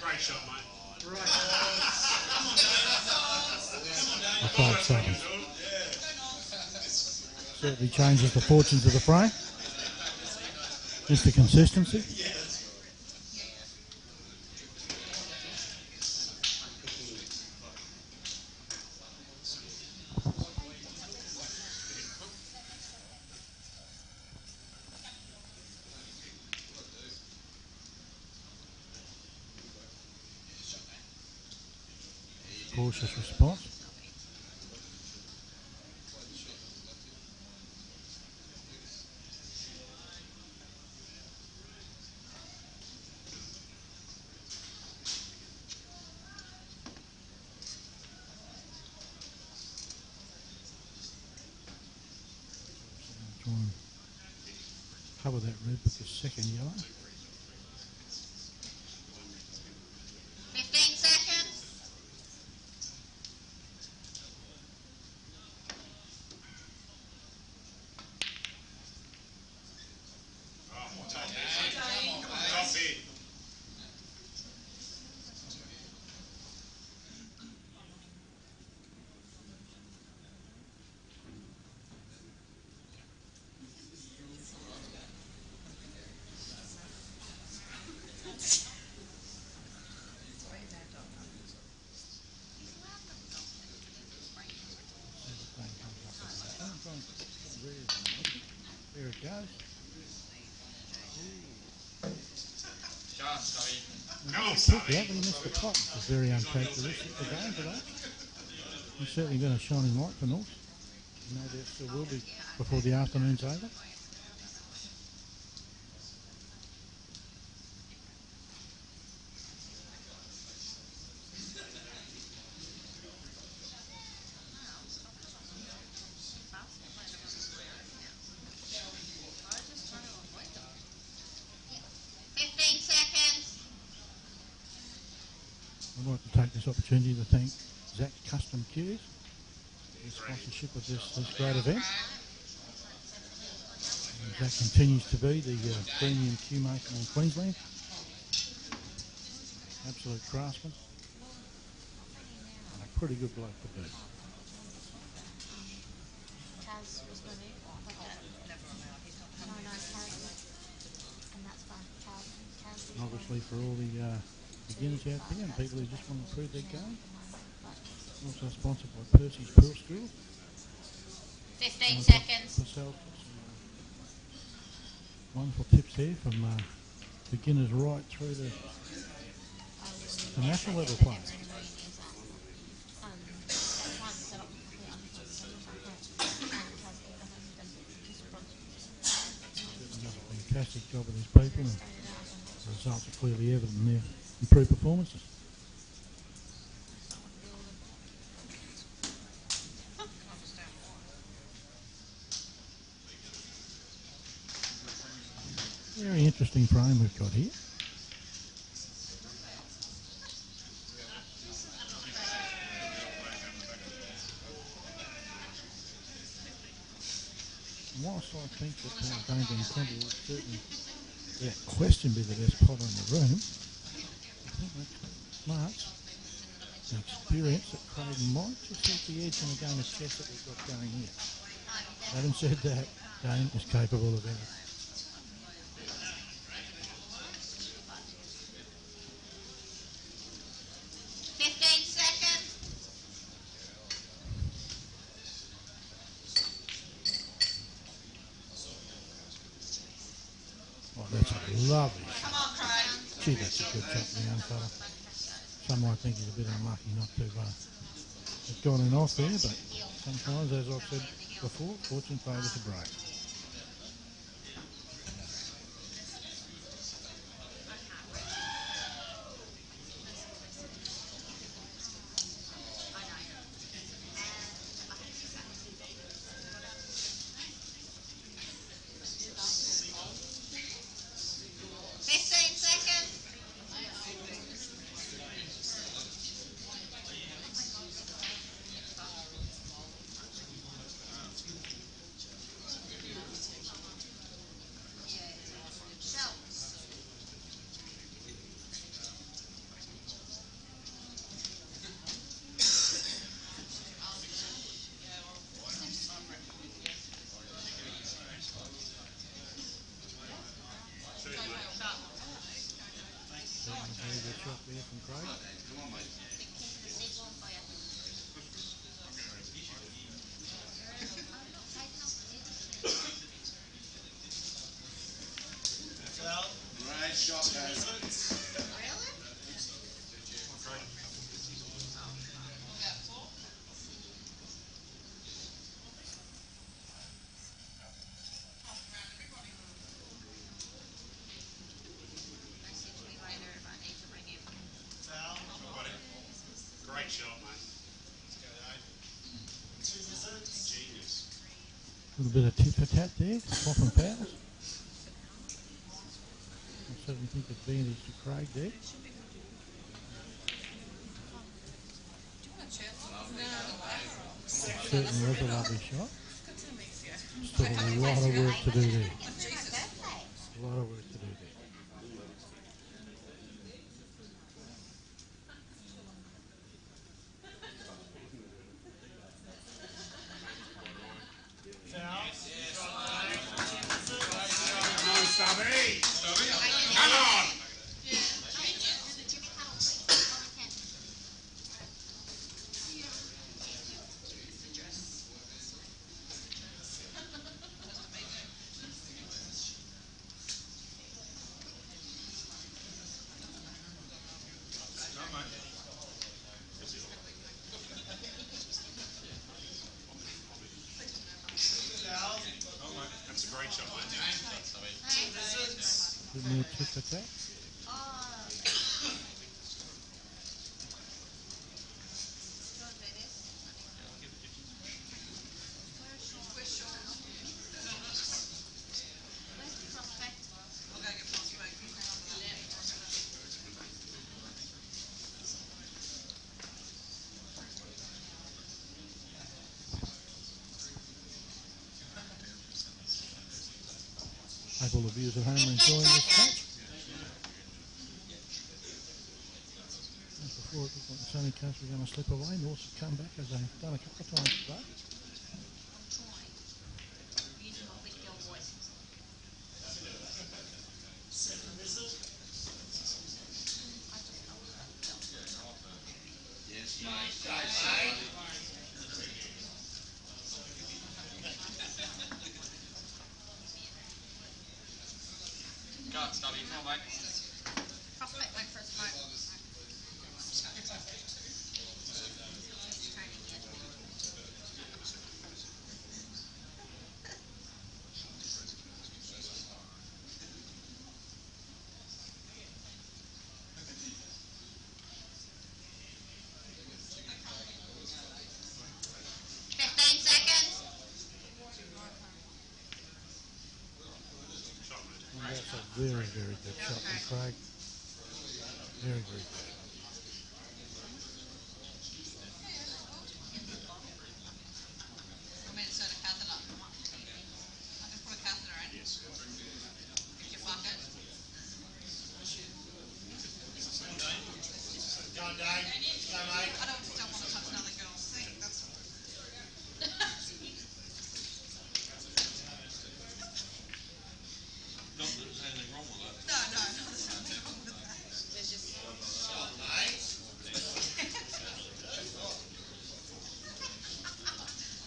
Great shot, mate. I tried something. Certainly changes the fortunes of the fray. Just the consistency. Cautious response. Try and cover that red with the second yellow. 15 seconds. Top hit. There it goes. Come on, Took Sonny. that, but he missed the pot. It's very uncharacteristic of the game today. He's certainly been a shining light for North. No doubt still will be before the afternoon's over. this opportunity to thank Zach Custom Cues for the sponsorship of this great event. And Zach continues to be the premium cue maker in Queensland. Absolute craftsman. And a pretty good bloke to boot. Kaz was going to, but no, Kaz, and that's fine. Kaz is Obviously for all the beginners out there and people who just want to improve their game. Also sponsored by Percy's Pearl School. 15 seconds. Myself, wonderful tips there from beginners right through to the national level players. Certainly does a fantastic job with his people, and the results are clearly evident in their improved performances. Very interesting frame we've got here. And whilst I think that Dane Van Clemble will certainly, without question, be the best potter in the room, I think that smarts and experience that Craig might just have the edge in the game of chess that we've got going here. Having said that, Dane is capable of anything. 15 seconds. Oh, that's a lovely shot. Come on, Craig. Gee, that's a good shot from the young fella. Some might think he's a bit unlucky not to have gone in off there, but sometimes, as I've said before, fortune favours the brave. Very good shot there from Craig. Great shot, guys. Great shot, mate. Genius. A little bit of tit for tat there, swapping fouls. I certainly think advantage to Craig there. Certainly was a lovely shot. Still a lot of work to do there. A lot of work to do there. Come on, Stubby. Come on. That's a great shot, mate. A bit more tit for tat. Hope all the viewers at home are enjoying this match. And before it looks like the Sunny Coast we're going to slip away, North have come back as they've done a couple of times today. Go on, Stubby, come on, mate. Prospect like for a smoke. And that's a very, very good shot from Craig. Very, very good. I mean, it's sort of catheter. I just put a catheter in. Yes. Pick your bucket. Go on, Dave. Go, mate. I just don't want to touch another girl's thing. That's all. Not that there's anything wrong with it. No, there's nothing wrong with that. There's just... Shot, mate.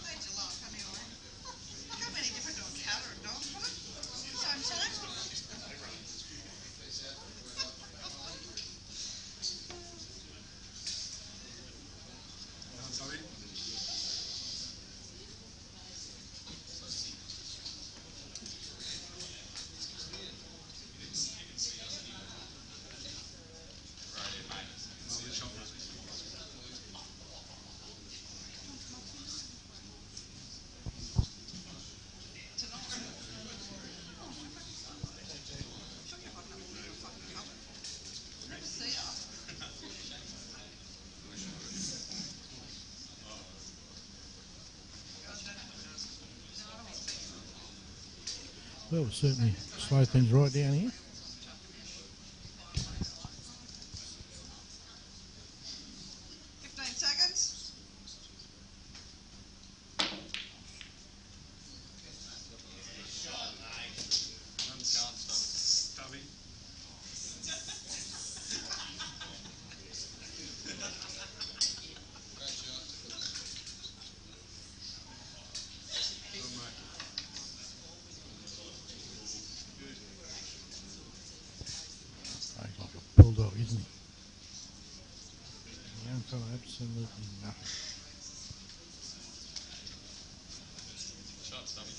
Made you laugh, haven't you, Owen? Look how many different dogs catheter and dogs put it. Same time. Sorry. Well, we'll certainly slow things right down here. Seconds. Stubby. He's like a bulldog, isn't he? The young fellow, absolutely nothing. Shot, Stubby.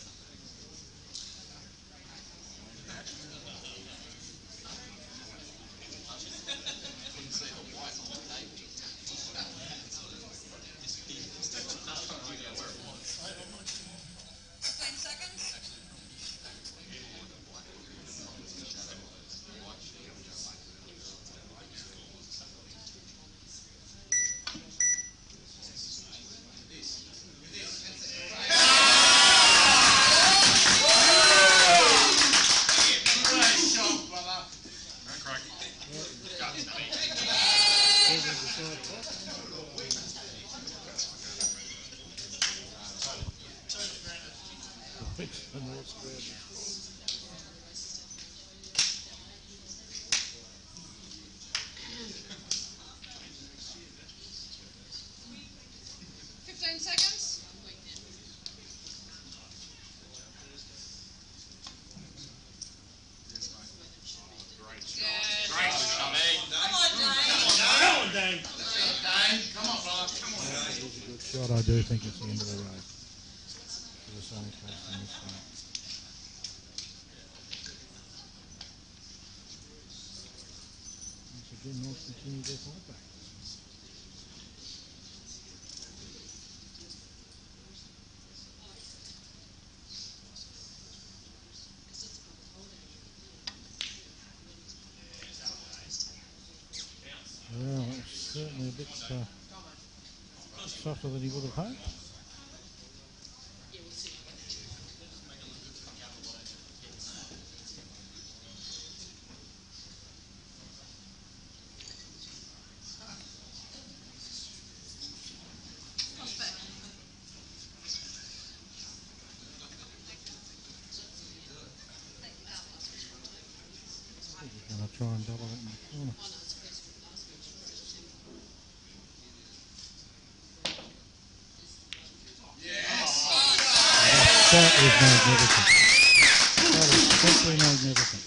The North square. 15 seconds. Yes. Great, Stubby. Come on, Dave. Come on, brother. Come on, Dave. It's a good shot. I do think it's the end of the road for the Sunny Coast in this one. Once again, North continue their fight back. Well, that's certainly a bit softer than he would have hoped. I'll try and double it in the corner. That is magnificent. That is simply magnificent.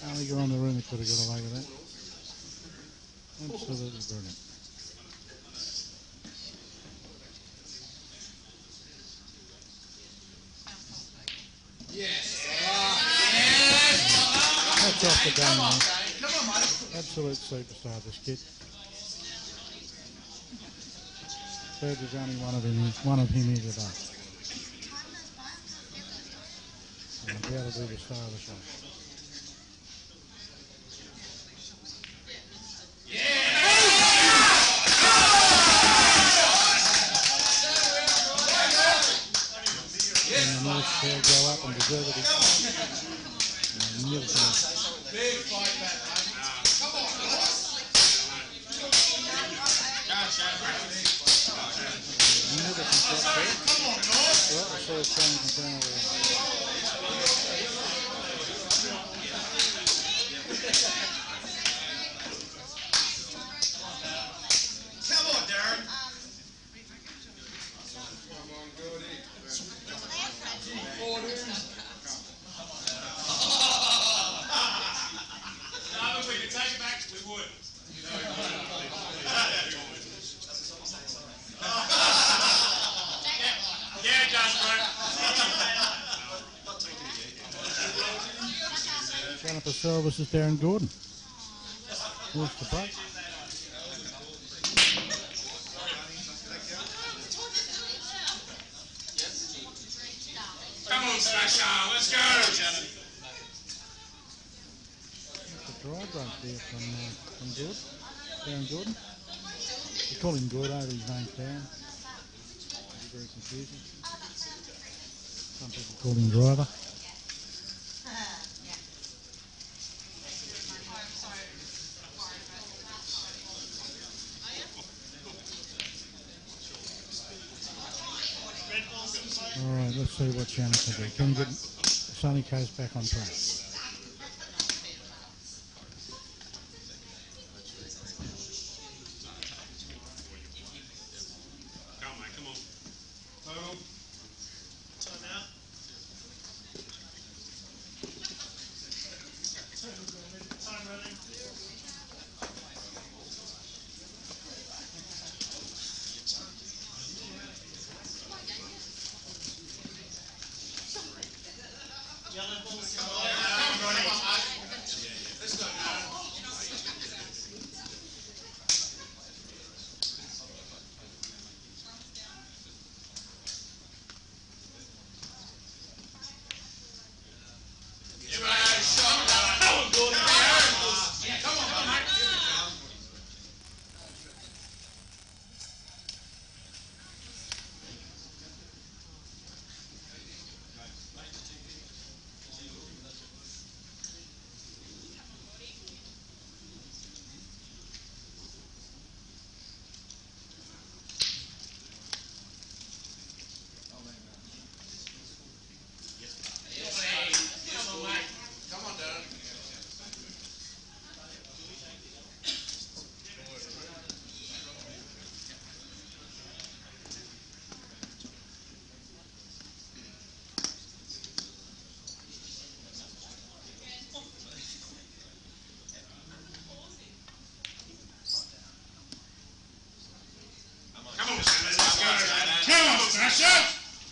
Only go on the room that could have got away with that. Absolutely brilliant. That's off the game, man. Absolute superstar, this kid. Third is only one of him here today. And I'll be able to be the star of the show. And the North will go up and deserve it. Magnificent. Well, I saw it coming from down over there. Come on, Darren. If we could take it back, we would. Yeah, Jasper. Jennifer Silver versus Darren Gordon. What's the break? Come on, Smasher, let's go. That's a dry break there from Gordon. Darren Gordon. We call him Gordon over his name's Darren. It's very confusing. Some people call him Driver. Alright, let's see what Shannon can do. Can we get Sunny Coast back on track? Come on, mate, come on. Total. Time out. Time running.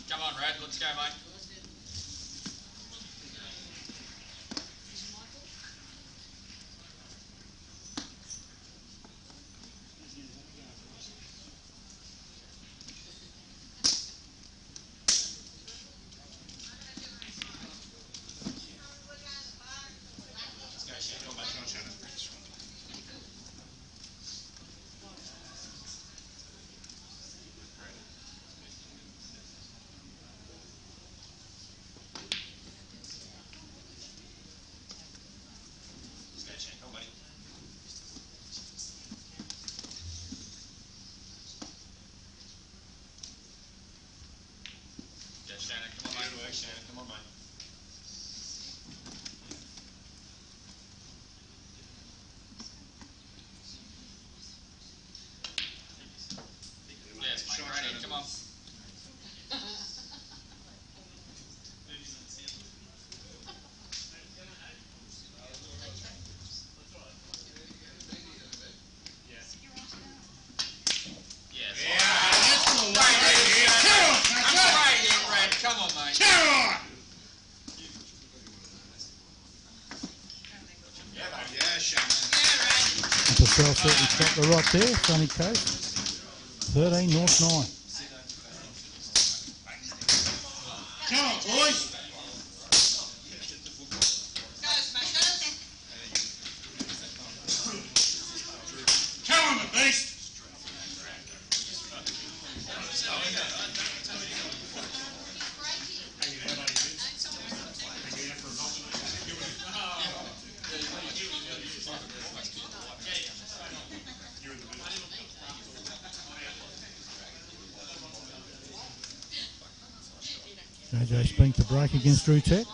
Come on, Red, let's go, mate. Shannon, come on, mate. Shannon, come on, mate. well set and stop the right there. Sunny Coast. 13 North 9. Come on, boys. Come on, the beast. JJ Spink to break against Drew Tech. Get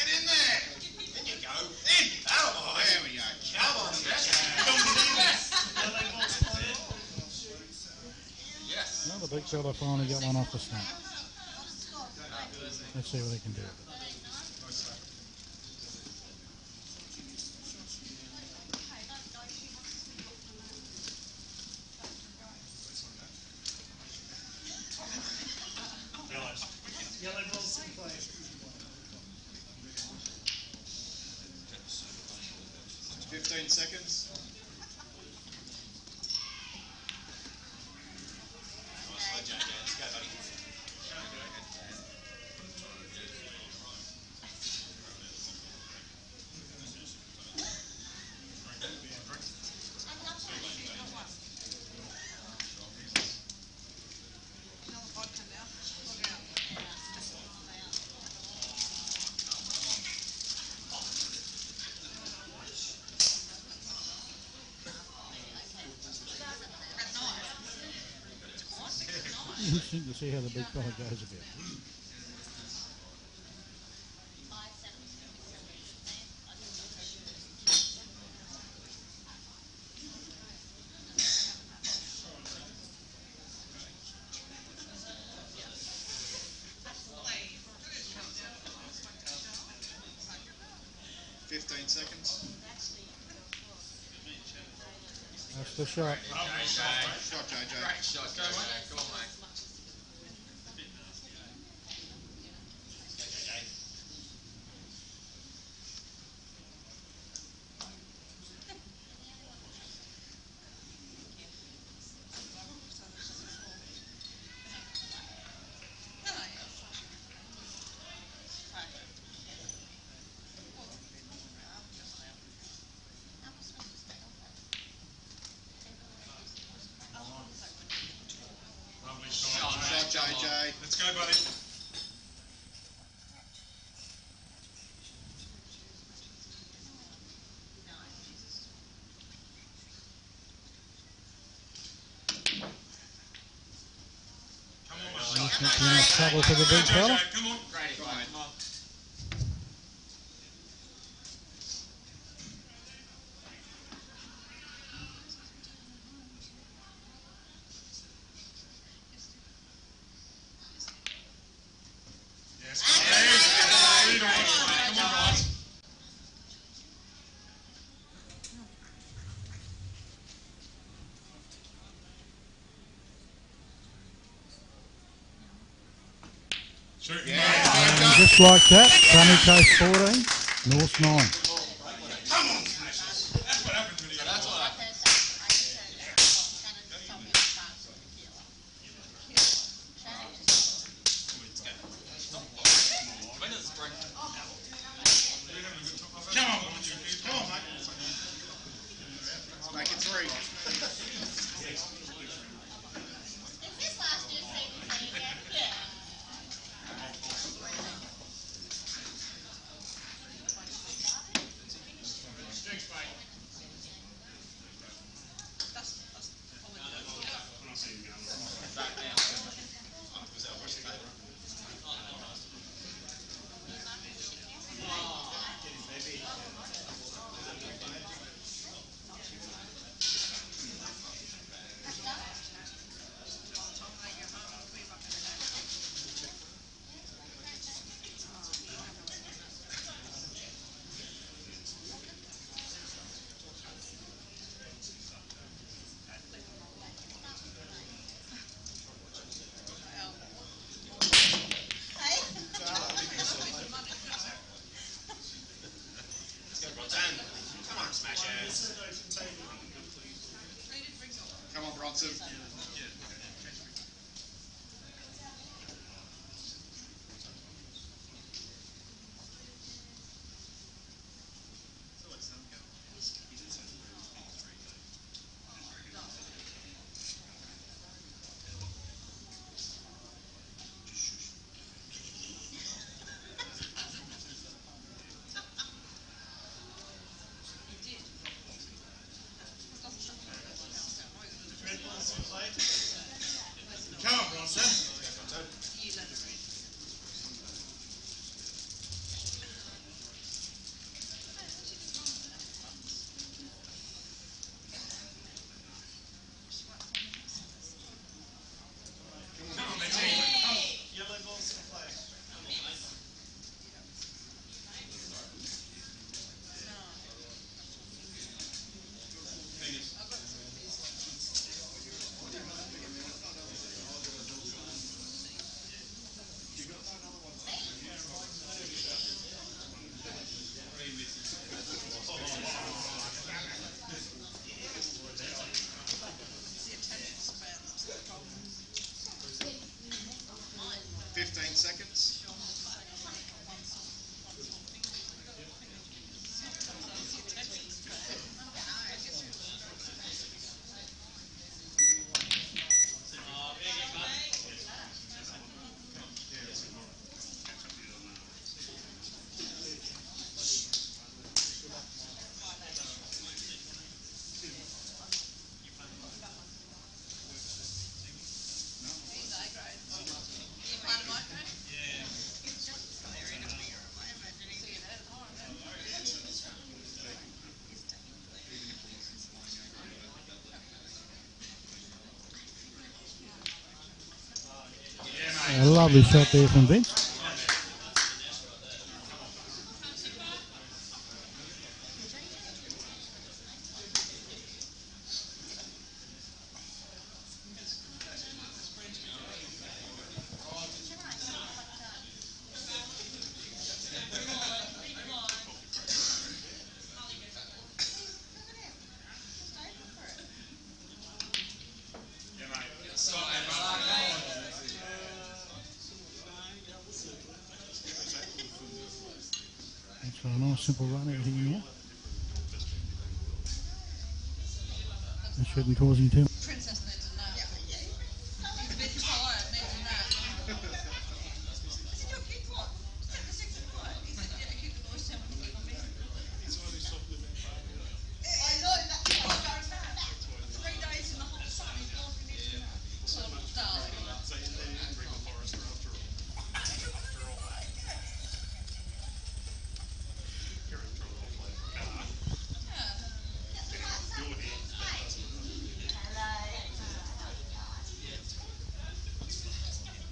in there. In you go. In. Oh, there we go. Come on, yes. Another big fella finally got one off the stump. Let's see what he can do. 15 seconds. Interesting to see how the big fella goes a bit. Seconds. That's the shot. Shot, JJ. Great shot, JJ. Go on, mate. Shot, JJ. Let's go, buddy. Trouble for the big fella. Come on. Great, come on. And just like that, Sunny Coast 14, North 9. Come on, Smashers. That's what happens when you That's what I When does it break? Come on, come on, mate. Let's make it 3. Lovely shot there from Vince. That's got a nice simple run out here now. That shouldn't cause him too much. Princess needs a nap. He's a bit tired, needs a nap. I said, "Yo, keep what? Take the 6 o'clock." He said, "Yeah, keep the noise down when you come in." I know, that's why I don't nap. 3 days in the hot sun, he's like, he needs a nap. So, darling.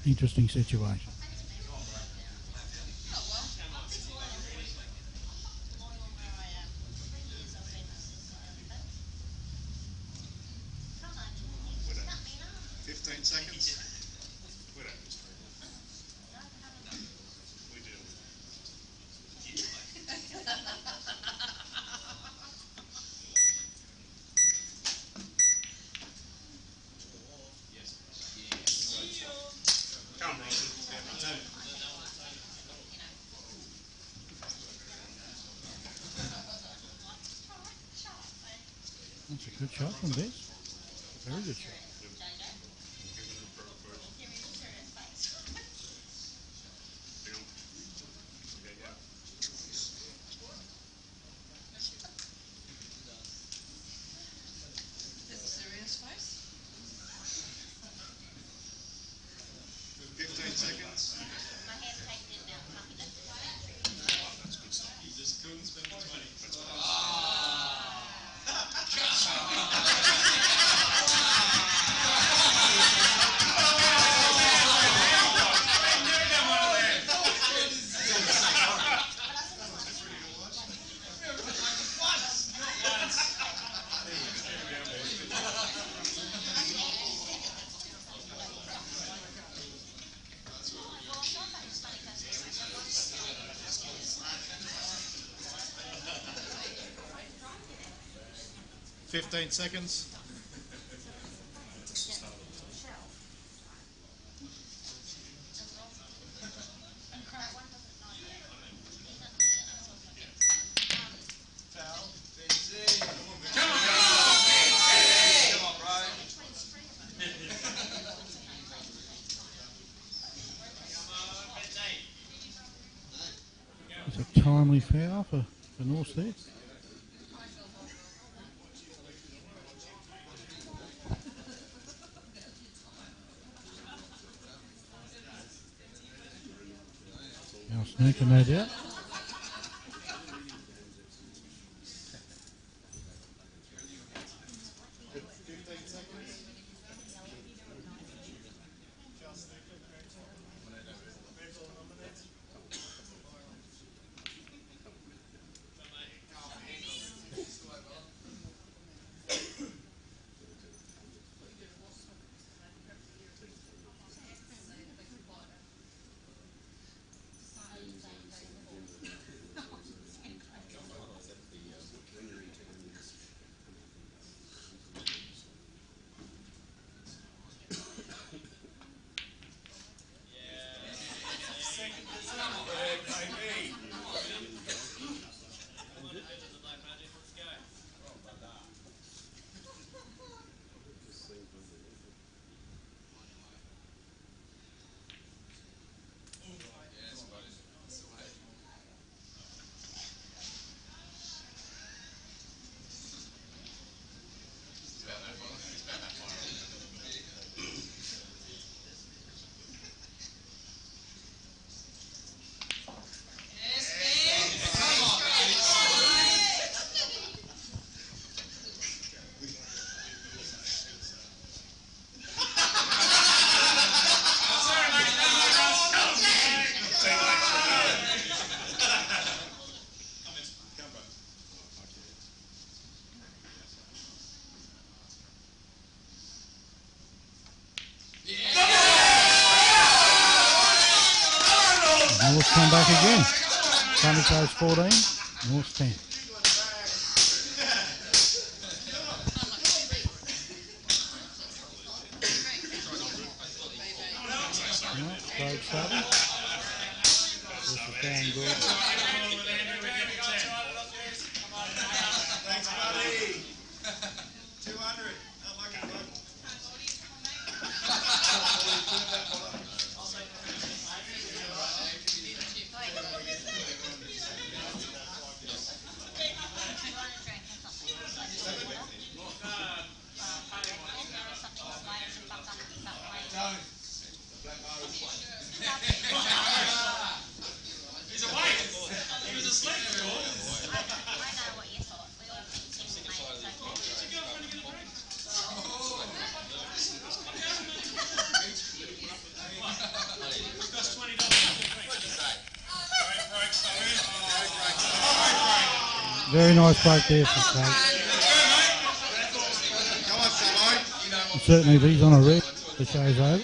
Interesting situation. That's a good shot from Vince. A very good shot. There's a serious face. 15 seconds. Fifteen seconds. It's a timely foul for North there. Now Snooker, no doubt. come back again. Sunny Coast 14, North 10. Craig Stubben. This is down good. Thanks, buddy. 200. Unlucky bloke. He's awake. He was asleep. I know what you thought. We all think mate, so Very nice break there for Craig. Come on, Samo. Certainly if he's on a red, the show's over.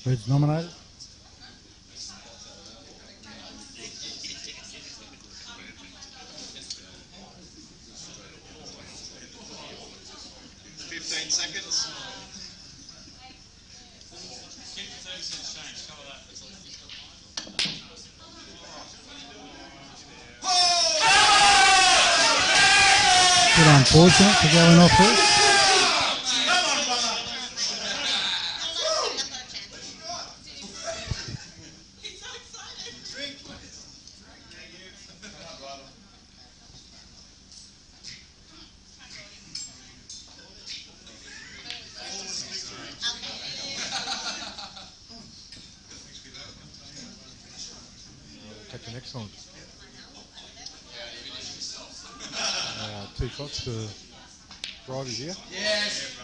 Red's nominated. Seconds. Bit unfortunate for going off there. Catch you next time. 2 shots to drive you here. Yes.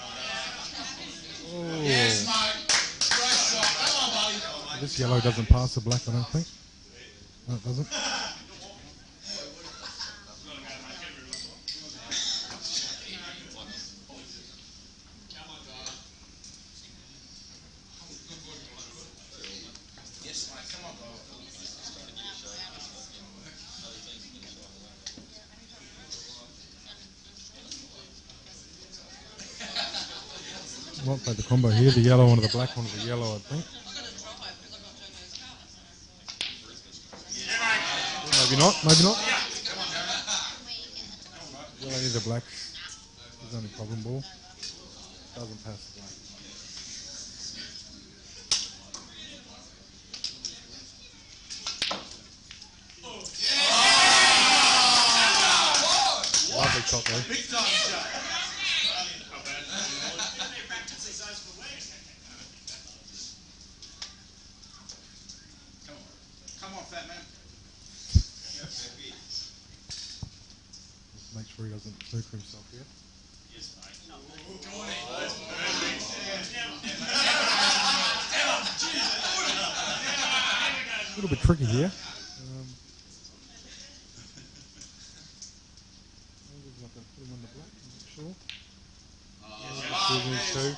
Oh. Yes, mate. Great shot. Come on, buddy. This yellow doesn't pass the black, I don't think. No, it doesn't. Yes, mate. Come on, bro. Might play the combo here. The yellow one to the black one to the yellow, I think. Maybe not. Maybe not. Yellow near the black. His only problem ball. Doesn't pass the black. Lovely shot though. Big time shot. Come on, fat man. Make sure he doesn't snooker himself here. A little bit tricky here. He's not going to put him on the black, I'm not sure. Two.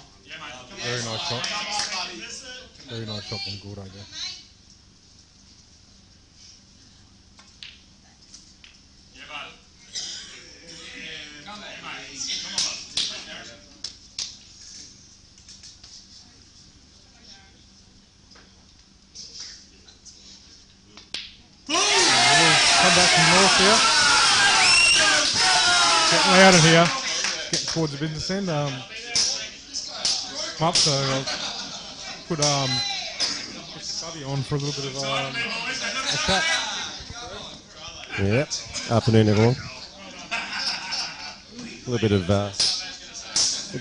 Very nice shot. Very nice shot from Gordo there. Come back from north here. Getting loud in here. Getting towards the business end. Up, so I'll put Buddy on for a little bit of a chat. Yeah. Afternoon, everyone. A little bit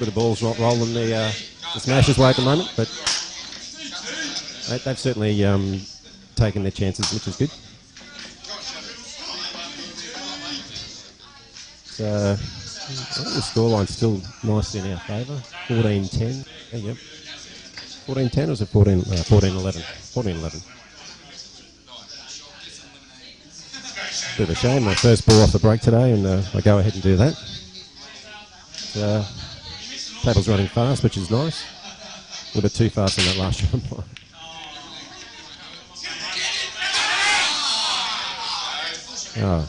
of balls not rolling the Smashers way at the moment, but they've certainly taken their chances, which is good. So I think the scoreline's still nicely in our favour. 14-10. Yep. 14-10 or is it 14-11? 14-11. Bit of a shame, my first ball off the break today, and I go ahead and do that. Table's running fast, which is nice. A little bit too fast on that last shot. Oh.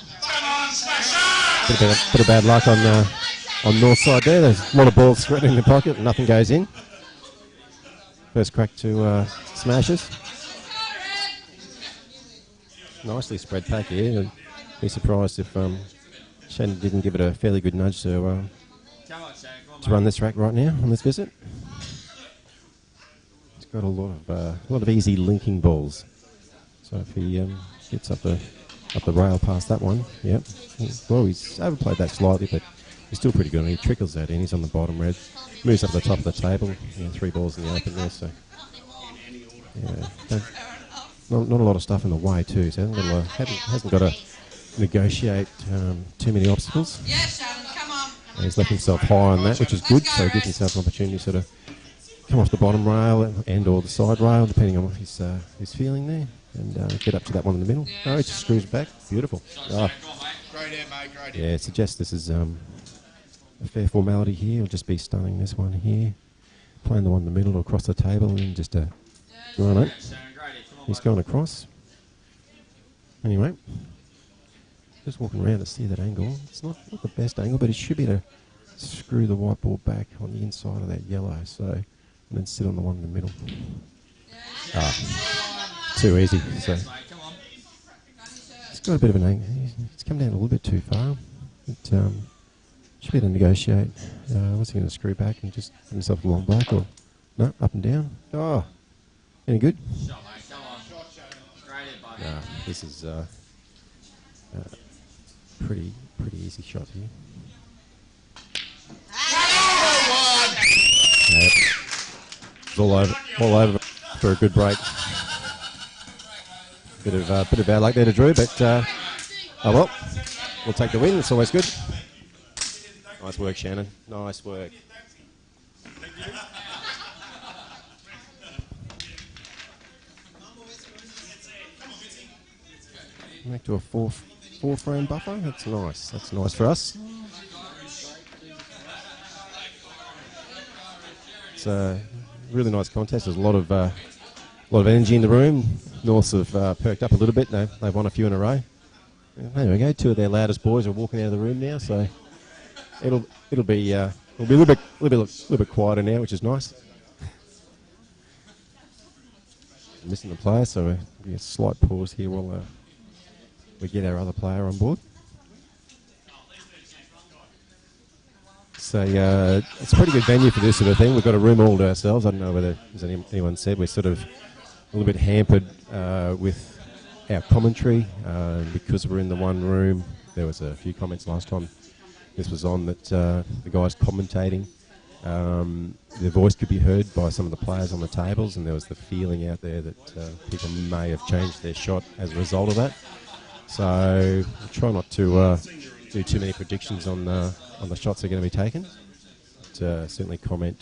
Bit of bad luck on north side there. There's a lot of balls threatening the pocket, and nothing goes in. First crack to smashes. Nicely spread pack here. I'd be surprised if Shannon didn't give it a fairly good nudge to run this rack right now on this visit. It's got a lot of easy linking balls. So if he gets up the rail past that one, yep. Well, he's overplayed that slightly, but he's still pretty good. He trickles that in. He's on the bottom red, moves up to the top of the table. 3 balls in the open there. So yeah, not a lot of stuff in the way too. So hasn't got to negotiate too many obstacles. Yeah, Shannon, come on. And he's left himself high on that, which is good. So he gives himself an opportunity to sort of come off the bottom rail and or the side rail, depending on what he's feeling there, and get up to that one in the middle. Oh, he just screws back. Beautiful. Oh. Yeah, it suggests this is a fair formality here. He'll just be stunning this one here, playing the one in the middle across the table, and just run it. He's going across. Anyway, just walking around to see that angle. It's not the best angle, but he should be able to screw the white ball back on the inside of that yellow. So, and then sit on the one in the middle. Too easy. So it's got a bit of an angle. It's come down a little bit too far. It should be able to negotiate. What's he going to screw back and just give himself a long break, or no, up and down? Oh, any good? No, this is pretty easy shot here. It's all over for a good break. Bit of bad luck there to Drew, but oh well, we'll take the win. It's always good. Nice work, Shannon. Nice work. Back to a four frame buffer. That's nice. That's nice for us. It's a really nice contest. There's a lot of energy in the room. Norths have perked up a little bit. They've won a few in a row. There we go. 2 of their loudest boys are walking out of the room now. So it'll be a little bit quieter now, which is nice. Missing the player, so there'll be a slight pause here while we get our other player on board. So it's a pretty good venue for this sort of thing. We've got a room all to ourselves. I don't know whether anyone said we're sort of a little bit hampered with our commentary because we're in the one room. There was a few comments last time this was on that the guys commentating, their voice could be heard by some of the players on the tables, and there was the feeling out there that people may have changed their shot as a result of that. So I'll try not to do too many predictions on the shots that are going to be taken. But, certainly comment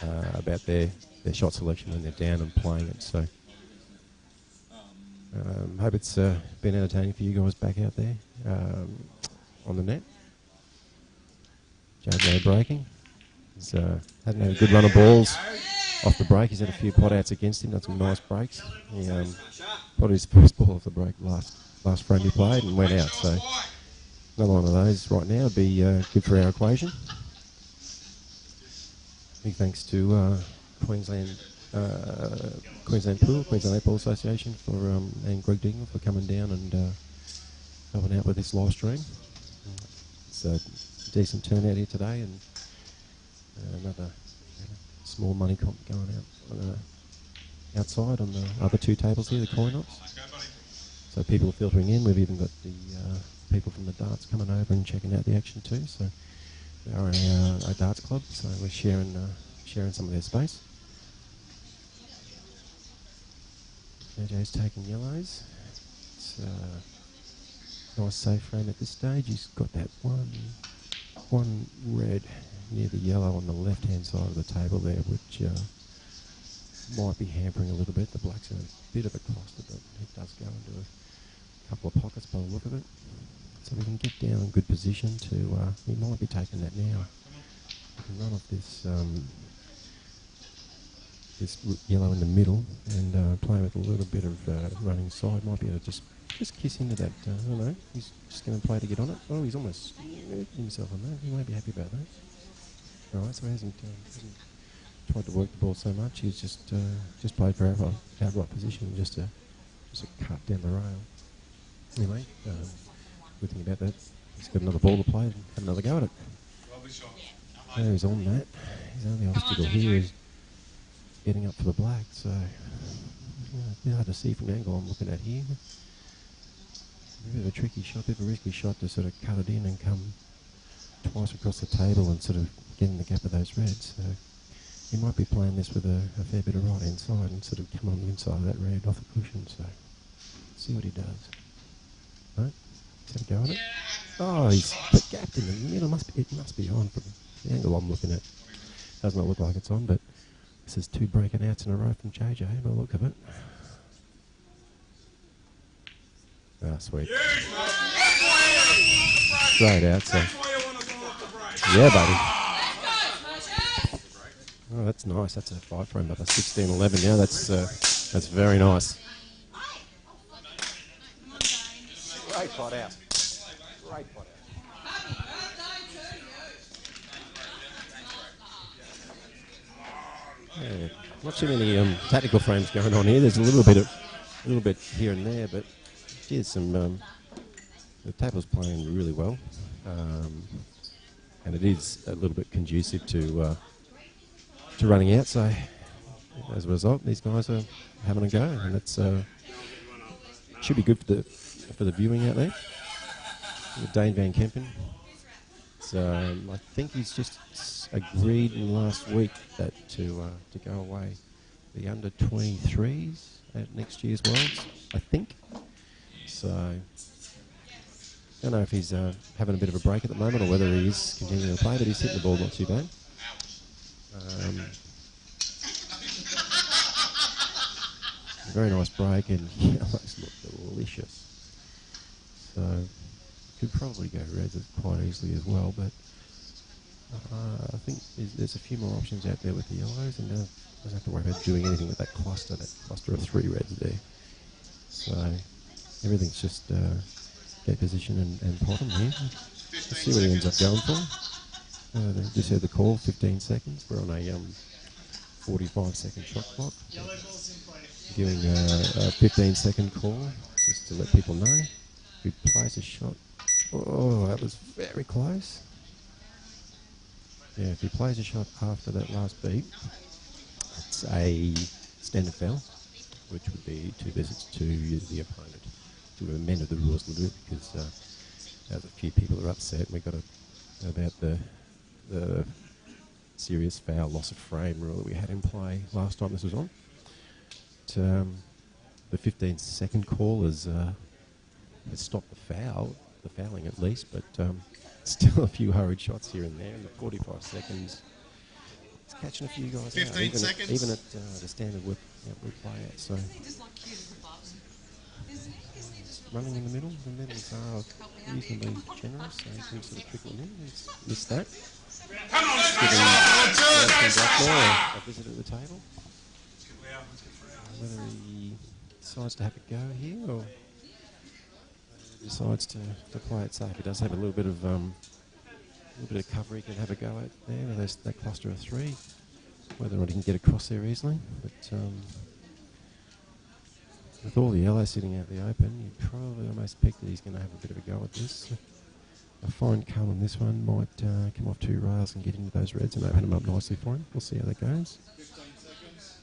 about their shot selection when they're down and playing it. So hope it's been entertaining for you guys back out there on the net. JJ breaking. He's hadn't had a good run of balls off the break. He's had a few pot outs against him, done some nice breaks. He put his first ball off the break last frame he played and went out. So another one of those right now would be good for our equation. Big thanks to Queensland Pool, Queensland 8 Ball Association and Greg Dingle for coming down and helping out with this live stream. It's a decent turnout here today, and another small money comp going out outside on the other 2 tables here, the coin ops. So people are filtering in. We've even got the people from the darts coming over and checking out the action too. So we are a darts club, so we're sharing some of their space. AJ's taking yellows. It's a nice safe frame at this stage. He's got that one red near the yellow on the left-hand side of the table there, which might be hampering a little bit. The black's in a bit of a cluster, but it does go into couple of pockets by the look of it. So we can get down in good position to, he might be taking that now. We can run off this yellow in the middle and play with a little bit of running side. Might be able to just kiss into that, I don't know, he's just going to play to get on it. Oh, he's almost himself on that. He won't be happy about that. Alright, so he hasn't tried to work the ball so much. He's just played for outright position, just a cut down the rail. Anyway, good thing about that, he's got another ball to play and have another go at it. There he's on that. His only obstacle here is getting up for the black, so it's a bit hard to see from the angle I'm looking at here. A bit of a tricky shot, a bit of a risky shot to sort of cut it in and come twice across the table and sort of get in the gap of those reds. So he might be playing this with a fair bit of right hand side and sort of come on the inside of that red off the cushion. So see what he does. Right, let's have a go at it. Oh, he's gapped in the middle. It must be on from the angle I'm looking at. Does not look like it's on, but this is 2 breaking outs in a row from JJ by the look of it. Ah, sweet. Straight out, so. Yeah, buddy. Oh, that's nice. That's a 5 frame, but a 16-11 now. That's very nice. Great pot out. Great pot out. Yeah, not too many tactical frames going on here. There's a little bit here and there, but here's some. The table's playing really well, and it is a little bit conducive to running out. So as a result, these guys are having a go, and it's should be good for the viewing out there. With Dane Van Kempen. So I think he's just agreed in last week that to go away the under 23s at next year's Worlds, I think. So I don't know if he's having a bit of a break at the moment or whether he is continuing to play, but he's hitting the ball not too bad. Very nice break, and yellows look delicious. So could probably go reds quite easily as well, but I think there's a few more options out there with the yellows, and doesn't have to worry about doing anything with that cluster of 3 reds there. So everything's just get position and pot him here. Let's see what he ends up going for. Just heard the call, 15 seconds. We're on a 45-second shot clock. Giving a 15-second call just to let people know who plays a shot. Oh, that was very close. Yeah, if he plays a shot after that last beat, it's a standard foul, which would be 2 visits to the opponent. To amend the rules a little bit, because there's a few people that are upset. We got about the serious foul loss of frame rule that we had in play last time this was on. But, the 15-second call has stopped the fouling at least, but still a few hurried shots here and there. In the 45 seconds, it's catching a few guys 15 out, seconds. even at the standard we play out. So running in the middle. The middles are reasonably generous, so he seems to be trickling in. He's missed that. Giving a visit at the table. Whether he decides to have a go here or decides to play it safe. He does have a little bit of cover he can have a go at there. There's that cluster of 3. Whether or not he can get across there easily, but with all the yellow sitting out the open, you probably almost pick that he's going to have a bit of a go at this. A fine cull on this one might come off 2 rails and get into those reds and open them up nicely for him. We'll see how that goes. 15 seconds.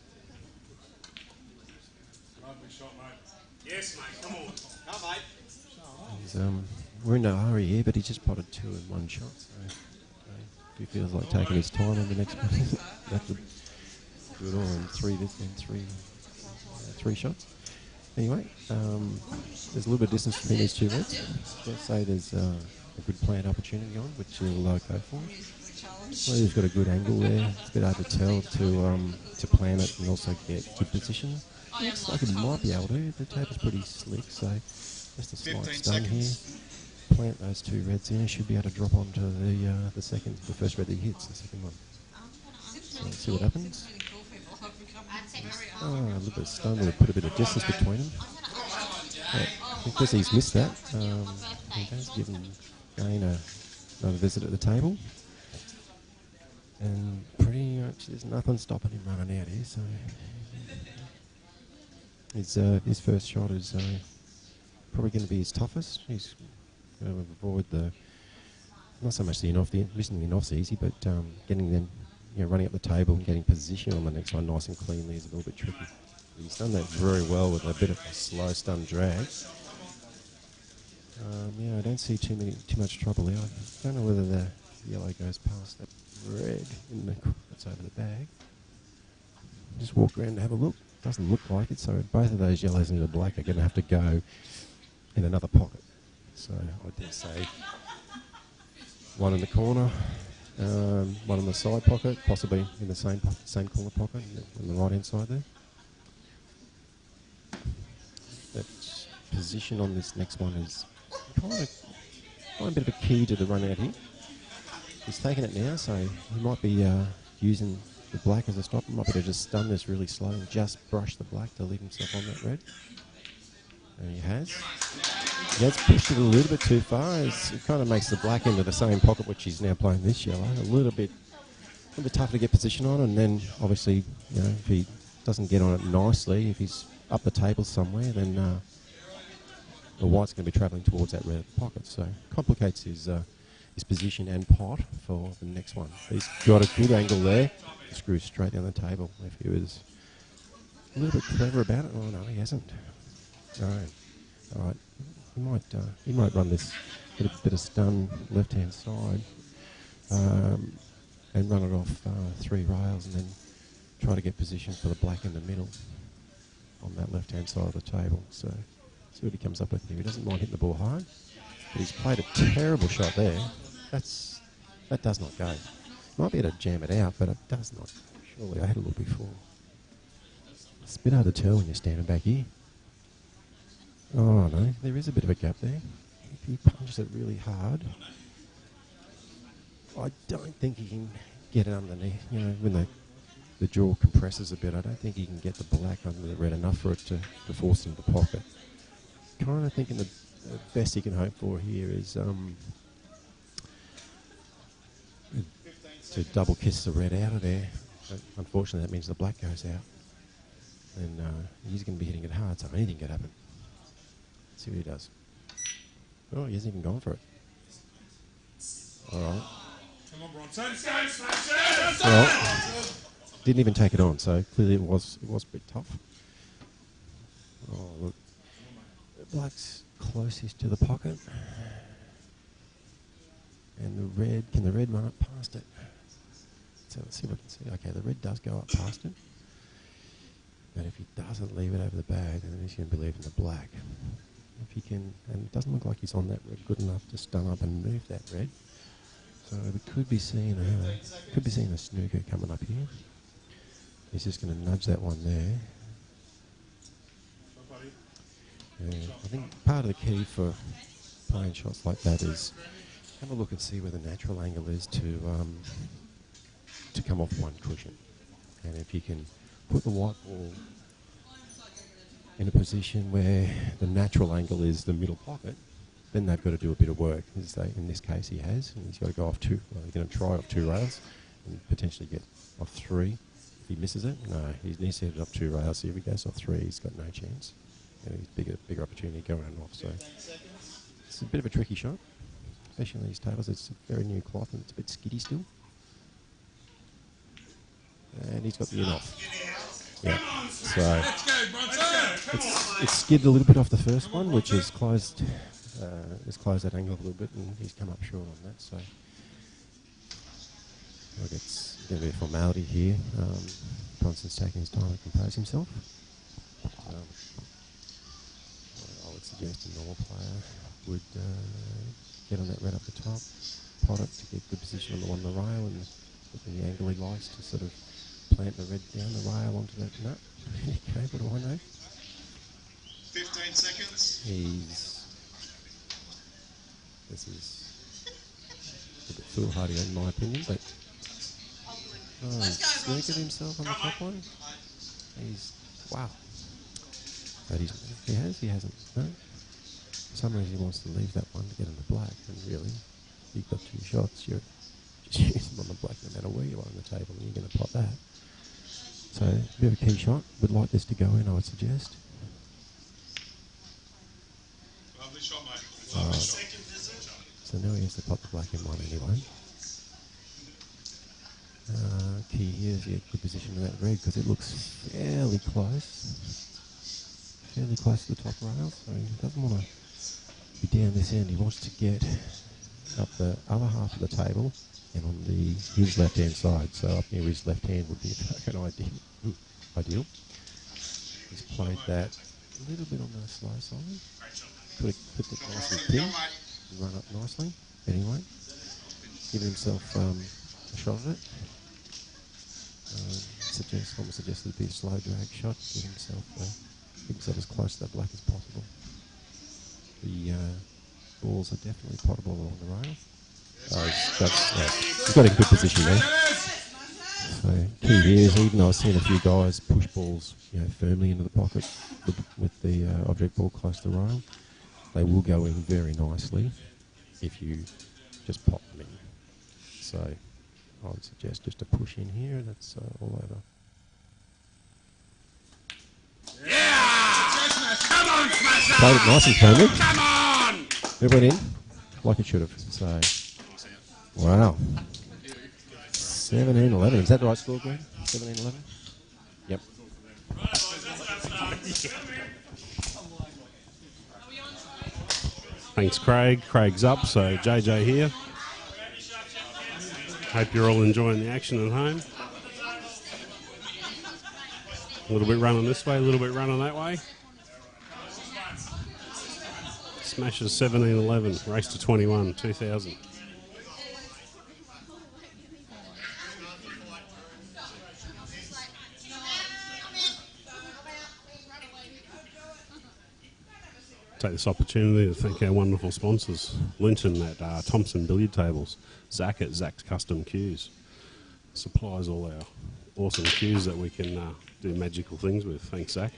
Lovely shot, mate. Yes, mate. Come on. Come, mate. We're in no hurry here, but he just potted 2 in 1 shot. So if he feels like taking his time on the next one, have to do it all in 3 shots. Anyway, there's a little bit of distance between these 2 reds. Let's say there's a good plant opportunity on, which he'll go for. Well, he's got a good angle there. It's a bit hard to tell to plan it and also get good position. Looks like he might be able to. The table's pretty slick, so Just a slight 15 stun here. seconds. Plant those two reds in. Should be able to drop onto the second, the first red that he hits, the second one. So let's see what happens. Oh, a little bit of stun would have put a bit of distance between them. But because he's missed that, he does give him another visit at the table. And pretty much there's nothing stopping him running out here. So his first shot is probably going to be his toughest. He's going to avoid not so much the in-off. Missing the in-off's easy, but getting them, running up the table and getting position on the next one nice and cleanly is a little bit tricky. He's done that very well with a bit of a slow stun drag. I don't see too much trouble there. I don't know whether the yellow goes past that red that's over the bag. Just walk around and have a look. Doesn't look like it, so both of those yellows and the black are going to have to go in another pocket. So I did say one in the corner, one in the side pocket, possibly in the same corner pocket on the right hand side there. That position on this next one is kind of a bit of a key to the run out here. He's taking it now, so he might be using the black as a stop. He might be able to just stun this really slow and just brush the black to leave himself on that red. And he has. He has pushed it a little bit too far. It kind of makes the black into the same pocket which he's now playing this yellow. A little bit tough to get position on, and then obviously, if he doesn't get on it nicely, if he's up the table somewhere, then the white's going to be travelling towards that red at the pocket. So complicates his position and pot for the next one. He's got a good angle there. Screws straight down the table. If he was a little bit clever about it, oh no, he hasn't. No. All right, he might run this bit of stun left hand side, and run it off 3 rails, and then try to get position for the black in the middle on that left hand side of the table. So see what he comes up with here. He doesn't mind hitting the ball hard, but he's played a terrible shot there. That does not go. Might be able to jam it out, but it does not. Surely I had a look before. It's a bit hard to tell when you're standing back here. Oh no, there is a bit of a gap there. If he punches it really hard, I don't think he can get it underneath. When the jaw compresses a bit, I don't think he can get the black under the red enough for it to force into the pocket. Kind of thinking the best he can hope for here is to double kiss the red out of there. But unfortunately, that means the black goes out. And he's going to be hitting it hard, so anything could happen. Let's see what he does. Oh, he hasn't even gone for it. All right. Come on, Bronson. Smash it! Well, didn't even take it on, so clearly it was a bit tough. Oh, look. The black's closest to the pocket. And the red, can the red run up past it? So let's see what I can see. Okay, the red does go up past it. But if he doesn't leave it over the bag, then he's going to be leaving the black. If he can, and it doesn't look like he's on that red good enough to stun up and move that red. So we could be seeing a snooker coming up here. He's just going to nudge that one there. I think part of the key for playing shots like that is have a look and see where the natural angle is to come off one cushion. And if you can put the white ball in a position where the natural angle is the middle pocket, then they've got to do a bit of work. In this case he has, and he's got to go off he's going to try off 2 rails and potentially get off 3. If he misses it, no, he needs to hit it off 2 rails, so if he goes off 3, he's got no chance. He's bigger opportunity going off, so it's a bit of a tricky shot, especially on these tables. It's a very new cloth and it's a bit skiddy still. And he's got the in off. Yeah, so it's skidded a little bit off the first one, which has closed that angle a little bit, and he's come up short on that. So look, it's going to be a formality here. Bronson's taking his time to compose himself. I would suggest a normal player would get on that red up the top, pot it to get good position on the one on the rail, and look at the angle he likes to sort of plant the red down the rail onto that nut. Okay, what do I know? 15 seconds. He's This is a bit foolhardy in my opinion, but he's sneaking himself on the top one. He's wow. But he hasn't. No. For some reason he wants to leave that one to get in the black, and really, you've got 2 shots. You're just using them on the black no matter where you are on the table, and you're going to pot that. So, a bit of a key shot. Would like this to go in, I would suggest. Lovely shot, mate. Lovely shot. So now he has to pot the black in one anyway. Key here is a good position in that red because it looks fairly close. Fairly close to the top rail, so he doesn't want to be down this end. He wants to get up the other half of the table and on his left-hand side. So up near his left hand would be an ideal. He's played that a little bit on the slow side. Could have clipped it nice and thin and run up nicely. Anyway, giving himself a shot at it. Almost suggested it'd be a slow drag shot. Give himself as close to that black as possible. The balls are definitely potable along the rail. He's got a good position there. So key here is, even though I've seen a few guys push balls, firmly into the pocket with the object ball close to the rail, they will go in very nicely if you just pop them in. So I would suggest just a push in here. That's all over. Come on, Smasher! Played it nice and firmly. Come on! It went in like it should have. So, wow. 17-11. Is that the right score, Greg? 17-11? Yep. Thanks, Craig. Craig's up, so JJ here. Hope you're all enjoying the action at home. A little bit running this way, a little bit running that way. Smashes 17-11, race to 21, 2000. Take this opportunity to thank our wonderful sponsors. Linton at Thompson Billiard Tables. Zach at Zach's Custom Cues. Supplies all our awesome cues that we can do magical things with. Thanks, Zach.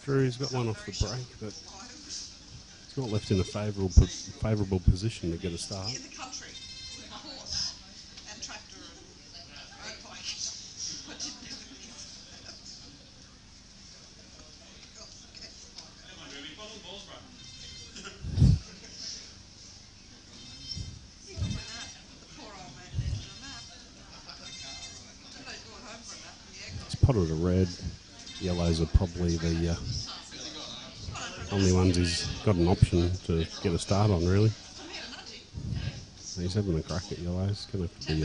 Drew's got one off the break, but it's not left in a favourable position to get a start. In the country with a horse and tractor and motorbike. But it never gets. Come on, Ruby. Put on the balls, bro. The poor old man left a map. They brought home for a map from the egg. It's potted a red. Yellows are probably the only ones he's got an option to get a start on, really. He's having a crack at yellows. Going to have to be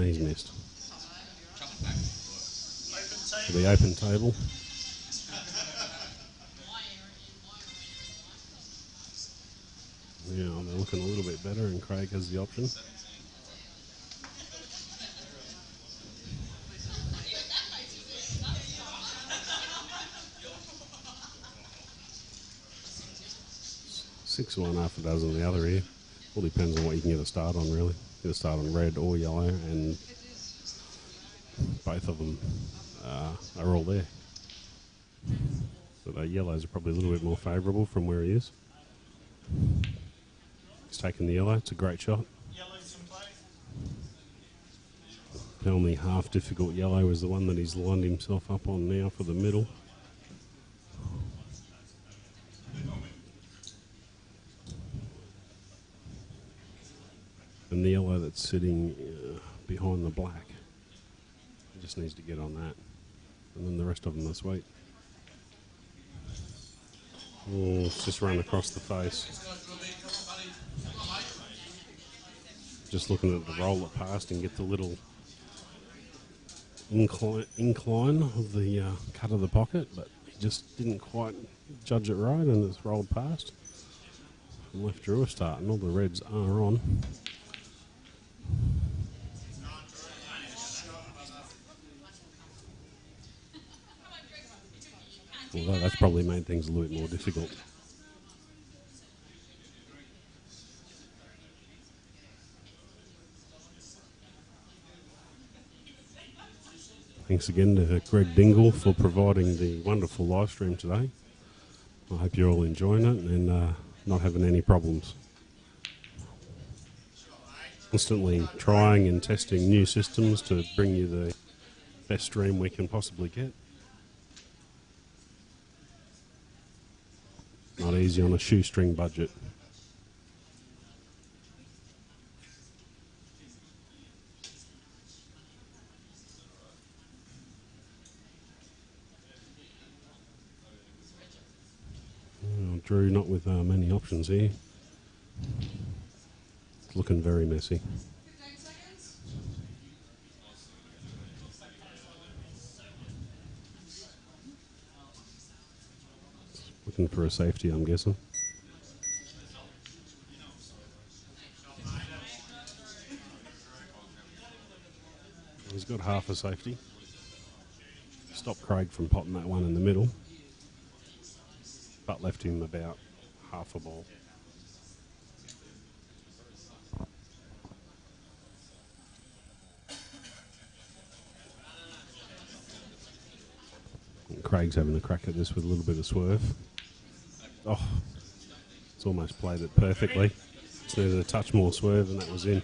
he's missed. For the open table. Yeah, they're looking a little bit better, and Craig has the option. Six of one, half a dozen of the other here. All depends on what you can get a start on, really. Get a start on red or yellow, and both of them are all there. But yellows are probably a little bit more favourable from where he is. He's taking the yellow. It's a great shot. The only half difficult yellow is the one that he's lined himself up on now for the middle. And the yellow that's sitting behind the black, he just needs to get on that. And then the rest of them are sweet. Oh, it's just run across the face. Just looking at the roll it past and get the little incline of the cut of the pocket, but he just didn't quite judge it right, and it's rolled past. And left Drew a start, and all the reds are on. Although that's probably made things a little bit more difficult. Thanks again to Greg Dingle for providing the wonderful live stream today. I hope you're all enjoying it and not having any problems. Constantly trying and testing new systems to bring you the best stream we can possibly get. Not easy on a shoestring budget. Drew not with many options here. It's looking very messy. 15 seconds. Looking for a safety, I'm guessing. He's got half a safety. Stopped Craig from potting that one in the middle, but left him about half a ball. And Craig's having a crack at this with a little bit of swerve. Oh, it's almost played it perfectly. Just needed a touch more swerve and that was in.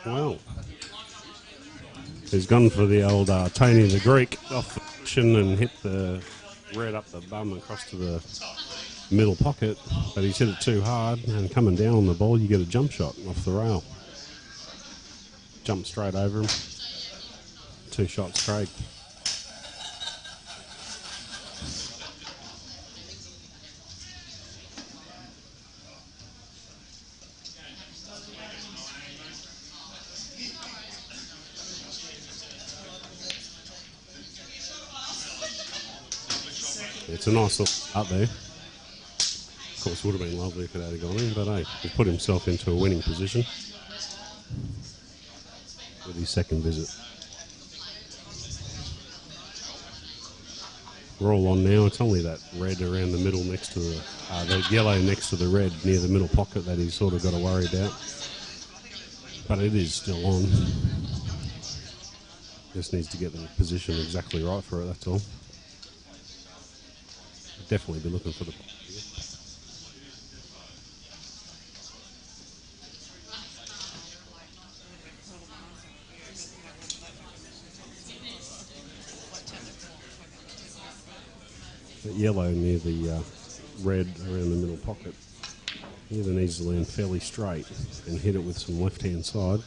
Well, he's gone for the old Tony the Greek off the cushion and hit the red up the bum across to the middle pocket, but he's hit it too hard and coming down on the ball you get a jump shot off the rail. Jump straight over him. 2 shots Craig. It's a nice little out there. Of course, it would have been lovely if it had gone in, but hey, he put himself into a winning position with his second visit. We're all on now. It's only that red around the middle next to the yellow next to the red near the middle pocket that he's sort of got to worry about. But it is still on. Just needs to get the position exactly right for it, that's all. Definitely be looking for the... That yellow near the red around the middle pocket. He either needs to land fairly straight and hit it with some left-hand side.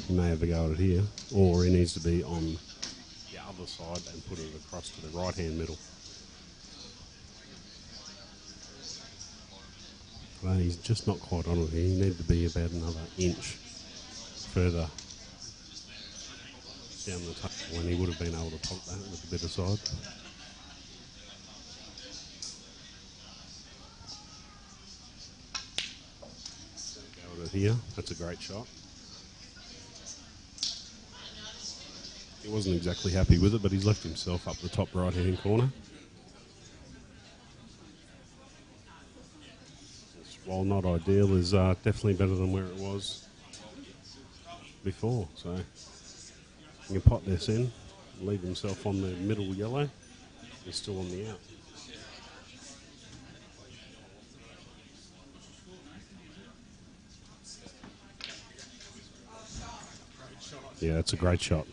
He may have a go at it here. Or he needs to be on the other side and put it across to the right-hand middle. Well, he's just not quite on it here. He needed to be about another inch further down the table when he would have been able to pop that with a bit of side. Go at it here. That's a great shot. He wasn't exactly happy with it, but he's left himself up the top right-hand corner. While not ideal, is definitely better than where it was before. So he can pot this in, leave himself on the middle yellow. He's still on the out. Yeah, that's a great shot.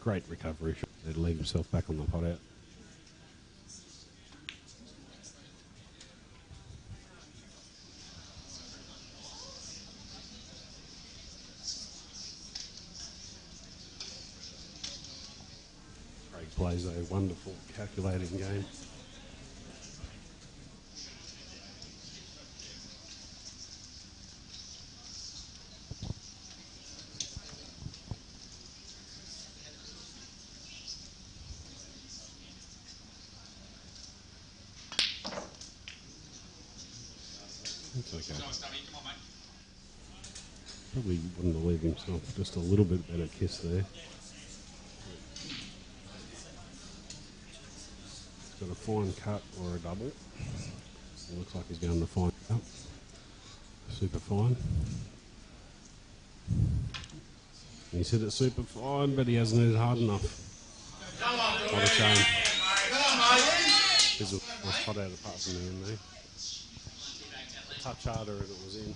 Great recovery. He'd leave himself back on the pot out. Craig plays a wonderful calculating game. It's okay. Probably wouldn't have leave himself just a little bit better kiss there. He's got a fine cut or a double. It looks like he's going to fine cut. Super fine. He's hit it super fine, but he hasn't hit it hard enough. What a shame. This was hot out apart from the end there. A touch harder and it was in.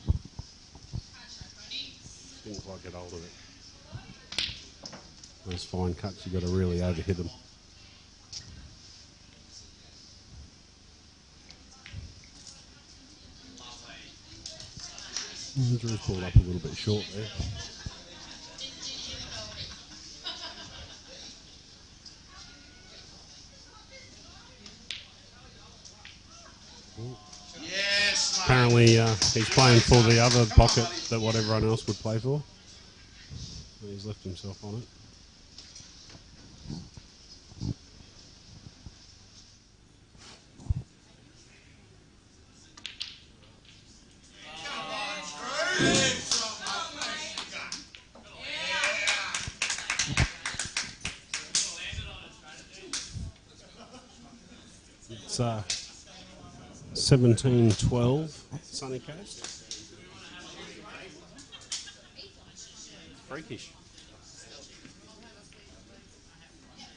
Didn't quite get hold of it. Those fine cuts, you've got to really overhit them. Drew's pulled up a little bit short there. Yes, Apparently he's playing for the other pocket that what everyone else would play for. And he's left himself on it. It's 17-12 Sunny Coast. Freakish.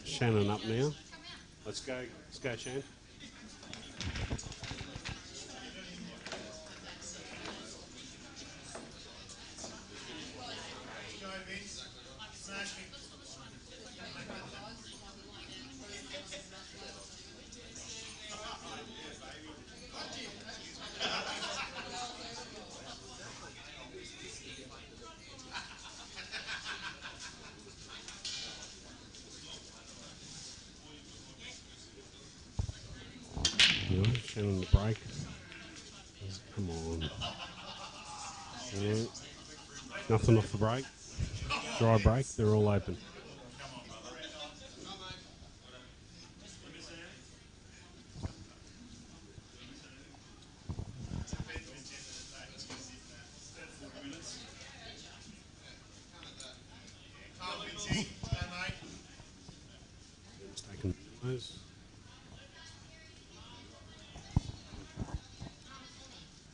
Shannon up now. Let's go, Shan. Shannon the break. Come on. Yeah. Nothing off the break. Dry break, they're all open. It's taken those.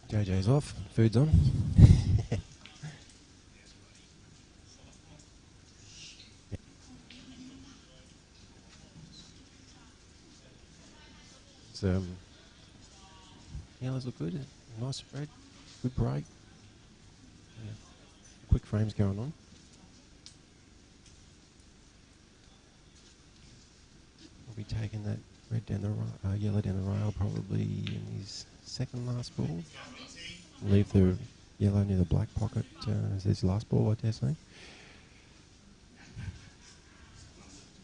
JJ's off. Food's on. So, yellows look good. Nice spread. Good break. Yeah. Quick frames going on. We'll be taking that red down the yellow down the rail probably in his second last ball. Leave the yellow near the black pocket as his last ball, I dare say.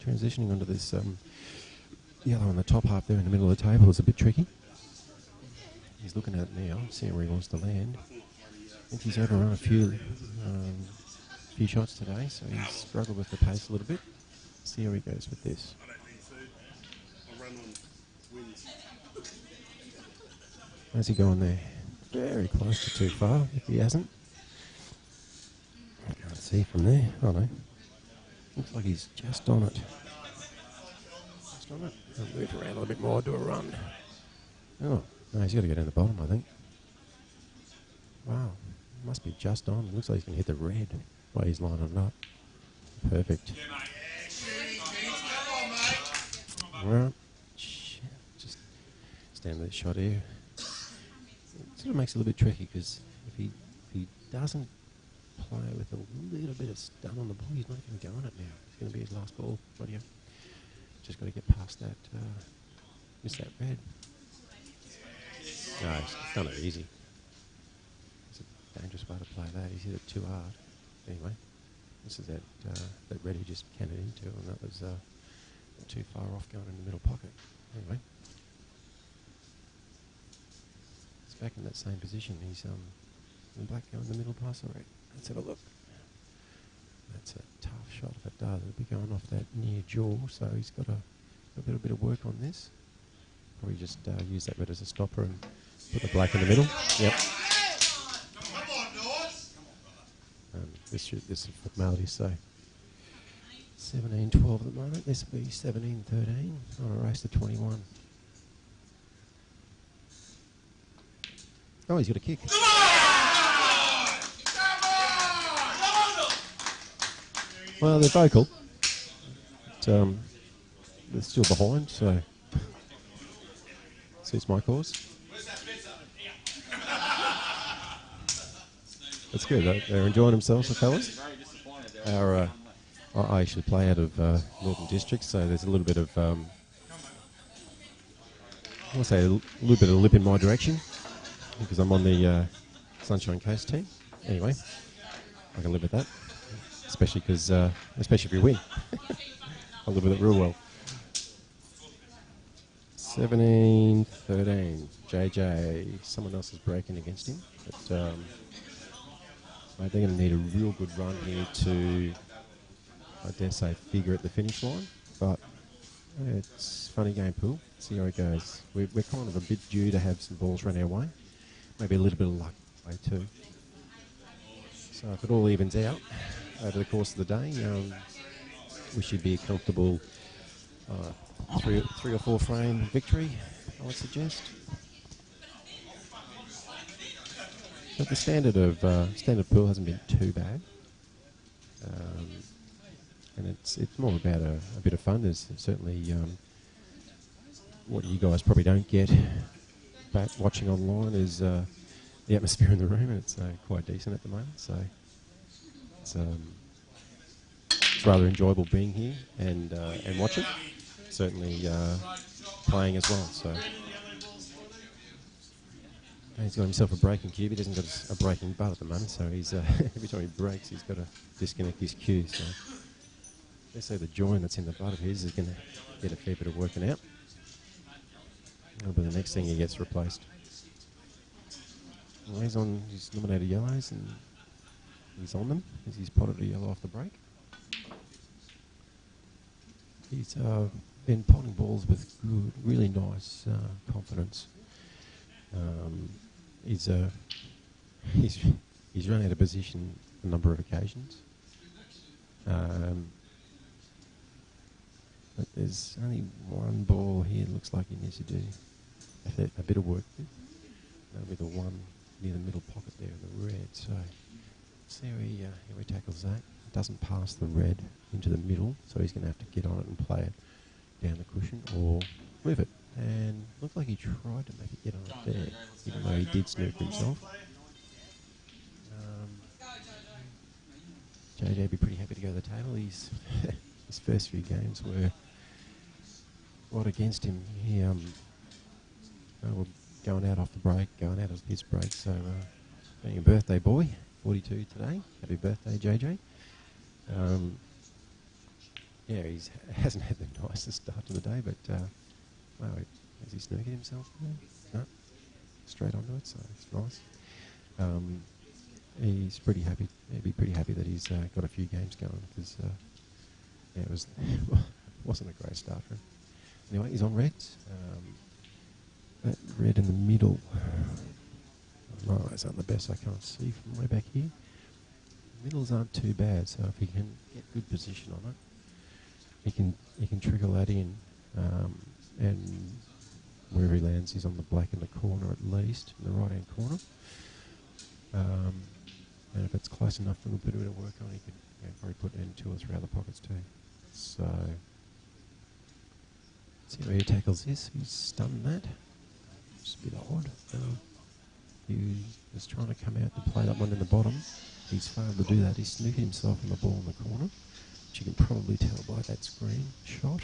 Transitioning onto this yellow on the top half there in the middle of the table is a bit tricky. He's looking at it now, seeing where he wants to land. I think he's overrun a few shots today, so he's struggled with the pace a little bit. See how he goes with this. How's he going there? Very close to too far, if he hasn't. I can't see from there. Oh no. Looks like he's just on it. Just on it. I'll move around a little bit more, do a run. Oh, no, he's got to go down the bottom, I think. Wow. Must be just on. It looks like he's going to hit the red while he's lining it up. Perfect. Right. Just stand with this shot here. It sort of makes it a little bit tricky because if he doesn't play with a little bit of stun on the ball, he's not going to go on it now. It's going to be his last ball. What do you? Just got to get past that. Miss that red. No, he's done it easy. It's a dangerous way to play that. He's hit it too hard. Anyway, this is that red he just canned it into, and that was Not too far off going in the middle pocket. Anyway. He's back in that same position. He's the black going in the middle pass. All right, let's have a look. That's a tough shot if it does. It'll be going off that near jaw, so he's got a little bit of work on this. Probably just use that red as a stopper and put the black in the middle. Yep. This is formality, so 17-12 at the moment. This will be 17-13 on a race to 21. Oh, he's got a kick. Well, they're vocal. But, they're still behind, so suits my cause. That's good. They're enjoying themselves, the fellas. I actually play out of Northern District, so there's a little bit of I want to say a little bit of a lip in my direction because I'm on the Sunshine Coast team. Anyway, I can live with that, especially if we win. I'll live with it real well. 17-13. JJ. Someone else is breaking against him, but they're going to need a real good run here to, I dare say, figure at the finish line. But it's funny game, Pool. See how it goes. We're kind of a bit due to have some balls run our way. Maybe a little bit of luck way too. So if it all evens out over the course of the day, we should be a comfortable 3 or 4 frame victory, I would suggest. But the standard pool hasn't been too bad, and it's more about a bit of fun. There's certainly what you guys probably don't get back watching online is the atmosphere in the room, and it's quite decent at the moment. So it's rather enjoyable being here and watching. Certainly playing as well. So he's got himself a breaking cube. He doesn't got a breaking butt at the moment, so he's every time he breaks, he's got to disconnect his cue. So let's say the joint that's in the butt of his is going to get a fair bit of working out. But the next thing he gets replaced. Well, he's nominated yellows and he's on them as he's potted a yellow off the break. He's been potting balls with good, really nice confidence. He's run out of position a number of occasions. But there's only one ball here. It looks like he needs to do a bit of work with. That'll be the one near the middle pocket there in the red. So see how he tackles that. Doesn't pass the red into the middle, so he's going to have to get on it and play it down the cushion or move it. And looked like he tried to make it get on it there, even though he did snoop himself. JJ would be pretty happy to go to the table. His first few games were right against him. He were going out off the break, going out of his break. So being a birthday boy, 42 today. Happy birthday, JJ. Yeah, he hasn't had the nicest start to the day, but wow, has he snooked himself? No, straight onto it, so it's nice. He's pretty happy. He'd be pretty happy that he's got a few games going because yeah, it wasn't a great start for him. Anyway, he's on reds. That red in the middle. My eyes aren't the best. I can't see from way back here. Middles aren't too bad, so if he can get good position on it, he can trickle that in, and wherever he lands, he's on the black in the corner at least, in the right hand corner. And if it's close enough for him to put a bit of work on, he can probably put it in 2 or 3 other pockets too. So see where he tackles this. He's stunned that. Just a bit odd. He was trying to come out and play that one in the bottom. He's failed to do that. He's snooked himself on the ball in the corner, which you can probably tell by that screen shot.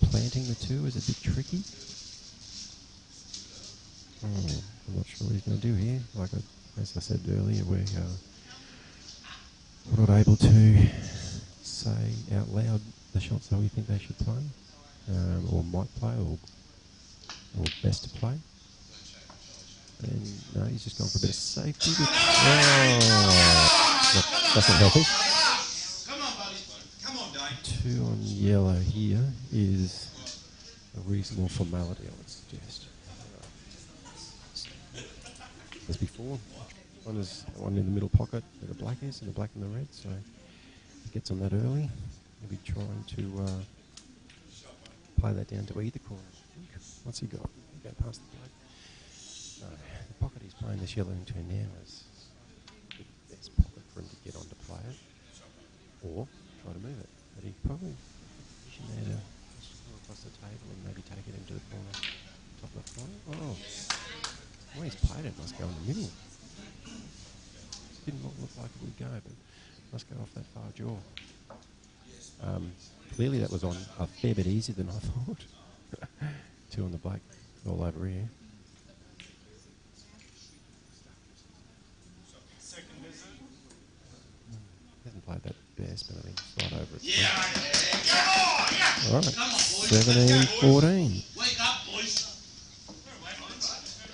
Planting the 2 is a bit tricky. I'm not sure what he's going to do here. As I said earlier, we're not able to say out loud the shots that we think they should play, or might play, or best to play. And no, he's just gone for a bit of safety. That's not healthy. Come on, buddy. Come on, Dane. 2 on yellow here is a reasonable formality, I would suggest. As before, one in the middle pocket where the black is, and the black and the red, so he gets on that early. He'll be trying to play that down to either corner. What's he got? He'll go past the black. No, the pocket he's playing this yellow into now is the best pocket for him to get on to play it, or try to move it. But he probably should have to go across the table and maybe take it into the corner, top left corner. Oh, well, he's played it. Must go in the middle. Didn't look like it would go, but must go off that far jaw. Clearly that was on a fair bit easier than I thought. 2 on the black, all over here. Hasn't played that best, but I think it's right over it. Yeah, come on, yeah. All right, Come on, boys. 17-14. Wake up, boys.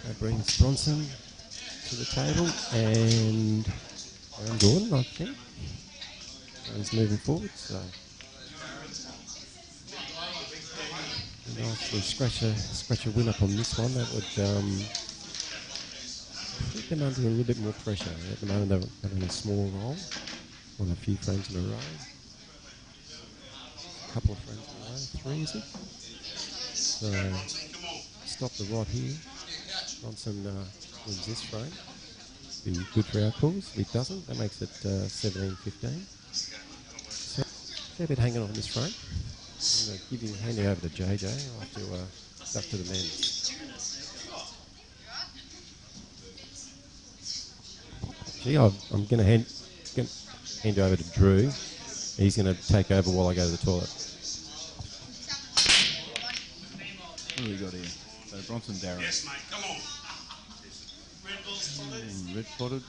That brings Bronson to the table, and Aaron Gordon, I think. He's moving forward, so nicely scratch a win up on this one. That would put them under a little bit more pressure. At the moment they're having a small roll on a few frames in a row. A couple of frames in a row. 3, is it? So stop the rot here. Bronson wins this frame. Be good for our cause. If it doesn't, that makes it 17-15. So, fair bit hanging on this frame. I'm going to hand you over to JJ. I'll have to up to the men. Gee, I'm going to hand you over to Drew. He's going to take over while I go to the toilet. What do we got here? So Bronson, Darren. Yes, mate, come on. Red ball spotted. Red spotted.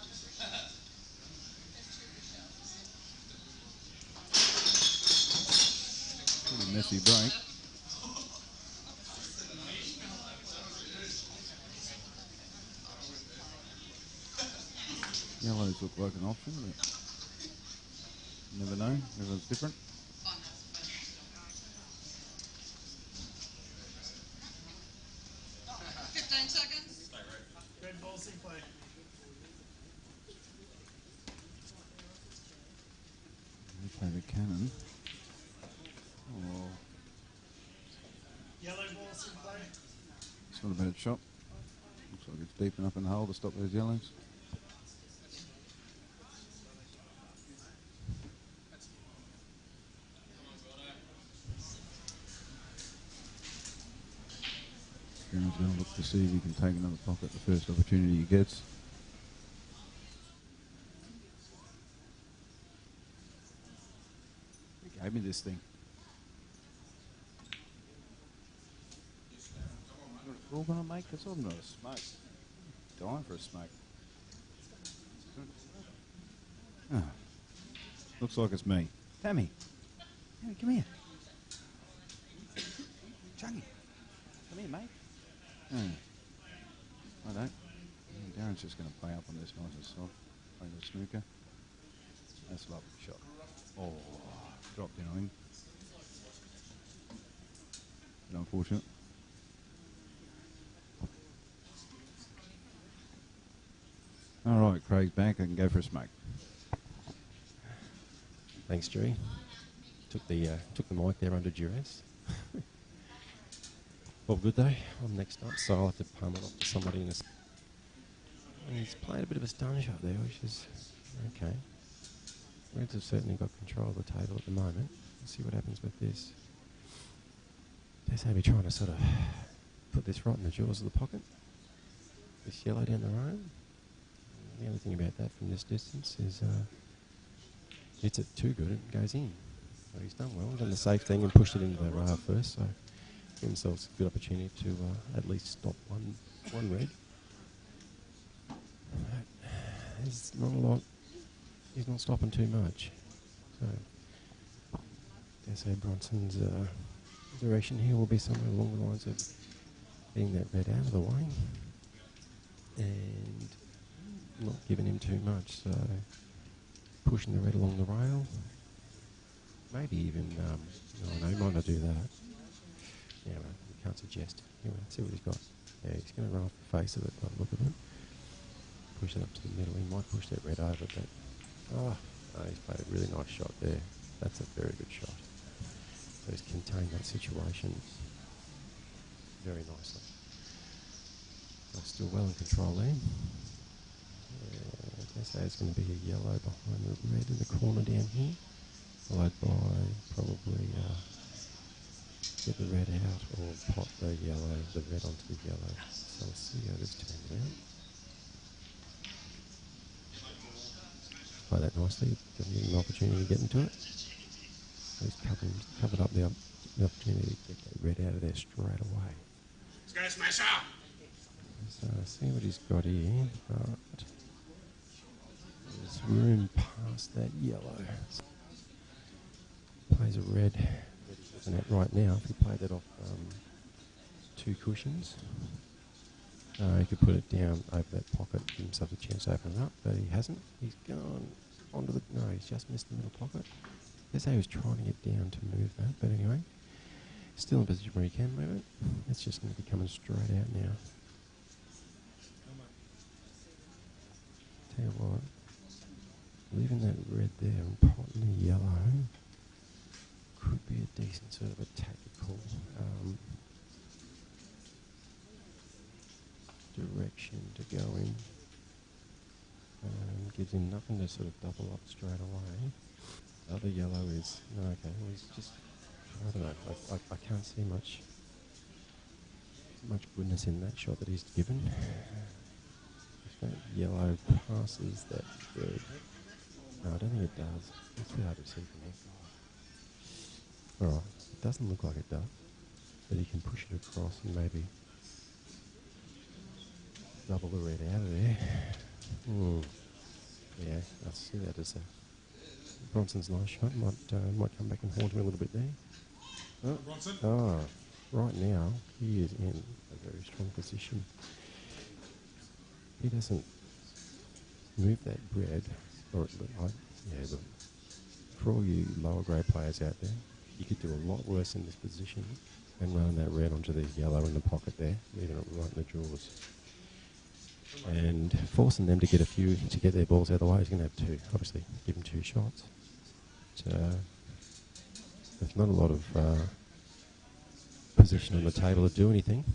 Pretty messy break. Yellows look like an option, but never know. Everyone's different. 15 seconds. Red balls in play. We play the cannon. Oh, Yellow balls in play. it's not a bad shot. Looks like it's deep enough in the hole to stop those yellows. Aaron's going to look to see if he can take another pocket the first opportunity he gets. He gave me this thing. We're all going to make this. I'm not a smoke. Dying for a smoke. Ah. Looks like it's me. Tammy. Tammy, come here. Chunky. Come here, mate. I don't. Darren's just going to play up on this nice and soft. Play the snooker. That's a lovely shot. Oh, dropped in on him. Bit unfortunate. All right, Craig's back. I can go for a smoke. Thanks, Jerry. Took the mic there under duress. Well, good day. I'm next up, so I'll have to palm it off to somebody in a. And he's played a bit of a stun shot there, which is okay. Reds have certainly got control of the table at the moment. Let's see what happens with this. They seem to be trying to sort of put this right in the jaws of the pocket. This yellow down the road. The only thing about that from this distance is hits it too good, it goes in. So he's done well. He's done the safe thing and pushed it into the rail first. So give himself a good opportunity to at least stop one red. There's not a lot. He's not stopping too much. So Okay, so Bronson's direction here will be somewhere along the lines of getting that red out of the way and not giving him too much, so pushing the red along the rail. Maybe even, no, he might not do that. Yeah, well, you can't suggest. Anyway, see what he's got. Yeah, he's going to run off the face of it by the look of it. Push it up to the middle. He might push that red over, but oh, no, he's played a really nice shot there. That's a very good shot. So he's contained that situation very nicely. So still well in control there. I guess it's going to be a yellow behind the red in the corner down here, followed by probably get the red out or pop the red onto the yellow. So we'll see how this turns out. Play that nicely, give him an opportunity to get into it. So he's covered up the opportunity to get that red out of there straight away. Let's go, Smasher! So see what he's got here. Right. There's room past that yellow. Plays a red. Looking at right now, if he played that off 2 cushions, he could put it down over that pocket, give himself a chance to open it up, but he hasn't. He's gone onto the... No, he's just missed the middle pocket. Guess he was trying to get down to move that, but anyway, still in a position where he can move it. It's just going to be coming straight out now. Tell you what, leaving that red there and potting the yellow could be a decent sort of a tactical direction to go in. Gives him nothing to sort of double up straight away. The other yellow is, no, okay, well he's just, I don't know, I can't see much goodness in that shot that he's given. If that yellow passes that red, no, I don't think it does. It's a bit hard to see from here. Alright, it doesn't look like it does, but he can push it across and maybe double the red out of there. Yeah, I see that as a Bronson's nice shot. Might come back and haunt him a little bit there. Bronson? Right now he is in a very strong position. He doesn't move that red, or but for all you lower grade players out there, you could do a lot worse in this position than running that red onto the yellow in the pocket there, leaving it right in the drawers. And forcing them to get their balls out of the way. He's going to have 2, obviously, give them 2 shots. But, there's not a lot of position on the table to do anything.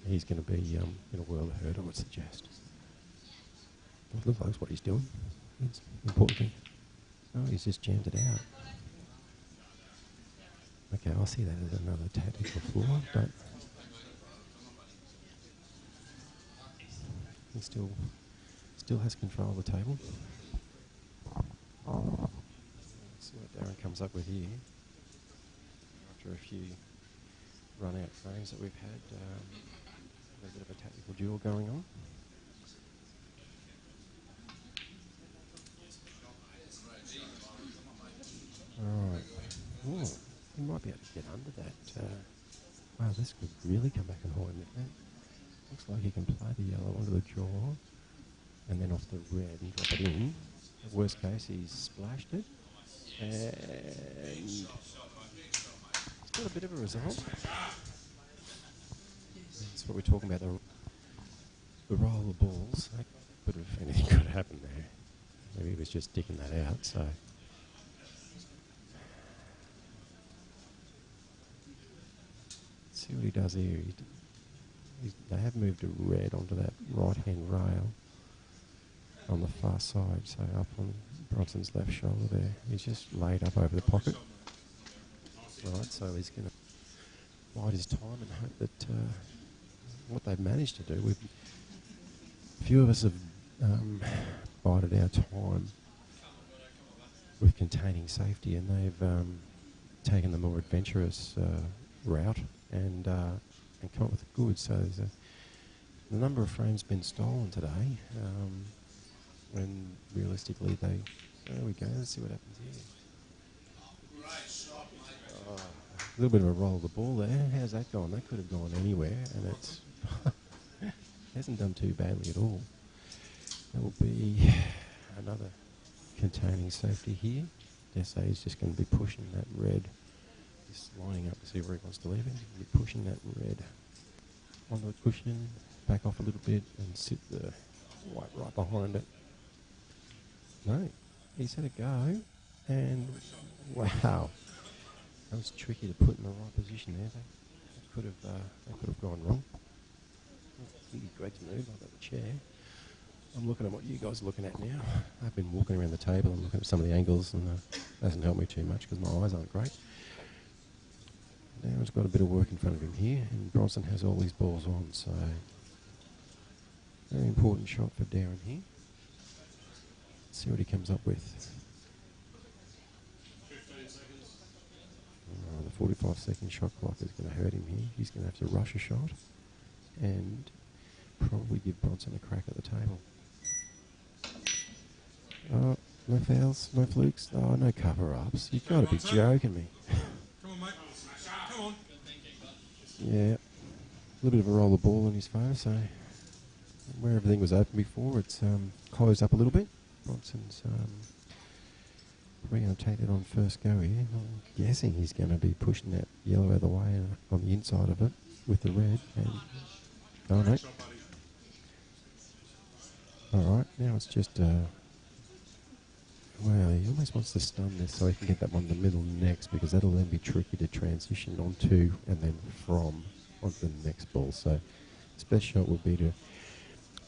He's going to be in a world of hurt, I would suggest. It looks like that's what he's doing. It's an important thing. Oh, he's just jammed it out. Okay, I'll see that as another tactical flaw, but he still has control of the table. Let's see what Darren comes up with here. After a few run-out frames that we've had, a bit of a tactical duel going on. Alright. Oh, he might be able to get under that. Wow, this could really come back and haunt him. Looks like he can play the yellow onto the jaw and then off the red and drop it in. Worst case, he's splashed it. And he's got a bit of a result. That's what we're talking about, the roll of the balls. Anything could have happened there. Maybe he was just digging that out, so... See what he does here. They have moved a red onto that right-hand rail on the far side, so up on Bronson's left shoulder there. He's just laid up over the pocket. Right, so he's going to bide his time and hope that what they've managed to do, a few of us have bided our time with containing safety, and they've taken the more adventurous route and come up with the goods. So there's the number of frames been stolen today, when realistically there we go. Let's see what happens here. A little bit of a roll of the ball there. How's that gone? That could have gone anywhere, and it's hasn't done too badly at all. That will be another containing safety here. Dessa is just going to be pushing that red, just lining up to see where he wants to leave it. He'll be pushing that red onto the cushion, back off a little bit, and sit the white right behind it. No, he's had a go, and wow, that was tricky to put in the right position there. That could have gone wrong. Greg's move, I've got the chair. I'm looking at what you guys are looking at now. I've been walking around the table and looking at some of the angles, and it hasn't helped me too much because my eyes aren't great. Darren's got a bit of work in front of him here, and Bronson has all these balls on, so very important shot for Darren here. Let's see what he comes up with. The 45-second shot clock is going to hurt him here. He's going to have to rush a shot and probably give Bronson a crack at the table. Oh, no fouls, no flukes, oh, no cover-ups. You've got to be joking me. Come on, mate. Come on. Yeah, a little bit of a roll of ball in his favour, so where everything was open before, it's closed up a little bit. Bronson's probably going to take it on first go here. I'm guessing he's going to be pushing that yellow out of the way on the inside of it with the red. And oh no. Alright, now it's just well, he almost wants to stun this so he can get that one in the middle next, because that'll then be tricky to transition onto and then from onto the next ball. So his best shot would be to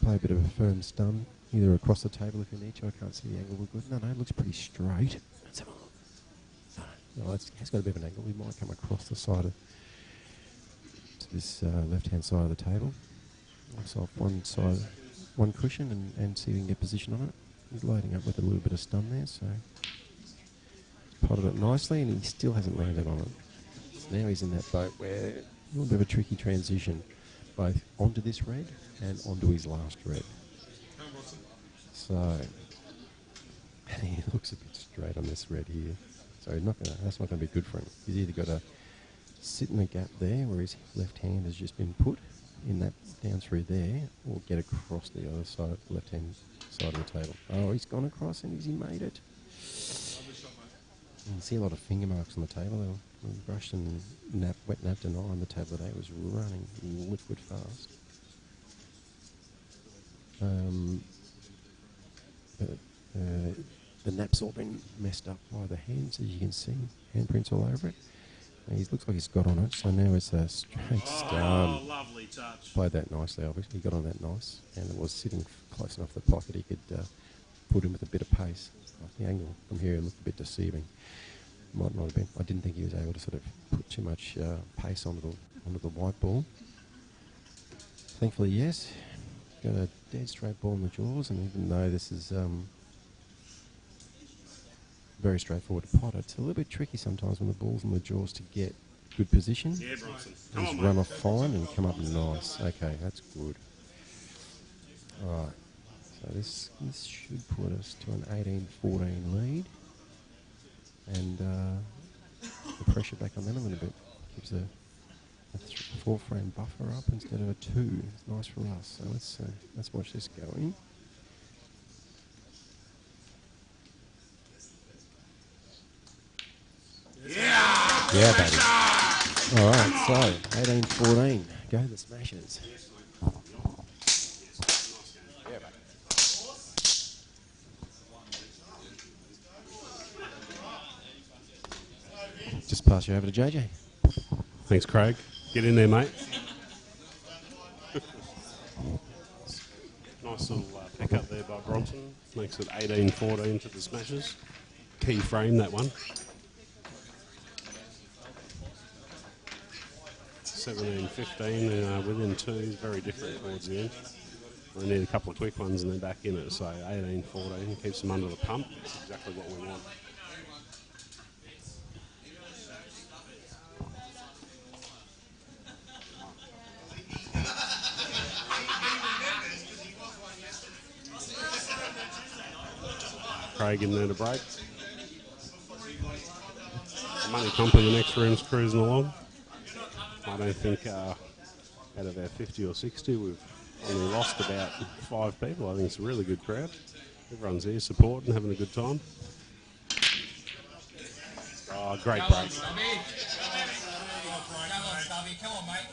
play a bit of a firm stun, either across the table if you need to. I can't see the angle we're good. No, it looks pretty straight. Let's have a look. No, it's got a bit of an angle. We might come across the side of to this left-hand side of the table. So off one side, one cushion, and see if we can get position on it. He's loading up with a little bit of stun there, so potted it nicely, and he still hasn't landed on it. So now he's in that boat where a little bit of a tricky transition, both onto this red and onto his last red. So he looks a bit straight on this red here, so he's not gonna, that's not going to be good for him. He's either got to sit in the gap there where his left hand has just been put in that down through there, or get across the other side, left hand side of the table. Oh, he's gone across, and he made it. You can see a lot of finger marks on the table. They were brushed and wet napped and on the table today. It was running liquid fast. The nap's all been messed up by the hands, as you can see. Handprints all over it. He looks like he's got on it, so now it's a straight stun. Oh, lovely touch. Played that nicely, obviously. He got on that nice, and it was sitting close enough to the pocket he could put him with a bit of pace. The angle from here looked a bit deceiving. Might not have been. I didn't think he was able to sort of put too much pace onto the white ball. Thankfully, yes. Got a dead straight ball in the jaws, and even though this is very straightforward to pot, it's a little bit tricky sometimes when the ball's in the jaws to get good position. Yeah, Bronson. Come Just on, run mate. off fine and come up nice. Okay, that's good. Alright, so this should put us to an 18-14 lead. And the pressure back on them a little bit. Gives a 4-frame buffer up instead of a 2. It's nice for us. So let's watch this go in. Yeah, baby. All right, so 18-14. Go the Smashers. Yeah, baby. Just pass you over to JJ. Thanks, Craig. Get in there, mate. Nice little pick up there by Bronson. Makes it 18-14 to the Smashers. Key frame, that one. 17-15 within 2 is very different towards the end. We need a couple of quick ones and then back in it. So 18-14 keeps them under the pump. That's exactly what we want. Craig in there to break. Money comp in the next room's cruising along. I don't think out of our 50 or 60, we've only lost about 5 people. I think it's a really good crowd. Everyone's here supporting, having a good time. Oh, great break. Come on, Stubby, come on, mate.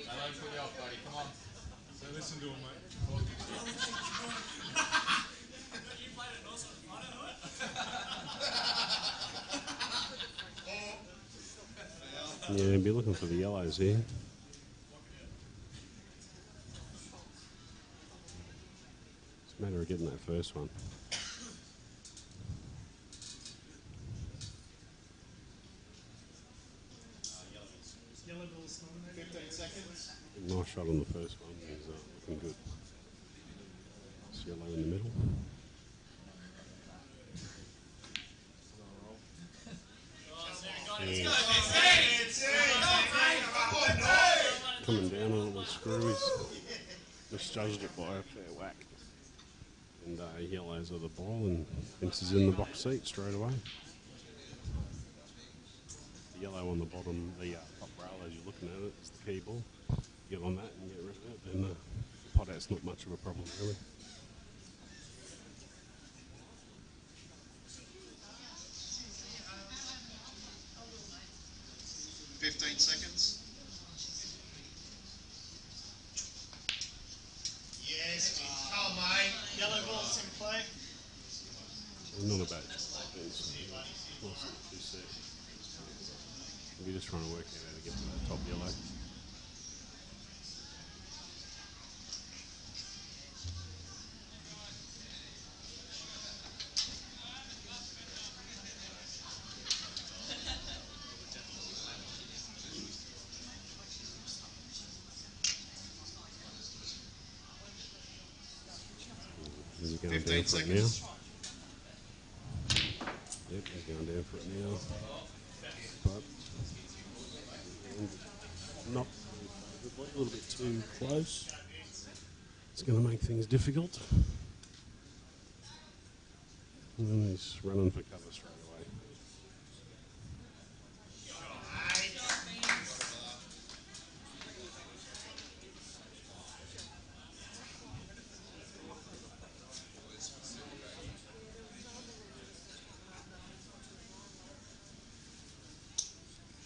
Don't put you off, buddy, come on. So listen to him, mate. Yeah, be looking for the yellows here. It's a matter of getting that first one. Yellow ball's nominated. 15 seconds. Nice shot on the first one. He's looking good. It's yellow in the middle. Yeah. Coming down on the screw, he's misjudged it by a fair whack. And yellows are the ball, and thinks he's in the box seat straight away. The yellow on the bottom, the top rail as you're looking at it, is the key ball. Get on that and get rid of it, then the pot out's not much of a problem really. Seconds. Yes, come on, mate. Yellow ball's in play. Not a bad nice little 2 set. We're just trying to work out how to get to that top yellow. Is he going 15 down for it now? seconds. Yep, he's going down for it now. But not a little bit too close. It's going to make things difficult. And then he's running for cover straight away.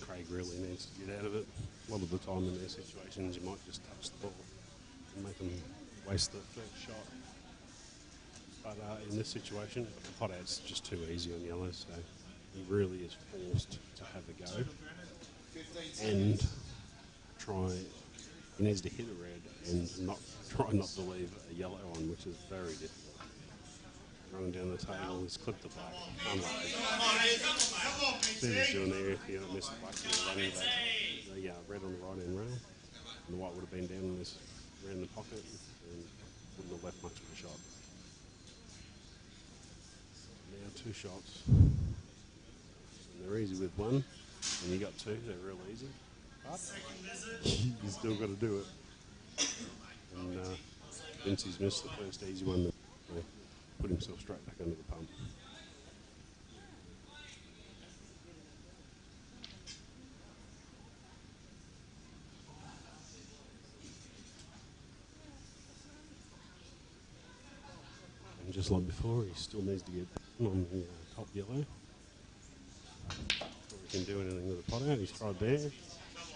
Craig really needs to get out of it. A lot of the time in their situations, you might just touch the ball and make them waste the first shot. But in this situation, the pot out's just too easy on yellow, so he really is forced to have a go and try. He needs to hit a red and try not to leave a yellow on, which is very difficult. Running down the table, he's clipped the black. Unlucky. See what he's doing there. If you don't miss the black, you're running the red on the right hand rail. And the white would have been down in this around the pocket and wouldn't have left much of a shot. Now 2 shots. And they're easy with one. When you got 2, they're real easy. But you still got to do it. And Vincey's missed the first easy one. Put himself straight back under the pump. And just like before, he still needs to get on the top yellow. Before he can do anything with the pot out. He's tried there.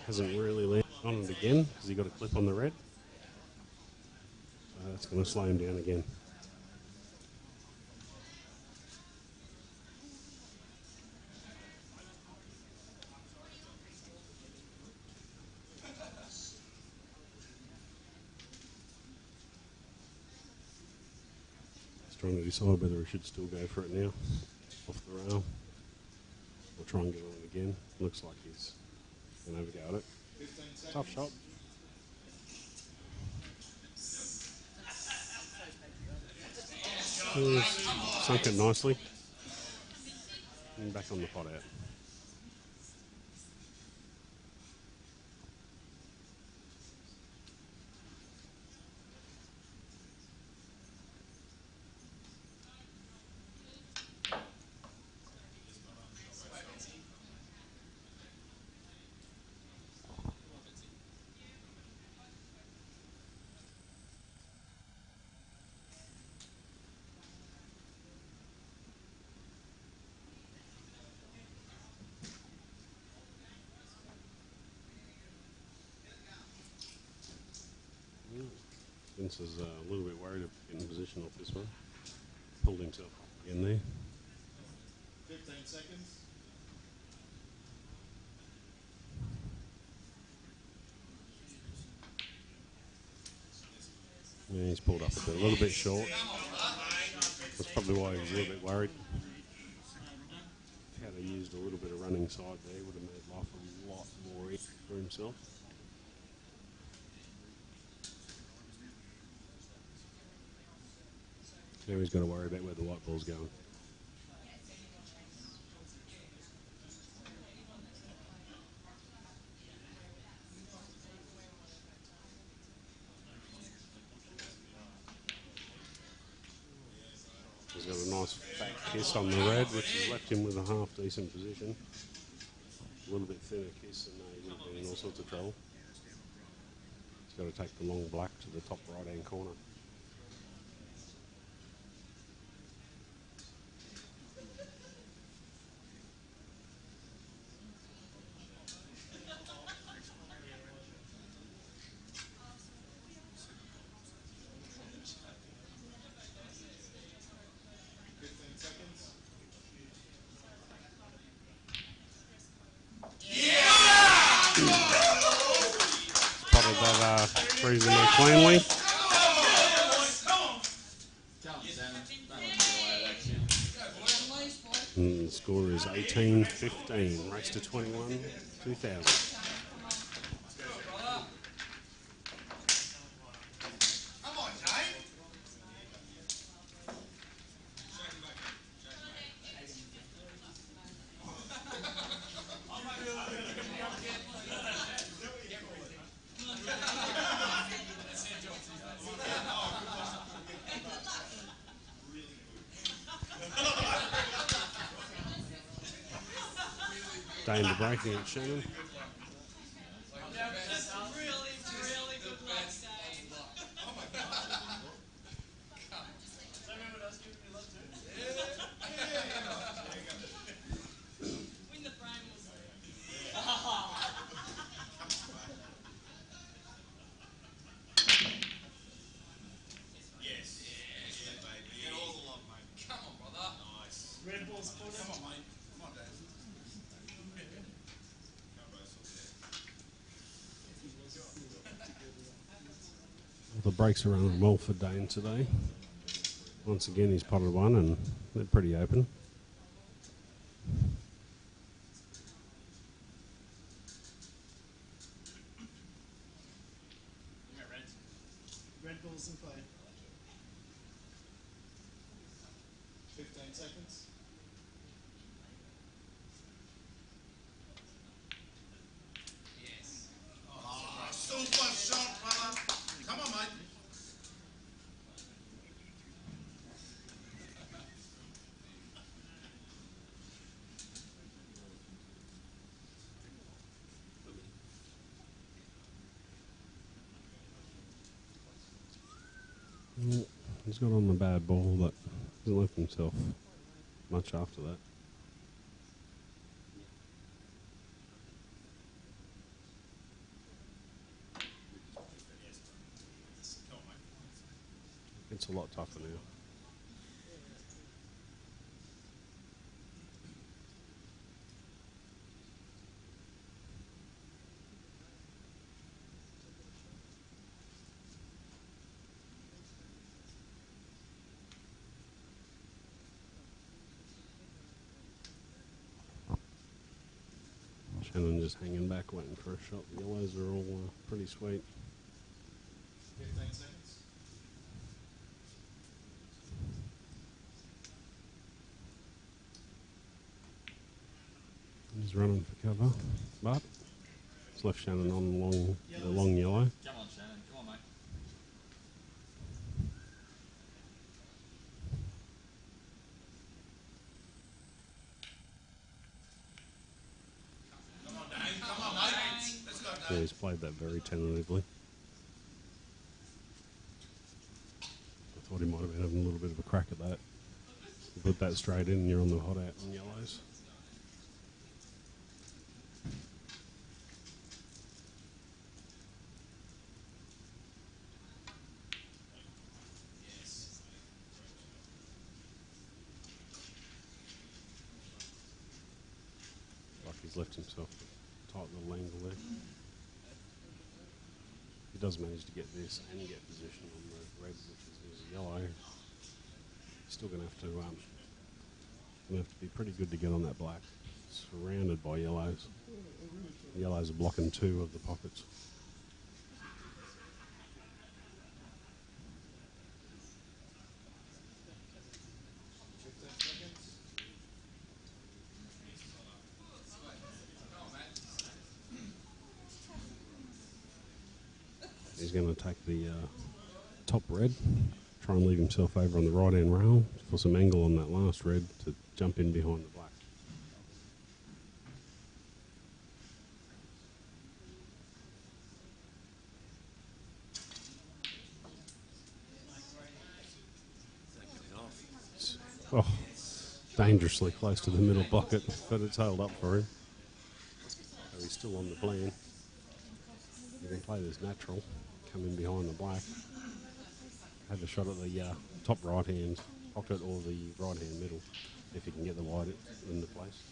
Hasn't really landed on it again because he got a clip on the red. So that's going to slow him down again. Trying to decide whether we should still go for it now, off the rail, or try and get on it again. Looks like he's going to have a go at it. Tough shot. He's sunk it nicely. And back on the pot out. Spence is a little bit worried of getting position off this one. Pulled himself up again there. 15 seconds. Yeah, he's pulled up a little bit short. That's probably why he was a little bit worried. If he had used a little bit of running side there, would have made life a lot more easy for himself. Now he's got to worry about where the white ball's going. He's got a nice back kiss on the red, which has left him with a half decent position. A little bit thinner kiss, and he would have been in all sorts of trouble. He's got to take the long black to the top right-hand corner. Spotted that reasonably cleanly. And the score is 18-15. Race to 21, 2000. Dane to breaking it, Shannon. Red ball's put in. Come on, mate. Come on, Dad. The brakes are running well for Dane today. Once again, he's potted one, and they're pretty open. Red ball's in play. 15 seconds. Super shot, brother. Come on, mate. He's got on the bad ball, but hasn't left himself much after that. It's a lot tougher now. Shannon just hanging back, waiting for a shot. The yellows are all pretty sweet. 15 seconds. He's running for cover, but it's left Shannon on the long yellow. Come on, Shannon. Come on, mate. Come on, Dane. Come on, mate. Let's go, Yeah, Dane. he's played that very tentatively. I thought he might have been having a little bit of a crack at that. You put that straight in and you're on the hot out on yellows. he's left himself a tight little angle there. He does manage to get this and get position on the red, which is his yellow. He's still going to have to be pretty good to get on that black. Surrounded by yellows. The yellows are blocking 2 of the pockets. He's going to take the top red, try and leave himself over on the right hand rail for some angle on that last red to jump in behind the black. Oh, dangerously close to the middle pocket, but it's held up for him. So he's still on the plan. He can play this natural, come in behind the black. Have a shot at the top right hand pocket or the right hand middle if he can get the white into place.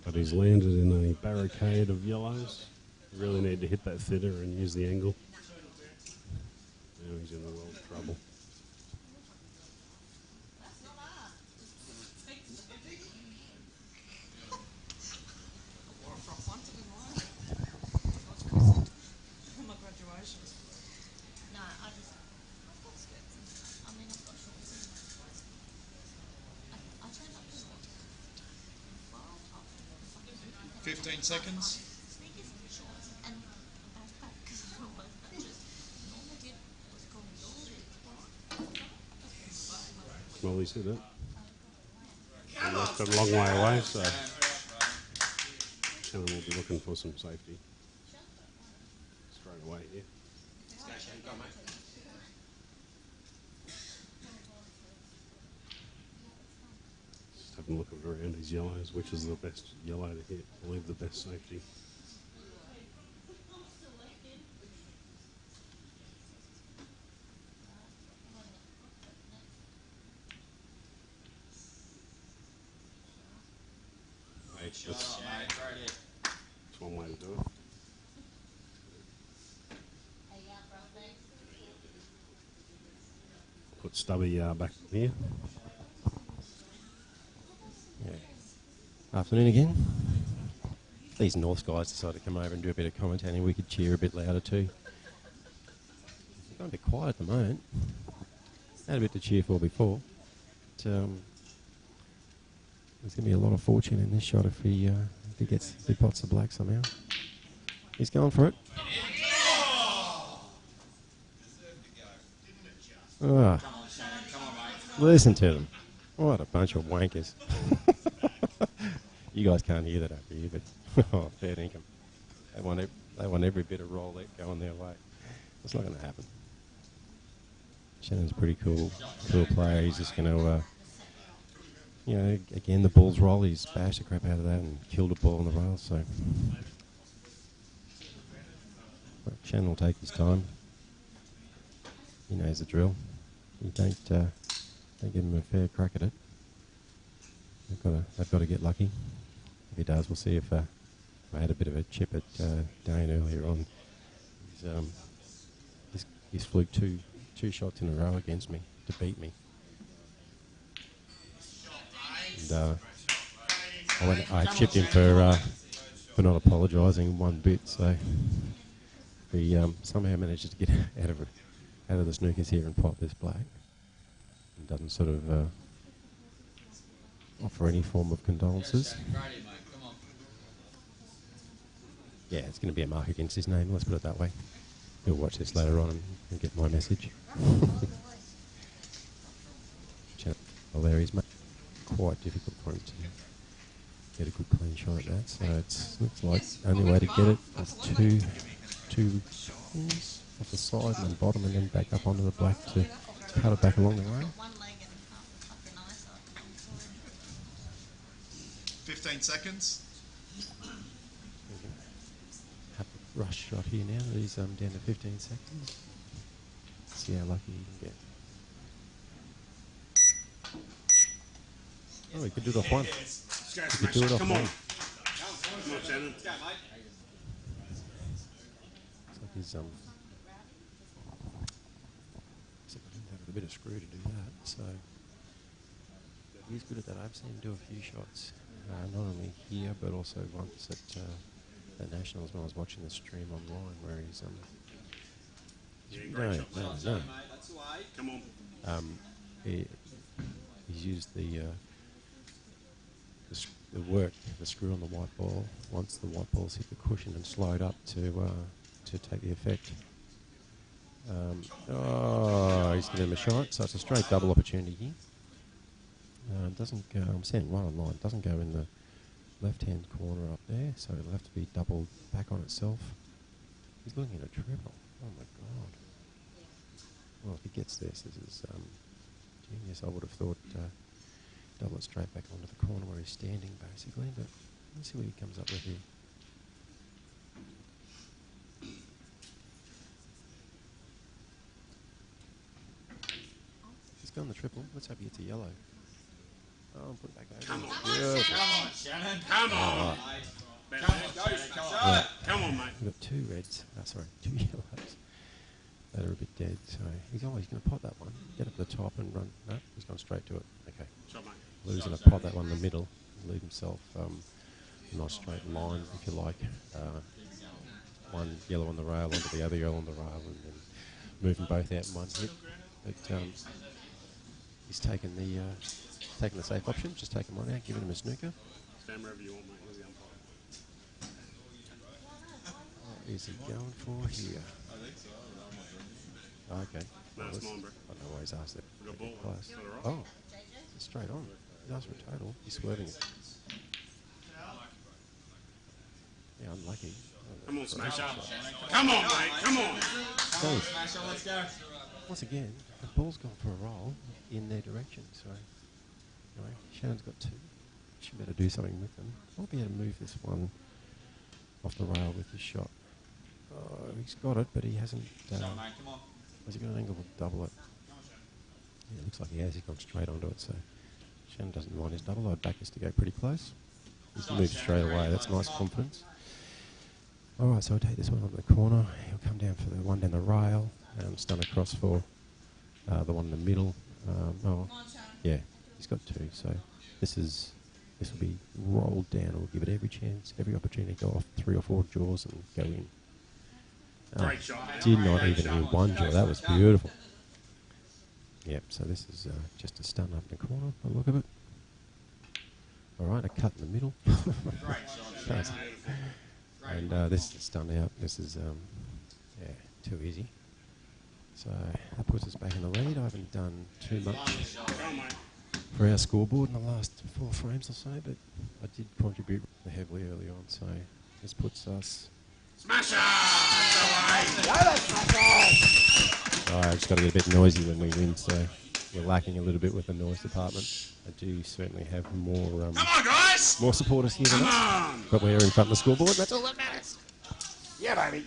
But he's landed in a barricade of yellows. You really need to hit that thitter and use the angle. Now he's in a world of trouble. My graduation. No, I've got skirts. I mean, I've got shorts. I turned up to work. 15 seconds. Sneakers and shorts and a backpack because I don't both matches. Normally did what's it called Well, he said it. He left it a long way away, so Shannon will be looking for some safety straight away here. Just having a look around his yellows, which is the best yellow to hit, I believe the best safety. That's one way to do it. Put Stubby back here. Yeah. Afternoon again. These North guys decided to come over and do a bit of commentating. We could cheer a bit louder too. It's going a bit quiet at the moment. Had a bit to cheer for before. But, there's going to be a lot of fortune in this shot if he pots the black somehow. He's going for it. Ah, listen to them. What a bunch of wankers. You guys can't hear that over here, but oh, fair income. They want every bit of roll that going their way. It's not going to happen. Shannon's a pretty cool player. He's just going to, again, the ball's roll. He's bashed the crap out of that and killed a ball on the rail. So Shannon will take his time. He knows the drill. You don't give him a fair crack at it. They've got to get lucky. If he does, we'll see if I had a bit of a chip at Dane earlier on. He's fluked two shots in a row against me to beat me. And I chipped him for not apologising one bit. So he somehow manages to get out of the snookers here and pot this black. And doesn't sort of offer any form of condolences. Yeah, it's going to be a mark against his name, let's put it that way. He'll watch this later on and get my message. Larry's made it quite difficult for him to get a good clean shot at that. So it looks like the only way to get it is two pins off the side and then bottom and then back up onto the black to cut it back along the rail. 15 seconds. rush shot here now. He's down to 15 seconds. See how lucky he can get. Oh, he could do it off one. He could do it off Come one. on. Come on, Shannon. Looks like he's have a bit of screw to do that. So he's good at that. I've seen him do a few shots, not only here but also once at Nationals when I was watching the stream online, where he's no. Come on. He's used the screw on the white ball once the white ball's hit the cushion and slide up to take the effect. He's giving him a shot, so it's a straight double opportunity here. Doesn't go. I'm saying right on line. Doesn't go in the left-hand corner up there, so it'll have to be doubled back on itself. He's looking at a triple. Oh my god! Well, if he gets this is genius. I would have thought double it straight back onto the corner where he's standing, basically. But let's see what he comes up with here. He's gone the triple. Let's hope he gets a yellow. Oh, put it back over. Come on. Beautiful. Come on, Shannon. Come on. Come on, mate. We've got two reds. Two yellows that are a bit dead. So he's always going to pot that one. Get up the top and run. No, he's gone straight to it. Okay. Lou's going to pot that one in the middle. Leave himself a nice straight line, if you like. One yellow on the rail onto the other yellow on the rail, and then move them both out in one hit. But he's taken the safe option. Just taking one out, giving him a snooker. Stand wherever you want, mate. Where's the umpire? What is he going for here? Okay. No, it's mine, bro. I don't know why he's asked that. We got ball. Close. Is that all right? Oh, it's straight on. He asked for a total. He's swerving it. Yeah, unlucky. Come on, smash up. Come on, mate. Come on. So, Let's go. once again, the ball's gone for a roll in their direction. So, anyway, Shannon's got two. She better do something with them. Might be able to move this one off the rail with his shot. Oh, he's got it, but he hasn't. Come on, mate. Come on. Has he got an angle to double it? Yeah, it looks like he has. He's gone straight onto it, so Shannon doesn't mind his double. I'd back us to go pretty close. He's moved straight away. That's nice confidence. All right, so I'll take this one on the corner. He'll come down for the one down the rail. Stun across for the one in the middle. Yeah, he's got two. So this will be rolled down. We'll give it every chance, every opportunity to go off 3 or 4 jaws and go in. Great shot. Did not even hear one jaw. That was beautiful. Yep, so this is just a stun up in the corner, by the look of it. All right, a cut in the middle. And this is a stun out. This is, too easy. So that puts us back in the lead. I haven't done too much for our scoreboard in the last 4 frames or so, but I did contribute heavily early on, so this puts us... Smasher! I just got to get a bit noisy when we win, so we're lacking a little bit with the noise department. I do certainly have more Come on, guys! more supporters here than us, but we're in front of the scoreboard. That's all that matters. Yeah, baby.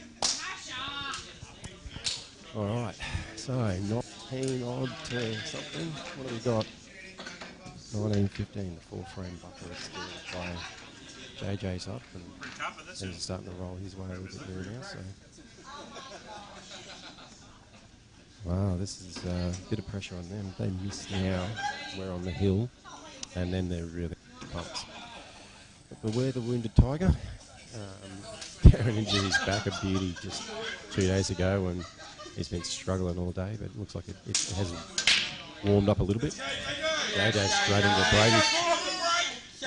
All right, so 19 odd to something. What have we got? 19-15. The 4-frame buffer is still by JJ's up, and he's starting to roll his way a little bit here now. So. Wow, this is a bit of pressure on them. They miss now. We're on the hill, and then they're really pumped. But beware the wounded tiger. Karen injured his back a beauty just 2 days ago, and he's been struggling all day, but it looks like it has warmed up a little bit. JJ's straight into the break.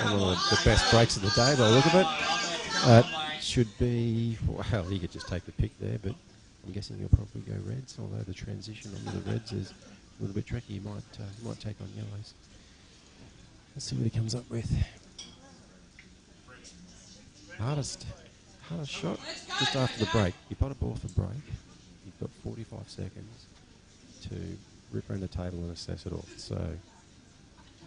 One of the best breaks of the day by the look of it. Should be, well, he could just take the pick there, but I'm guessing he'll probably go reds, although the transition onto the reds is a little bit tricky. He might take on yellows. Let's see what he comes up with. Hardest shot just after the break. He potted ball for break. You've got 45 seconds to rip around the table and assess it all. So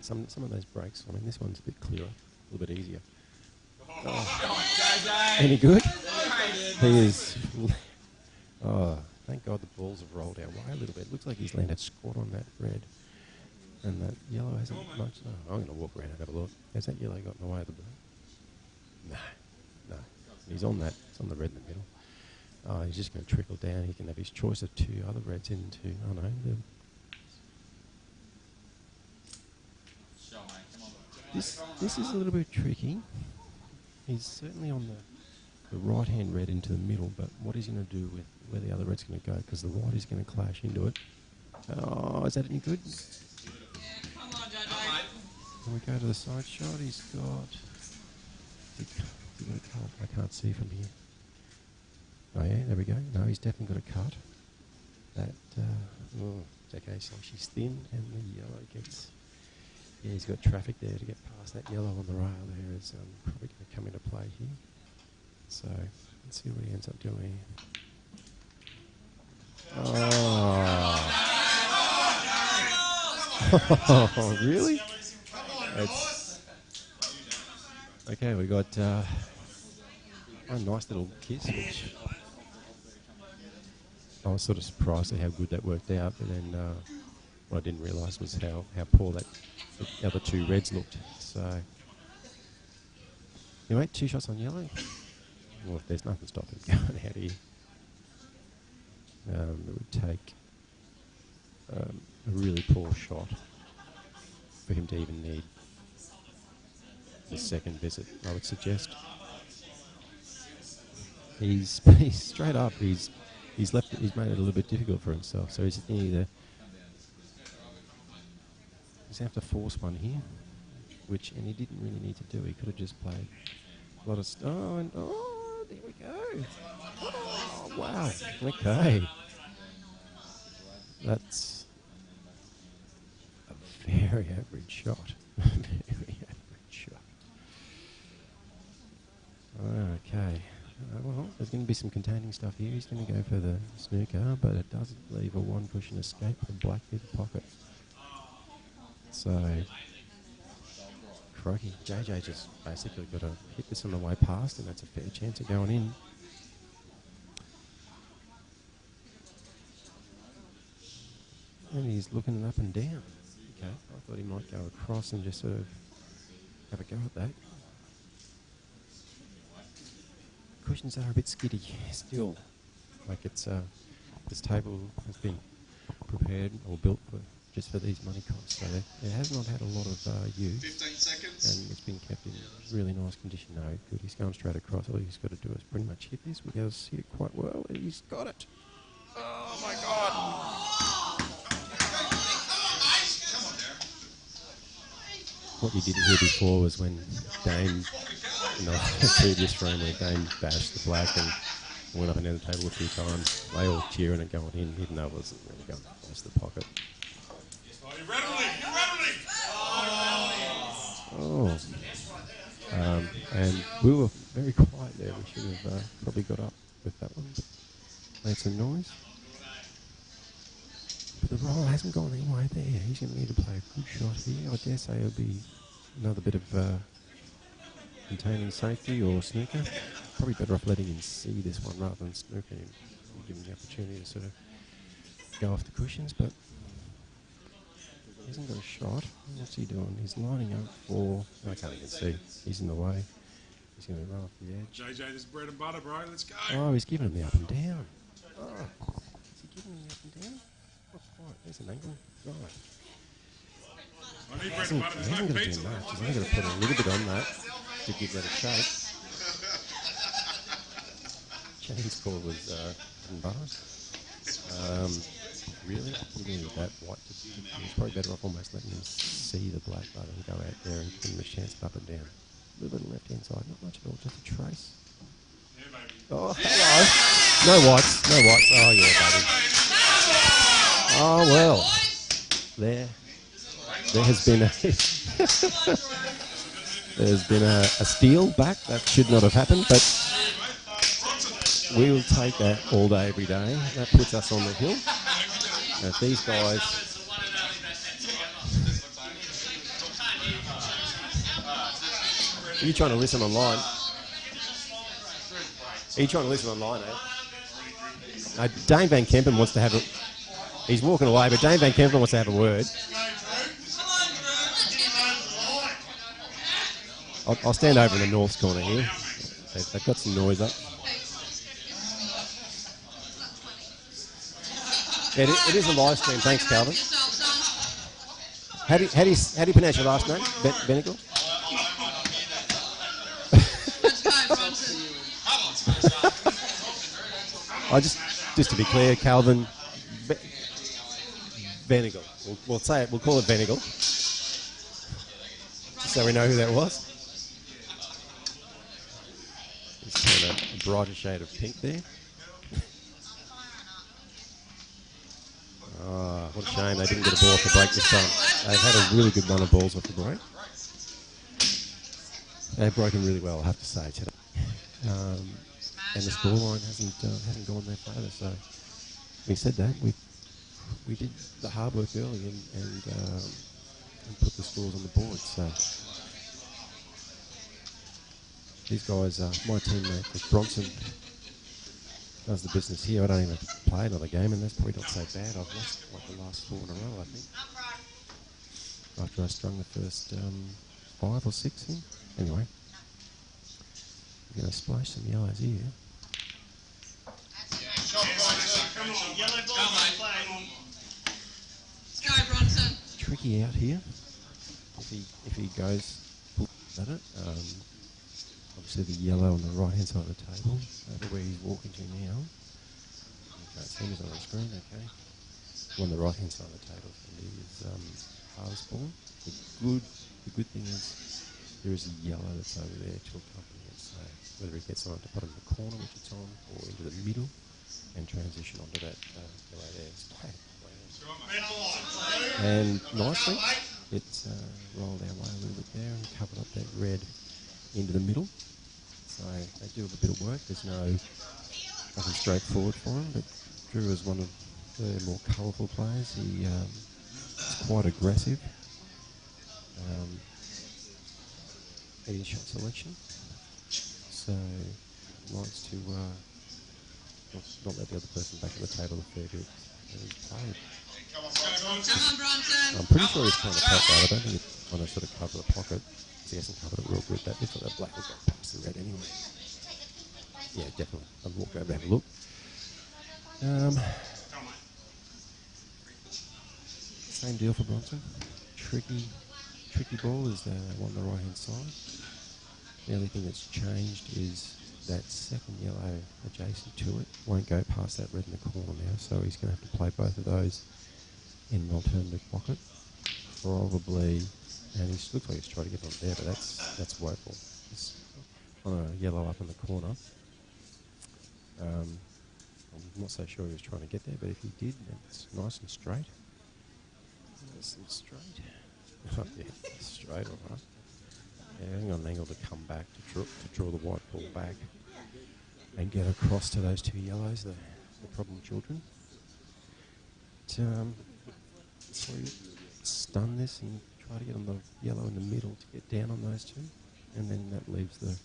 some of those breaks, I mean, this one's a bit clearer, a little bit easier. Oh. Any good? He is. Oh, thank God the balls have rolled our way a little bit. Looks like he's landed squat on that red. And that yellow hasn't much. Oh, I'm going to walk around and have a look. Has that yellow got in the way of the blue? No. No. He's on that. It's on the red in the middle. Oh, he's just going to trickle down. He can have his choice of two other reds into. Oh, no. This is a little bit tricky. He's certainly on the right-hand red into the middle, but what he's going to do with where the other red's going to go, because the white is going to clash into it. Oh, is that any good? Come on, Jojo. When we go to the side shot, he's got... I can't see from here. Oh yeah, there we go. No, he's definitely got a cut. That, it's okay, so she's thin and the yellow gets... Yeah, he's got traffic there to get past that yellow on the rail there. It's probably going to come into play here. So, let's see what he ends up doing. Oh, really? It's okay, we got a nice little kiss, which I was sort of surprised at how good that worked out, but then what I didn't realise was how poor the other two reds looked. So, anyway, 2 shots on yellow. Well, if there's nothing stopping going out here, it would take a really poor shot for him to even need the second visit, I would suggest. He's straight up. He's made it a little bit difficult for himself. So he's going to have to force one here, and he didn't really need to do. He could have just played a lot of there we go. Oh, wow. Okay. That's a very average shot. Very average shot. Okay. Well, there's going to be some containing stuff here. He's going to go for the snooker, but it does leave a one cushion escape for black in the pocket. So, crikey. JJ just basically got to hit this on the way past, and that's a fair chance of going in. And he's looking up and down. Okay, I thought he might go across and just sort of have a go at that. Cushions are a bit skiddy still. Like it's this table has been prepared or built just for these money costs. So it has not had a lot of use. 15 seconds. And it's been kept in really nice condition. No, good. He's going straight across. All he's got to do is pretty much hit this. We can see it quite well. And he's got it. Oh my God. What you didn't hear before was when Dame, the previous frame where Dame bashed the black and went up and down the table a few times. They all cheering and going in, even though it wasn't really going close to the pocket. Oh. And we were very quiet there. We should have probably got up with that one. Made some noise. But the roll hasn't gone anywhere there. He's going to need to play a good shot here. I dare say it'll be another bit of containing safety or snooker. Probably better off letting him see this one rather than snooker him. Give him the opportunity to sort of go off the cushions, but he hasn't got a shot. What's he doing? He's lining up for... I can't even see. He's in the way. He's going to run off the edge. JJ, this is bread and butter, bro. Let's go. Oh, he's giving him the up and down. Oh, is he giving him the up and down? Not quite. There's an angle. Right. I need bread and butter. There's no He's pizza. only going to put a little bit on that to give that a shape. James' call was bread and butter. Really? With that white, he's probably better off almost letting him see the black rather than go out there and give him a chance of up and down. A little bit left hand side, not much at all, just a trace. Yeah, baby. Oh, hello. No whites, no whites. Oh, yeah, baby. Oh, well. There's been a steal back. That should not have happened, but we'll take that all day, every day. That puts us on the hill. Now, if these guys... Are you trying to listen online? Are you trying to listen online, eh? Dane Van Kempen wants to have a... He's walking away, but Dane Van Kempen wants to have a word. I'll stand over in the north corner here. They've got some noise up. It is a live stream. Thanks, Calvin. How do you pronounce your last name? Benigal? Just to be clear, Calvin Benigal. We'll say it. We'll call it Benigal, so we know who that was. He's got a brighter shade of pink there. Oh, what a shame they didn't get a ball off the break this time. They've had a really good run of balls off the break. They've broken really well, I have to say, today. And the scoreline hasn't gone their favour. So, we said that we did the hard work early and put the scores on the board. So, these guys, my teammate Bronson, does the business here. I don't even have to play another game, and that's probably not so bad. I've lost like the last 4 in a row, I think. After I strung the first 5 or 6 in. Anyway, we're going to splash some yellows here. Come on, yellow ball, play. Go, Bronson. Tricky out here. If he goes at it. Obviously the yellow on the right hand side of the table, over where he's walking to now. You can't see him, he's on the screen, okay. On the right hand side of the table is harvest ball. The good thing is there is a yellow that's over there to accompany it, so whether he gets on at the bottom of the corner, which it's on, or into the middle, and transition onto that yellow there. And nicely, it's rolled our way a little bit there and covered up that red into the middle. So they do have a bit of work. There's nothing straightforward for him, but Drew is one of the more colourful players. He's quite aggressive in his shot selection. So likes to not let the other person back at the table a fair bit. And he's played. Come on, Bronson. I'm pretty sure he's trying to cut that. I don't think he's trying to sort of cover the pocket. He hasn't covered it real good. That looks like that black will go past the red anyway. Yeah, definitely. I'll walk over and have a look. Same deal for Bronson. Tricky ball is the one on the right hand side. The only thing that's changed is that second yellow adjacent to it won't go past that red in the corner now, so he's going to have to play both of those in an alternative pocket. Probably, and he looks like he's trying to get on there, but that's woeful. It's on a yellow up in the corner. I'm not so sure he was trying to get there, but if he did, then it's nice and straight. Nice and straight. Oh, yeah, straight, all right. Yeah, hang on an angle to come back, to draw the white ball back and get across to those two yellows, the problem children. So you stun this and try to get on the yellow in the middle to get down on those two, and then that leaves the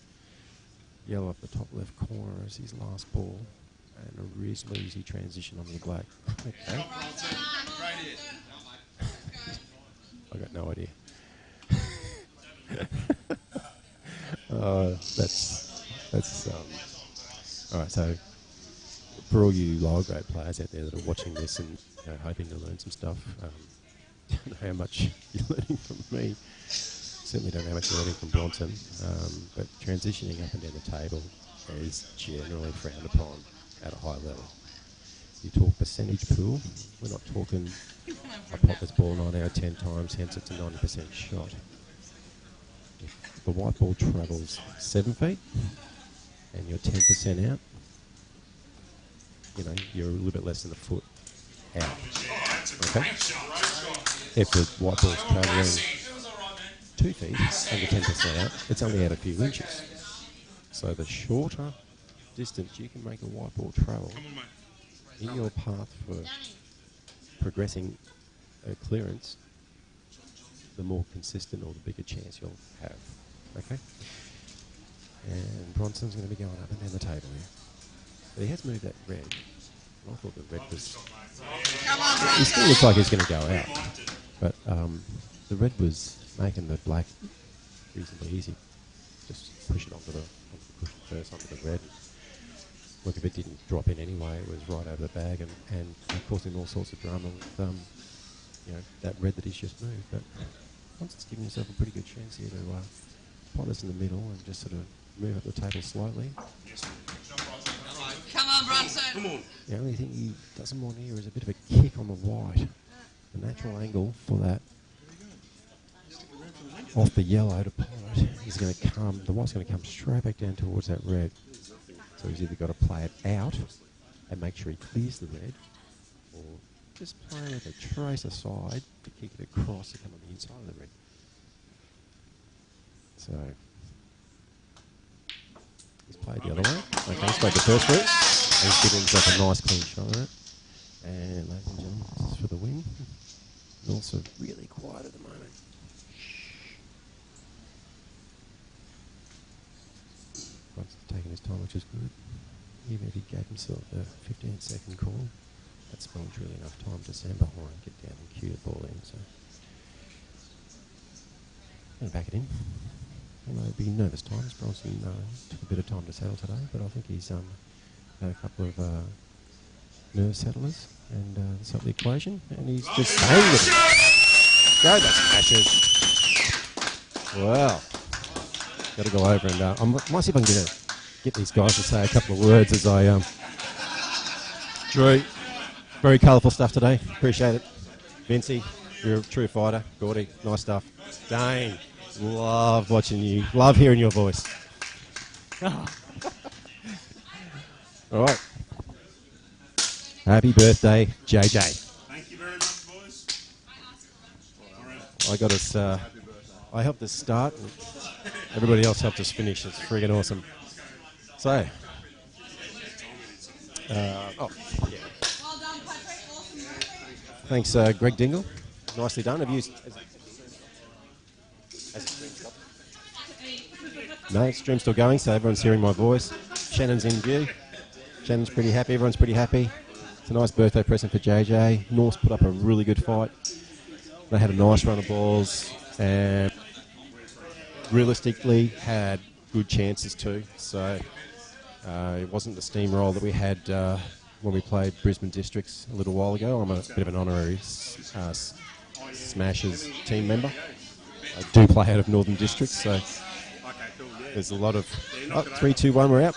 yellow up the top left corner as his last ball, and a reasonably easy transition onto the black. Okay. I got no idea. That's all right. So for all you lower grade players out there that are watching this and hoping to learn some stuff, don't know how much you're learning from me. Certainly don't know how much you're learning from Bronson. But transitioning up and down the table is generally frowned upon at a high level. You talk percentage pool, we're not talking I pop this ball 9 out of 10 times, hence it's a 90% shot. If the white ball travels 7 feet and you're 10% out, you're a little bit less than a foot out. Okay? If the white ball's travelling 2 feet, under 10% out, it's only out a few inches. So the shorter distance you can make a white ball travel in your path for progressing a clearance, the more consistent or the bigger chance you'll have. Okay? And Bronson's going to be going up and down the table here. But he has moved that red. I thought the red was... He still looks like he's going to go out. But the red was making the black reasonably easy. Just push it onto the cushion first, onto the red. Look, if it didn't drop in anyway, it was right over the bag and causing all sorts of drama with that red that he's just moved. But Bronson's giving himself a pretty good chance here to pot us in the middle and just sort of move up the table slightly. Come on, Bronson. Come on. The only thing he doesn't want here is a bit of a kick on the white. The natural angle for that off the yellow to pot is going to come, the white's going to come straight back down towards that red. So he's either got to play it out and make sure he clears the red, or just play with a trace aside to kick it across to come on the inside of the red. So he's played the other way. Okay, he's played the first red. He's given himself a nice clean shot at it. And ladies and gentlemen, this is for the win. And also really quiet at the moment. Brunson's taking his time, which is good. Even if he gave himself a 15-second call, that spells really enough time to stand behind, get down and cue the ball in. So, going to back it in. Although it'd be nervous times. Bronson took a bit of time to settle today, but I think he's had a couple of nerve settlers and solved the equation, and he's just staying with it. Go the smashes. Wow. Got to go over and I might see if I can get these guys to say a couple of words as I Drew, very colourful stuff today. Appreciate it. Vincey, you're a true fighter. Gordy, nice stuff. Dane, love watching you. Love hearing your voice. All right. Happy birthday, JJ. Thank you very much, boys. I got us. I helped us start, and everybody else helped us finish. It's friggin' awesome. So, yeah. Well done, Patrick. Awesome birthday. Thanks, Greg Dingle. Nicely done. Have you? No, stream's still going, so everyone's hearing my voice. Shannon's in view. Shannon's pretty happy. Everyone's pretty happy. It's a nice birthday present for JJ. Norse put up a really good fight. They had a nice run of balls and realistically had good chances too. So it wasn't the steamroll that we had when we played Brisbane Districts a little while ago. I'm a bit of an honorary Smashers team member. I do play out of Northern Districts, so there's a lot of... 3, 2, 1, we're out.